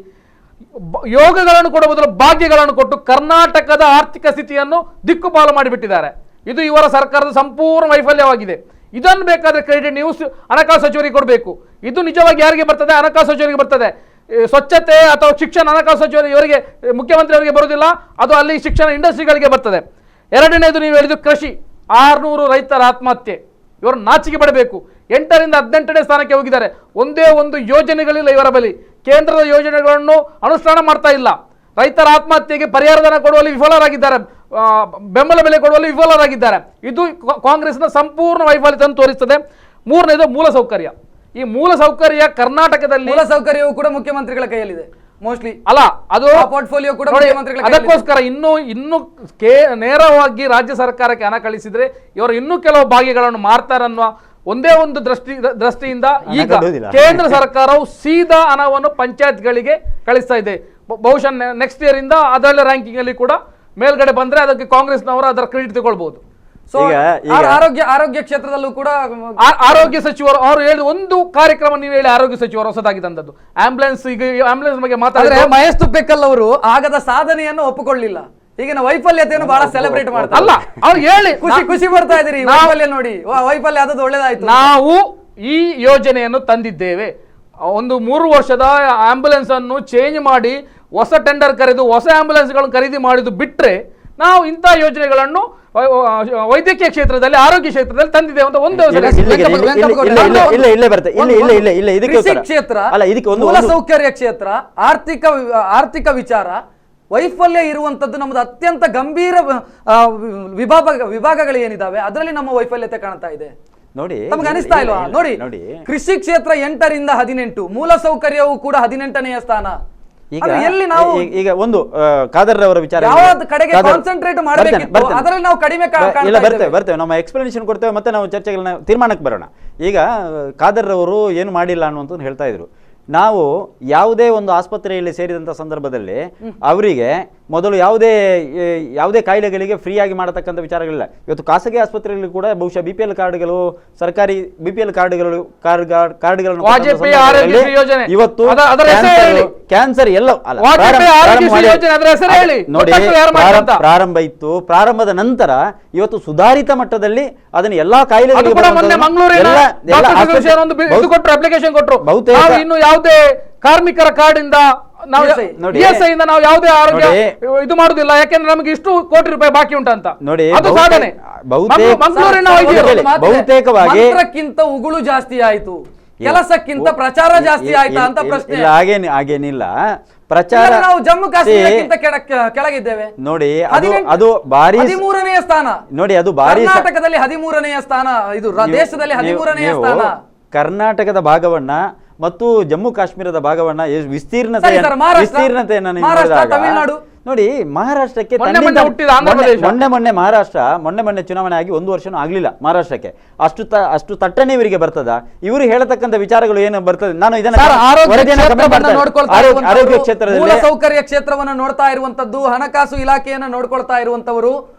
ಯೋಗಗಳನ್ನು ಕೊಡುವ ಬದಲು ಭಾಗ್ಯಗಳನ್ನು ಕೊಟ್ಟು ಕರ್ನಾಟಕದ ಆರ್ಥಿಕ ಸ್ಥಿತಿಯನ್ನು ದಿಕ್ಕುಪಾಲು ಮಾಡಿಬಿಟ್ಟಿದ್ದಾರೆ. ಇದು ಇವರ ಸರ್ಕಾರದ ಸಂಪೂರ್ಣ ವೈಫಲ್ಯವಾಗಿದೆ. ಇದನ್ನು ಬೇಕಾದ್ರೆ ಕ್ರೆಡಿಟ್ ನೀವು ಹಣಕಾಸು ಸಚಿವರಿಗೆ ಕೊಡಬೇಕು. ಇದು ನಿಜವಾಗಿ ಯಾರಿಗೆ ಬರ್ತದೆ? ಹಣಕಾಸು ಸಚಿವರಿಗೆ ಬರ್ತದೆ. ಸ್ವಚ್ಛತೆ ಅಥವಾ ಶಿಕ್ಷಣ ಹಣಕಾಸು ಸಚಿವರಿಗೆ, ಇವರಿಗೆ ಮುಖ್ಯಮಂತ್ರಿ ಅವರಿಗೆ ಬರುವುದಿಲ್ಲ, ಅದು ಅಲ್ಲಿ ಶಿಕ್ಷಣ ಇಂಡಸ್ಟ್ರಿಗಳಿಗೆ ಬರ್ತದೆ. ಎರಡನೇದು ನೀವು ಹೇಳಿದ್ದು ಕೃಷಿ, 600 ರೈತರ ಆತ್ಮಹತ್ಯೆ. ಇವರು ನಾಚಿಕೆ ಪಡಬೇಕು. 8ರಿಂದ 18ನೇ ಸ್ಥಾನಕ್ಕೆ ಹೋಗಿದ್ದಾರೆ. ಒಂದೇ ಒಂದು ಯೋಜನೆಗಳಿಲ್ಲ ಇವರ ಬಳಿ. ಕೇಂದ್ರದ ಯೋಜನೆಗಳನ್ನು ಅನುಷ್ಠಾನ ಮಾಡ್ತಾ ಇಲ್ಲ. ರೈತರ ಆತ್ಮಹತ್ಯೆಗೆ ಪರಿಹಾರಧನ ಕೊಡುವಲ್ಲಿ ವಿಫಲರಾಗಿದ್ದಾರೆ, ಬೆಂಬಲ ಬೆಲೆ ಕೊಡುವಲ್ಲಿ ವಿಫಲರಾಗಿದ್ದಾರೆ. ಇದು ಕಾಂಗ್ರೆಸ್ನ ಸಂಪೂರ್ಣ ವೈಫಲ್ಯತೆಯನ್ನು ತೋರಿಸುತ್ತದೆ. ಮೂರನೇದು ಮೂಲಸೌಕರ್ಯ. ಈ ಮೂಲಸೌಕರ್ಯ ಕರ್ನಾಟಕದಲ್ಲಿ, ಮೂಲಸೌಕರ್ಯವು ಕೂಡ ಮುಖ್ಯಮಂತ್ರಿಗಳ ಕೈಯಲ್ಲಿದೆ ಮೋಸ್ಟ್ಲಿ. ಅಲ್ಲ, ಅದು ಪೋರ್ಟ್ಫೋಲಿಯೋ ಕೂಡ ಅದಕ್ಕೋಸ್ಕರ ಇನ್ನು ನೇರವಾಗಿ ರಾಜ್ಯ ಸರ್ಕಾರಕ್ಕೆ ಹಣ ಕಳಿಸಿದ್ರೆ ಇವರು ಇನ್ನೂ ಕೆಲವು ಭಾಗ್ಯಗಳನ್ನು ಮಾಡ್ತಾರನ್ನುವ ಒಂದೇ ಒಂದು ದೃಷ್ಟಿಯಿಂದ ಈಗ ಕೇಂದ್ರ ಸರ್ಕಾರವು ಸೀದಾ ಹಣವನ್ನು ಪಂಚಾಯತ್ಗಳಿಗೆ ಕಳಿಸ್ತಾ ಇದೆ. ಬಹುಶಃ ನೆಕ್ಸ್ಟ್ ಇಯರ್ ಇಂದ ಅದರ ರ್ಯಾಂಕಿಂಗ್ ಅಲ್ಲಿ ಕೂಡ ಮೇಲ್ಗಡೆ ಬಂದ್ರೆ ಅದಕ್ಕೆ ಕಾಂಗ್ರೆಸ್ನವರು ಅದರ ಕ್ರೆಡಿಟ್ ತಗೊಳ್ಬಹುದು. ಆರೋಗ್ಯ ಕ್ಷೇತ್ರದಲ್ಲೂ ಕೂಡ ಆರೋಗ್ಯ ಸಚಿವರು ಅವರು ಹೇಳಿದ ಒಂದು ಕಾರ್ಯಕ್ರಮ ನೀವು ಹೇಳಿ, ಆರೋಗ್ಯ ಸಚಿವರು ಹೊಸದಾಗಿ ತಂದದ್ದು ಆಂಬ್ಯುಲೆನ್ಸ್. ಈಗ ಆಂಬ್ಯುಲೆನ್ಸ್ ಬಗ್ಗೆ ಮಾತಾಡಿದ್ರೆ ಮಹೇಶ್ ತುಪ್ಪೆಕಲ್ ಅವರು ಆಗದ ಸಾಧನೆಯನ್ನು ಒಪ್ಪಿಕೊಳ್ಳಿಲ್ಲ, ಈಗಿನ ವೈಫಲ್ಯತೆಯನ್ನು ಬಹಳ ಸೆಲೆಬ್ರೇಟ್ ಮಾಡ್ತಾರೆ. ಅಲ್ಲ, ಅವ್ರು ಹೇಳಿ ಖುಷಿ ಬರ್ತಾ ಇದ್ರಿ. ವೈಫಲ್ಯ ನೋಡಿ, ವೈಫಲ್ಯ ಆದದ್ದು ಒಳ್ಳೇದಾಯ್ತು. ನಾವು ಈ ಯೋಜನೆಯನ್ನು ತಂದಿದ್ದೇವೆ. ಒಂದು 3 ವರ್ಷದ ಆಂಬ್ಯುಲೆನ್ಸ್ ಅನ್ನು ಚೇಂಜ್ ಮಾಡಿ ಹೊಸ ಟೆಂಡರ್ ಕರೆದು ಹೊಸ ಆಂಬ್ಯುಲೆನ್ಸ್ಗಳನ್ನು ಖರೀದಿ ಮಾಡಿದ್ದು ಬಿಟ್ರೆ ನಾವು ಇಂಥ ಯೋಜನೆಗಳನ್ನು ವೈದ್ಯಕೀಯ ಕ್ಷೇತ್ರದಲ್ಲಿ, ಆರೋಗ್ಯ ಕ್ಷೇತ್ರದಲ್ಲಿ ತಂದಿದ್ದೇವೆ ಅಂತ ಒಂದು ಮೂಲಸೌಕರ್ಯ ಕ್ಷೇತ್ರ, ಆರ್ಥಿಕ ವಿಚಾರ, ವೈಫಲ್ಯ ಇರುವಂತದ್ದು ನಮ್ಮದು ಅತ್ಯಂತ ಗಂಭೀರ ವಿಭಾಗಗಳು ಏನಿದಾವೆ ಅದರಲ್ಲಿ ನಮ್ಮ ವೈಫಲ್ಯತೆ ಕಾಣ್ತಾ ಇದೆ. ನೋಡಿ, ನಮ್ಗೆ ಅನಿಸ್ತಾ ಇಲ್ವಾ? ನೋಡಿ, ಕೃಷಿ ಕ್ಷೇತ್ರ 8ರಿಂದ 18, ಮೂಲಸೌಕರ್ಯವು ಕೂಡ 18ನೇ ಸ್ಥಾನ. ಎಲ್ಲಿ ನಾವು ಈಗ ಒಂದು ಖಾದರ್ ಅವರ ವಿಚಾರ ಕಡೆಗೆ ಕಾನ್ಸಂಟ್ರೇಟ್ ಮಾಡಬೇಕಿತ್ತು, ಅದರಲ್ಲಿ ನಾವು ಕಡಿಮೆ ಬರ್ತೇವೆ. ನಮ್ಮ ಎಕ್ಸ್ಪ್ಲನೇಷನ್ ಕೊಡ್ತೇವೆ, ಮತ್ತೆ ನಾವು ಚರ್ಚೆಗಳನ್ನ ತೀರ್ಮಾನಕ್ಕೆ ಬರೋಣ. ಈಗ ಖಾದರ್ ಅವರು ಏನು ಮಾಡಿಲ್ಲ ಅನ್ನುವಂಥದ್ದು ಹೇಳ್ತಾ ಇದ್ರು. ನಾವು ಯಾವುದೇ ಒಂದು ಆಸ್ಪತ್ರೆಯಲ್ಲಿ ಸೇರಿದಂಥ ಸಂದರ್ಭದಲ್ಲಿ ಅವರಿಗೆ ಮೊದಲು ಯಾವುದೇ ಕಾಯಿಲೆಗಳಿಗೆ ಫ್ರೀ ಆಗಿ ಮಾಡತಕ್ಕಂಥ ವಿಚಾರಗಳಿಲ್ಲ. ಇವತ್ತು ಖಾಸಗಿ ಆಸ್ಪತ್ರೆಯಲ್ಲಿ ಕೂಡ ಬಹುಶಃ BPL ಕಾರ್ಡ್ಗಳು, ಸರ್ಕಾರಿ BPL ಕಾರ್ಡ್ಗಳನ್ನು ಇವತ್ತು ಕ್ಯಾನ್ಸರ್ ಎಲ್ಲ ನೋಡಿ ಪ್ರಾರಂಭ ಇತ್ತು. ಪ್ರಾರಂಭದ ನಂತರ ಇವತ್ತು ಸುಧಾರಿತ ಮಟ್ಟದಲ್ಲಿ ಅದನ್ನು ಎಲ್ಲಾ ಕಾಯಿಲೆಗಳಿಗೆ ಕಾರ್ಮಿಕರ ಕಾರ್ಡ್ ಇಂದ ನಾವು ಯಾವುದೇ ಆರೋಗ್ಯ ಇದು ಮಾಡುದಿಲ್ಲ, ಯಾಕೆಂದ್ರೆ ನಮಗೆ ಇಷ್ಟು ಕೋಟಿ ರೂಪಾಯಿ ಬಾಕಿ ಉಂಟಂತ. ನೋಡಿ, ಅದು ಸಾಧನೆ. ಬಹುತೇಕವಾಗಿ ಉಗುಳು ಜಾಸ್ತಿ ಆಯ್ತು. ಕೆಲಸಕ್ಕಿಂತ ಪ್ರಚಾರ ಜಾಸ್ತಿ ಆಯ್ತಾ ಅಂತ ಪ್ರಶ್ನೆ. ಇಲ್ಲ, ಹಾಗೇನಿಲ್ಲ. ಪ್ರಚಾರ ನಾವು ಜಮ್ಮು ಕಾಶ್ಮೀರಕ್ಕಿಂತ ಕೆಳಗಿದ್ದೇವೆ ನೋಡಿ. ಅದು ಭಾರಿ 13ನೇ ಸ್ಥಾನ ನೋಡಿ. ಅದು ಭಾರಿ ಕರ್ನಾಟಕದಲ್ಲಿ 13ನೇ ಸ್ಥಾನ, ಇದು ದೇಶದಲ್ಲಿ 13ನೇ ಸ್ಥಾನ. ಕರ್ನಾಟಕದ ಭಾಗವನ್ನ ಮತ್ತು ಜಮ್ಮು ಕಾಶ್ಮೀರದ ಭಾಗವನ್ನ ವಿಸ್ತೀರ್ಣತೆಯನ್ನು ತಮಿಳುನಾಡು ನೋಡಿ. ಮಹಾರಾಷ್ಟ್ರಕ್ಕೆ ಮೊನ್ನೆ ಚುನಾವಣೆ ಆಗಿ 1 ವರ್ಷನೂ ಆಗ್ಲಿಲ್ಲ ಮಹಾರಾಷ್ಟ್ರಕ್ಕೆ. ಅಷ್ಟು ತಟ್ಟನೆ ಇವರಿಗೆ ಬರ್ತದ? ಇವರು ಹೇಳತಕ್ಕಂಥ ವಿಚಾರಗಳು ಏನು ಬರ್ತದೆ? ನಾನು ಆರೋಗ್ಯ ಕ್ಷೇತ್ರದಲ್ಲಿ ಮೂಲಸೌಕರ್ಯ ಕ್ಷೇತ್ರವನ್ನ ನೋಡ್ತಾ ಇರುವಂತದ್ದು, ಹಣಕಾಸು ಇಲಾಖೆಯನ್ನ ನೋಡ್ಕೊಳ್ತಾ ಇರುವಂತವರು,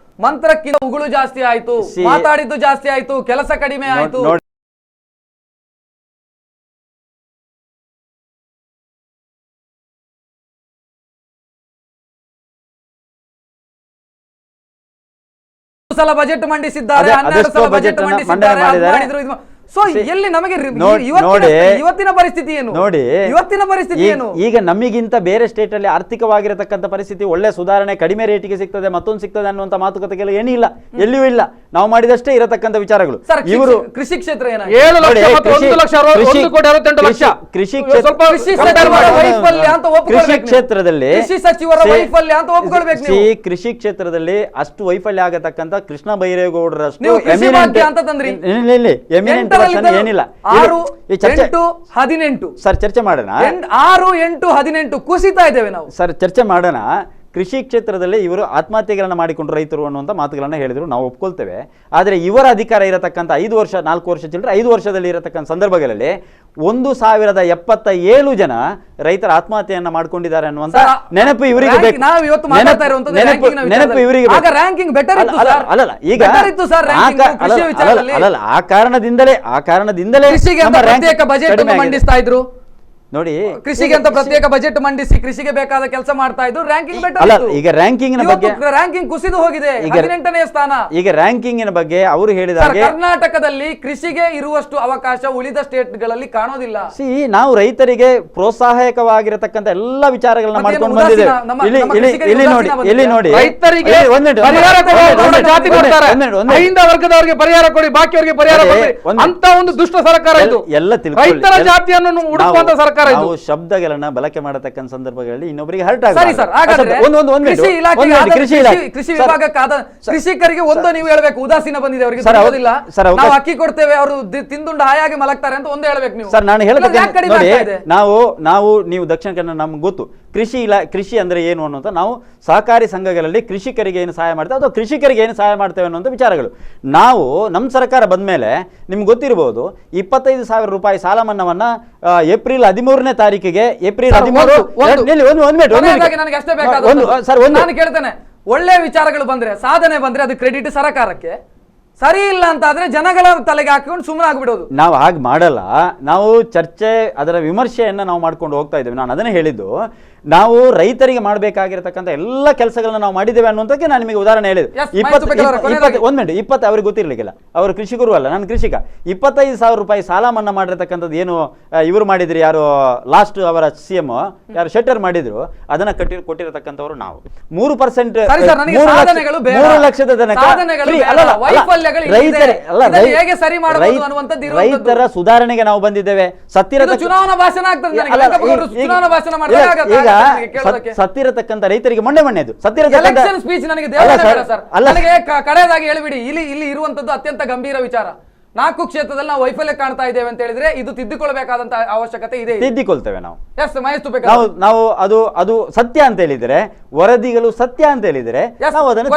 ಮಂತ್ರಕ್ಕಿಂತ ಉಗುಳು ಜಾಸ್ತಿ ಆಯ್ತು, ಮಾತಾಡಿದ್ದು ಜಾಸ್ತಿ ಆಯ್ತು, ಕೆಲಸ ಕಡಿಮೆ ಆಯ್ತು. ಸಲ ಬಜೆಟ್ ಮಂಡಿಸಿದ್ದಾರೆ, 12 ಸಲ ಬಜೆಟ್ ಮಂಡಿಸಿದ್ದಾರೆ. ಸೊ ಎಲ್ಲಿ ನಮಗೆ ಇವತ್ತಿನ ಪರಿಸ್ಥಿತಿ ಏನು ನೋಡಿ? ಇವತ್ತಿನ ಪರಿಸ್ಥಿತಿ ಏನು? ಈಗ ನಮಗಿಂತ ಬೇರೆ ಸ್ಟೇಟ್ ಅಲ್ಲಿ ಆರ್ಥಿಕವಾಗಿರತಕ್ಕಂಥ ಪರಿಸ್ಥಿತಿ ಒಳ್ಳೆ ಸುಧಾರಣೆ, ಕಡಿಮೆ ರೇಟಿಗೆ ಸಿಗ್ತದೆ, ಮತ್ತೊಂದು ಸಿಗ್ತದೆ ಅನ್ನುವಂತ ಮಾತುಕತೆಗಳು ಏನಿಲ್ಲ, ಎಲ್ಲಿಯೂ ಇಲ್ಲ. ನಾವು ಮಾಡಿದಷ್ಟೇ ಇರತಕ್ಕಂಥ ವಿಚಾರಗಳು. ಇವರು ಕೃಷಿ ಕ್ಷೇತ್ರ ಕೃಷಿ ಕ್ಷೇತ್ರದಲ್ಲಿ ಕೃಷಿ ಸಚಿವರ ವೈಫಲ್ಯ ಅಂತ ಒಪ್ಕೊಳ್ಬೇಕು. ಕೃಷಿ ಕ್ಷೇತ್ರದಲ್ಲಿ ಅಷ್ಟು ವೈಫಲ್ಯ ಆಗತಕ್ಕಂಥ ಕೃಷ್ಣ ಬೈರೇಗೌಡರಷ್ಟು ಎಮಿನೆಂಟ್ ಏನಿಲ್ಲ. 6, 8, 18 ಸರ್ ಚರ್ಚೆ ಮಾಡೋಣ. 6, 8, 18 ಕುಸಿತಾ ಇದ್ದೇವೆ ನಾವು. ಸರ್ ಚರ್ಚೆ ಮಾಡೋಣ. ಕೃಷಿ ಕ್ಷೇತ್ರದಲ್ಲಿ ಇವರು ಆತ್ಮಹತ್ಯೆಗಳನ್ನು ಮಾಡಿಕೊಂಡು ರೈತರು ಅನ್ನುವಂಥ ಮಾತುಗಳನ್ನು ಹೇಳಿದ್ರು, ನಾವು ಒಪ್ಕೊಳ್ತೇವೆ. ಆದರೆ ಇವರ ಅಧಿಕಾರ ಇರತಕ್ಕಂಥ 5 ವರ್ಷ 4 ವರ್ಷ ಚಿಲ್ಲರೆ 5 ವರ್ಷದಲ್ಲಿ ಇರತಕ್ಕಂಥ ಸಂದರ್ಭಗಳಲ್ಲಿ 1077 ಜನ ರೈತರ ಆತ್ಮಹತ್ಯೆಯನ್ನ ಮಾಡ್ಕೊಂಡಿದ್ದಾರೆ ಅನ್ನುವಂಥ ನೆನಪು ಇವರಿಗೆ ಬೇಕು. ನೆನಪು ಇವರಿಗೆ ಅಲ್ಲಲ್ಲ, ಆ ಕಾರಣದಿಂದಲೇ ಬಜೆಟ್ ಮಂಡಿಸ್ತಾ ಇದ್ರು ನೋಡಿ. ಕೃಷಿಗೆ ಅಂತ ಪ್ರತ್ಯೇಕ ಬಜೆಟ್ ಮಂಡಿಸಿ ಕೃಷಿಗೆ ಬೇಕಾದ ಕೆಲಸ ಮಾಡ್ತಾ ಇದ್ರು. Ranking better. ಈಗ ರ್ಯಾಂಕಿಂಗ್ ಬಗ್ಗೆ ರ್ಯಾಂಕಿಂಗ್ ಕುಸಿದು ಹೋಗಿದೆ, 18ನೇ ಸ್ಥಾನ. ಈಗ ರ್ಯಾಂಕಿಂಗ್ ಬಗ್ಗೆ ಅವರು ಹೇಳಿದ ಕರ್ನಾಟಕದಲ್ಲಿ ಕೃಷಿಗೆ ಇರುವಷ್ಟು ಅವಕಾಶ ಉಳಿದ ಸ್ಟೇಟ್ ಗಳಲ್ಲಿ ಕಾಣೋದಿಲ್ಲ. ನಾವು ರೈತರಿಗೆ ಪ್ರೋತ್ಸಾಹಕವಾಗಿರತಕ್ಕಂತ ಎಲ್ಲಾ ವಿಚಾರಗಳನ್ನ ಮಾಡ್ಕೊಂಡು ಬಂದಿದ್ದೇವೆ. ಇಲ್ಲಿ ನೋಡಿ ರೈತರಿಗೆ ವರ್ಗದವರಿಗೆ ಪರಿಹಾರ ಕೊಡಿ, ಬಾಕಿಯವರಿಗೆ ಪರಿಹಾರ ಕೊಡಿ ಅಂತ ಒಂದು ದುಷ್ಟ ಸರ್ಕಾರ ಇದು. ಎಲ್ಲ ರೈತರ ಜಾತಿಯನ್ನು ಹುಡುಕುವಂತ ಸರ್ಕಾರ. ನಾವು ಶಬ್ದಗಳನ್ನ ಬಳಕೆ ಮಾಡತಕ್ಕಂಥ ಸಂದರ್ಭಗಳಲ್ಲಿ ಇನ್ನೊಬ್ಬರಿಗೆ ಹರ್ಟ್ ಕೃಷಿ ವಿಭಾಗಕ್ಕಾದ ಕೃಷಿಕರಿಗೆ ಒಂದು ನೀವು ಹೇಳ್ಬೇಕು, ಉದಾಸೀನ ಬಂದಿದೆ ಅವರಿಗೆ, ನಾವು ಅಕ್ಕಿ ಕೊಡ್ತೇವೆ, ಅವರು ತಿಂದುಂಡು ಹಾಯಾಗಿ ಮಲಗ್ತಾರೆ ಅಂತ ಒಂದು ಹೇಳ್ಬೇಕು ನೀವು. ಸರ್ ನಾನು ಹೇಳ್ತೇನೆ, ನಾವು ನೀವು ದಕ್ಷಿಣ ಕನ್ನಡ ನಮ್ಗೆ ಗೊತ್ತು. ಕೃಷಿ ಅಂದ್ರೆ ಏನು ಅನ್ನುವಂಥ, ನಾವು ಸಹಕಾರಿ ಸಂಘಗಳಲ್ಲಿ ಕೃಷಿಕರಿಗೆ ಏನು ಸಹಾಯ ಮಾಡ್ತೇವೆ ಅಥವಾ ಕೃಷಿಕರಿಗೆ ಏನು ಸಹಾಯ ಮಾಡ್ತೇವೆ ಅನ್ನುವಂಥ ವಿಚಾರಗಳು. ನಾವು ನಮ್ಮ ಸರ್ಕಾರ ಬಂದ ಮೇಲೆ ನಿಮ್ಗೆ ಗೊತ್ತಿರಬಹುದು, 25,000 ರೂಪಾಯಿ ಸಾಲ ಮನ್ನಾವನ್ನ ಏಪ್ರಿಲ್ 13ನೇ ತಾರೀಕಿಗೆ ನಾನು ಕೇಳ್ತೇನೆ, ಒಳ್ಳೆ ವಿಚಾರಗಳು ಬಂದ್ರೆ, ಸಾಧನೆ ಬಂದ್ರೆ ಅದು ಕ್ರೆಡಿಟ್ ಸರ್ಕಾರಕ್ಕೆ, ಸರಿ ಇಲ್ಲ ಅಂತ ಆದ್ರೆ ಜನಗಳ ತಲೆಗೆ ಹಾಕಿಕೊಂಡು ಸುಮ್ಮನೆ ಆಗ್ಬಿಡೋದು. ನಾವು ಹಾಗೆ ಮಾಡಲ್ಲ. ನಾವು ಚರ್ಚೆ, ಅದರ ವಿಮರ್ಶೆಯನ್ನ ನಾವು ಮಾಡ್ಕೊಂಡು ಹೋಗ್ತಾ ಇದ್ದೇವೆ. ನಾನು ಅದನ್ನೇ ಹೇಳಿದ್ದು, ನಾವು ರೈತರಿಗೆ ಮಾಡಬೇಕಾಗಿರತಕ್ಕಂಥ ಎಲ್ಲ ಕೆಲಸಗಳನ್ನ ನಾವು ಮಾಡಿದ್ದೇವೆ ಅನ್ನುವಂಥಕ್ಕೆ ನಾನು ನಿಮಗೆ ಉದಾಹರಣೆ ಹೇಳಿದೆ. 20 ಅವ್ರಿಗೆ ಗೊತ್ತಿರ್ಲಿಕ್ಕಿಲ್ಲ, ಅವರು ಕೃಷಿಕರು ಅಲ್ಲ, ನಾನು ಕೃಷಿಕ. 25,000 ರೂಪಾಯಿ ಸಾಲ ಮನ್ನಾ ಮಾಡಿರ್ತಕ್ಕಂಥದ್ದು ಏನು ಇವರು ಮಾಡಿದ್ರಿ, ಯಾರು ಲಾಸ್ಟ್ ಅವರ CM ಯಾರು ಶೆಟ್ಟರ್ ಮಾಡಿದ್ರು, ಅದನ್ನ ಕೊಟ್ಟಿರತಕ್ಕಂಥವ್ರು ನಾವು. 3% 3 ಲಕ್ಷದ ತನಕ ರೈತರ ಸುಧಾರಣೆಗೆ ನಾವು ಬಂದಿದ್ದೇವೆ. ಚುನಾವಣಾ ಭಾಷಣ ಸತ್ತಿರತಕ್ಕಂಥ ರೈತರಿಗೆ ಮೊನ್ನೆದು ಸ್ಪೀಚ್ ನನಗೆ ಕಡೆಯದಾಗಿ ಹೇಳಿಬಿಡಿ. ಇಲ್ಲಿ ಇರುವಂತದ್ದು ಅತ್ಯಂತ ಗಂಭೀರ ವಿಚಾರ. 4 ಕ್ಷೇತ್ರದಲ್ಲಿ ನಾವು ವೈಫಲ್ಯ ಕಾಣ್ತಾ ಇದ್ದೇವೆ ಅಂತ ಹೇಳಿದ್ರೆ ಇದು ತಿದ್ದುಕೊಳ್ಬೇಕಾದಂತ ಅವಶ್ಯಕತೆ ಇದೆ. ತಿದ್ದಿಕೊಳ್ತೇವೆ ನಾವು. ಎಸ್ ಮಹೇಶ್ ತುಪೇಕರ್, ನಾವು ಅದು ಸತ್ಯ ಅಂತ ಹೇಳಿದ್ರೆ, ವರದಿಗಳು ಸತ್ಯ ಅಂತ ಹೇಳಿದ್ರೆ ನಾವು ಅದನ್ನು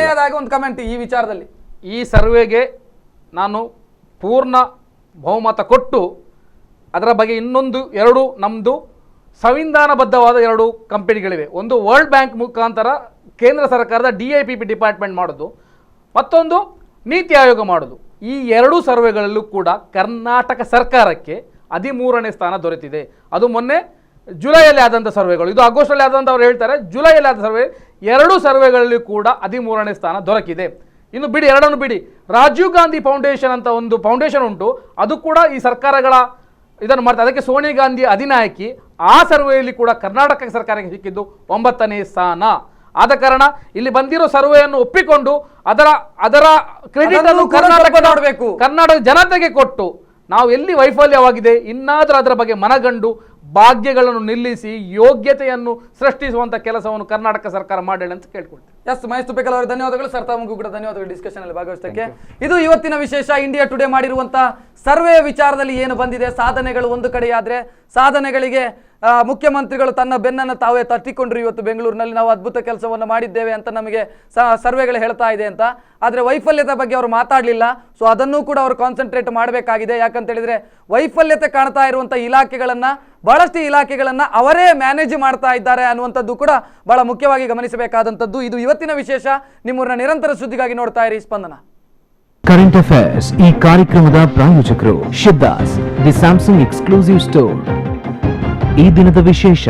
ಕೊನೆಯದಾಗಿ ಒಂದು ಕಮೆಂಟ್ ಈ ವಿಚಾರದಲ್ಲಿ. ಈ ಸರ್ವೆಗೆ ನಾನು ಪೂರ್ಣ ಬಹುಮತ ಕೊಟ್ಟು ಅದರ ಬಗ್ಗೆ ಇನ್ನೊಂದು 2 ನಮ್ಮದು ಸಂವಿಧಾನಬದ್ಧವಾದ 2 ಕಂಪನಿಗಳಿವೆ. ಒಂದು ವರ್ಲ್ಡ್ ಬ್ಯಾಂಕ್ ಮುಖಾಂತರ ಕೇಂದ್ರ ಸರ್ಕಾರದ DIPP ಡಿಪಾರ್ಟ್ಮೆಂಟ್ ಮಾಡೋದು, ಮತ್ತೊಂದು ನೀತಿ ಆಯೋಗ ಮಾಡೋದು. ಈ 2 ಸರ್ವೆಗಳಲ್ಲೂ ಕೂಡ ಕರ್ನಾಟಕ ಸರ್ಕಾರಕ್ಕೆ 13ನೇ ಸ್ಥಾನ ದೊರೆತಿದೆ. ಅದು ಮೊನ್ನೆ ಜುಲೈಯಲ್ಲಿ ಆದಂಥ ಸರ್ವೆಗಳು, ಇದು ಆಗಸ್ಟಲ್ಲಿ ಆದಂಥ ಅವ್ರು ಹೇಳ್ತಾರೆ, ಜುಲೈಯಲ್ಲಿ ಆದ ಸರ್ವೆ 2 ಸರ್ವೆಗಳಲ್ಲಿ ಕೂಡ 13ನೇ ಸ್ಥಾನ ದೊರಕಿದೆ. ಇನ್ನು ಬಿಡಿ, 2 ಬಿಡಿ, ರಾಜೀವ್ ಗಾಂಧಿ ಫೌಂಡೇಶನ್ ಅಂತ ಒಂದು ಫೌಂಡೇಶನ್ ಉಂಟು, ಅದು ಕೂಡ ಈ ಸರ್ಕಾರಗಳ ಇದನ್ನು ಮಾಡ್ತಾರೆ. ಅದಕ್ಕೆ ಸೋನಿಯಾ ಗಾಂಧಿ ಅಧಿನಾಯಕಿ. ಆ ಸರ್ವೆಯಲ್ಲಿ ಕೂಡ ಕರ್ನಾಟಕ ಸರ್ಕಾರಕ್ಕೆ ಸಿಕ್ಕಿದ್ದು 9ನೇ ಸ್ಥಾನ. ಆದ ಕಾರಣ ಇಲ್ಲಿ ಬಂದಿರೋ ಸರ್ವೆಯನ್ನು ಒಪ್ಪಿಕೊಂಡು ಅದರ ಕ್ರೆಡಿಟ್ ಅನ್ನು ಕರ್ನಾಟಕ ಜನತೆಗೆ ಕೊಟ್ಟು ನಾವು ಎಲ್ಲಿ ವೈಫಲ್ಯವಾಗಿದೆ ಇನ್ನಾದರೂ ಅದರ ಬಗ್ಗೆ ಮನಗಂಡು ಭಾಗ್ಯಗಳನ್ನು ನಿಲ್ಲಿಸಿ ಯೋಗ್ಯತೆಯನ್ನು ಸೃಷ್ಟಿಸುವಂಥ ಕೆಲಸವನ್ನು ಕರ್ನಾಟಕ ಸರ್ಕಾರ ಮಾಡಲಿ ಅಂತ ಕೇಳ್ಕೊಳ್ತೀವಿ. ಎಸ್, ಮಹೇಶ್ ತುಪ್ಪೇಕಲ್ ಅವರಿಗೆ ಧನ್ಯವಾದಗಳು. ಸರ್, ತಮಗೂ ಕೂಡ ಧನ್ಯವಾದಗಳು ಡಿಸ್ಕಷನ್ ಅಲ್ಲಿ ಭಾಗವಹಿಸಕ್ಕೆ. ಇದು ಇವತ್ತಿನ ವಿಶೇಷ. ಇಂಡಿಯಾ ಟುಡೇ ಮಾಡಿರುವಂತಹ ಸರ್ವೆ ವಿಚಾರದಲ್ಲಿ ಏನು ಬಂದಿದೆ, ಸಾಧನೆಗಳು ಒಂದು ಕಡೆಯಾದ್ರೆ, ಸಾಧನೆಗಳಿಗೆ ಮುಖ್ಯಮಂತ್ರಿಗಳು ತನ್ನ ಬೆನ್ನನ್ನು ತಾವೇ ತಟ್ಟಿಕೊಂಡ್ರು. ಇವತ್ತು ಬೆಂಗಳೂರಿನಲ್ಲಿ ನಾವು ಅದ್ಭುತ ಕೆಲಸವನ್ನು ಮಾಡಿದ್ದೇವೆ ಅಂತ ನಮಗೆ ಸರ್ವೆಗಳು ಹೇಳ್ತಾ ಇದೆ ಅಂತ. ಆದರೆ ವೈಫಲ್ಯತೆ ಬಗ್ಗೆ ಅವರು ಮಾತಾಡಲಿಲ್ಲ. ಸೊ ಅದನ್ನೂ ಕೂಡ ಅವರು ಕಾನ್ಸಂಟ್ರೇಟ್ ಮಾಡಬೇಕಾಗಿದೆ. ಯಾಕಂತ ಹೇಳಿದ್ರೆ ವೈಫಲ್ಯತೆ ಕಾಣ್ತಾ ಇರುವಂಥ ಇಲಾಖೆಗಳನ್ನು, ಬಹಳಷ್ಟು ಇಲಾಖೆಗಳನ್ನು ಅವರೇ ಮ್ಯಾನೇಜ್ ಮಾಡ್ತಾ ಇದ್ದಾರೆ ಅನ್ನುವಂಥದ್ದು ಕೂಡ ಬಹಳ ಮುಖ್ಯವಾಗಿ ಗಮನಿಸಬೇಕಾದಂಥದ್ದು. ಇದು ಇವತ್ತಿನ ವಿಶೇಷ. ನಿಮ್ಮೂರಿನ ನಿರಂತರ ಸುದ್ದಿಗಾಗಿ ನೋಡ್ತಾ ಇರಿ ಸ್ಪಂದನ. ಕರೆಂಟ್ ಅಫೇರ್ಸ್ ಈ ಕಾರ್ಯಕ್ರಮದ ಪ್ರಾಯೋಜಕರು Siddhas, the Samsung exclusive store. ಈ ದಿನದ ವಿಶೇಷ.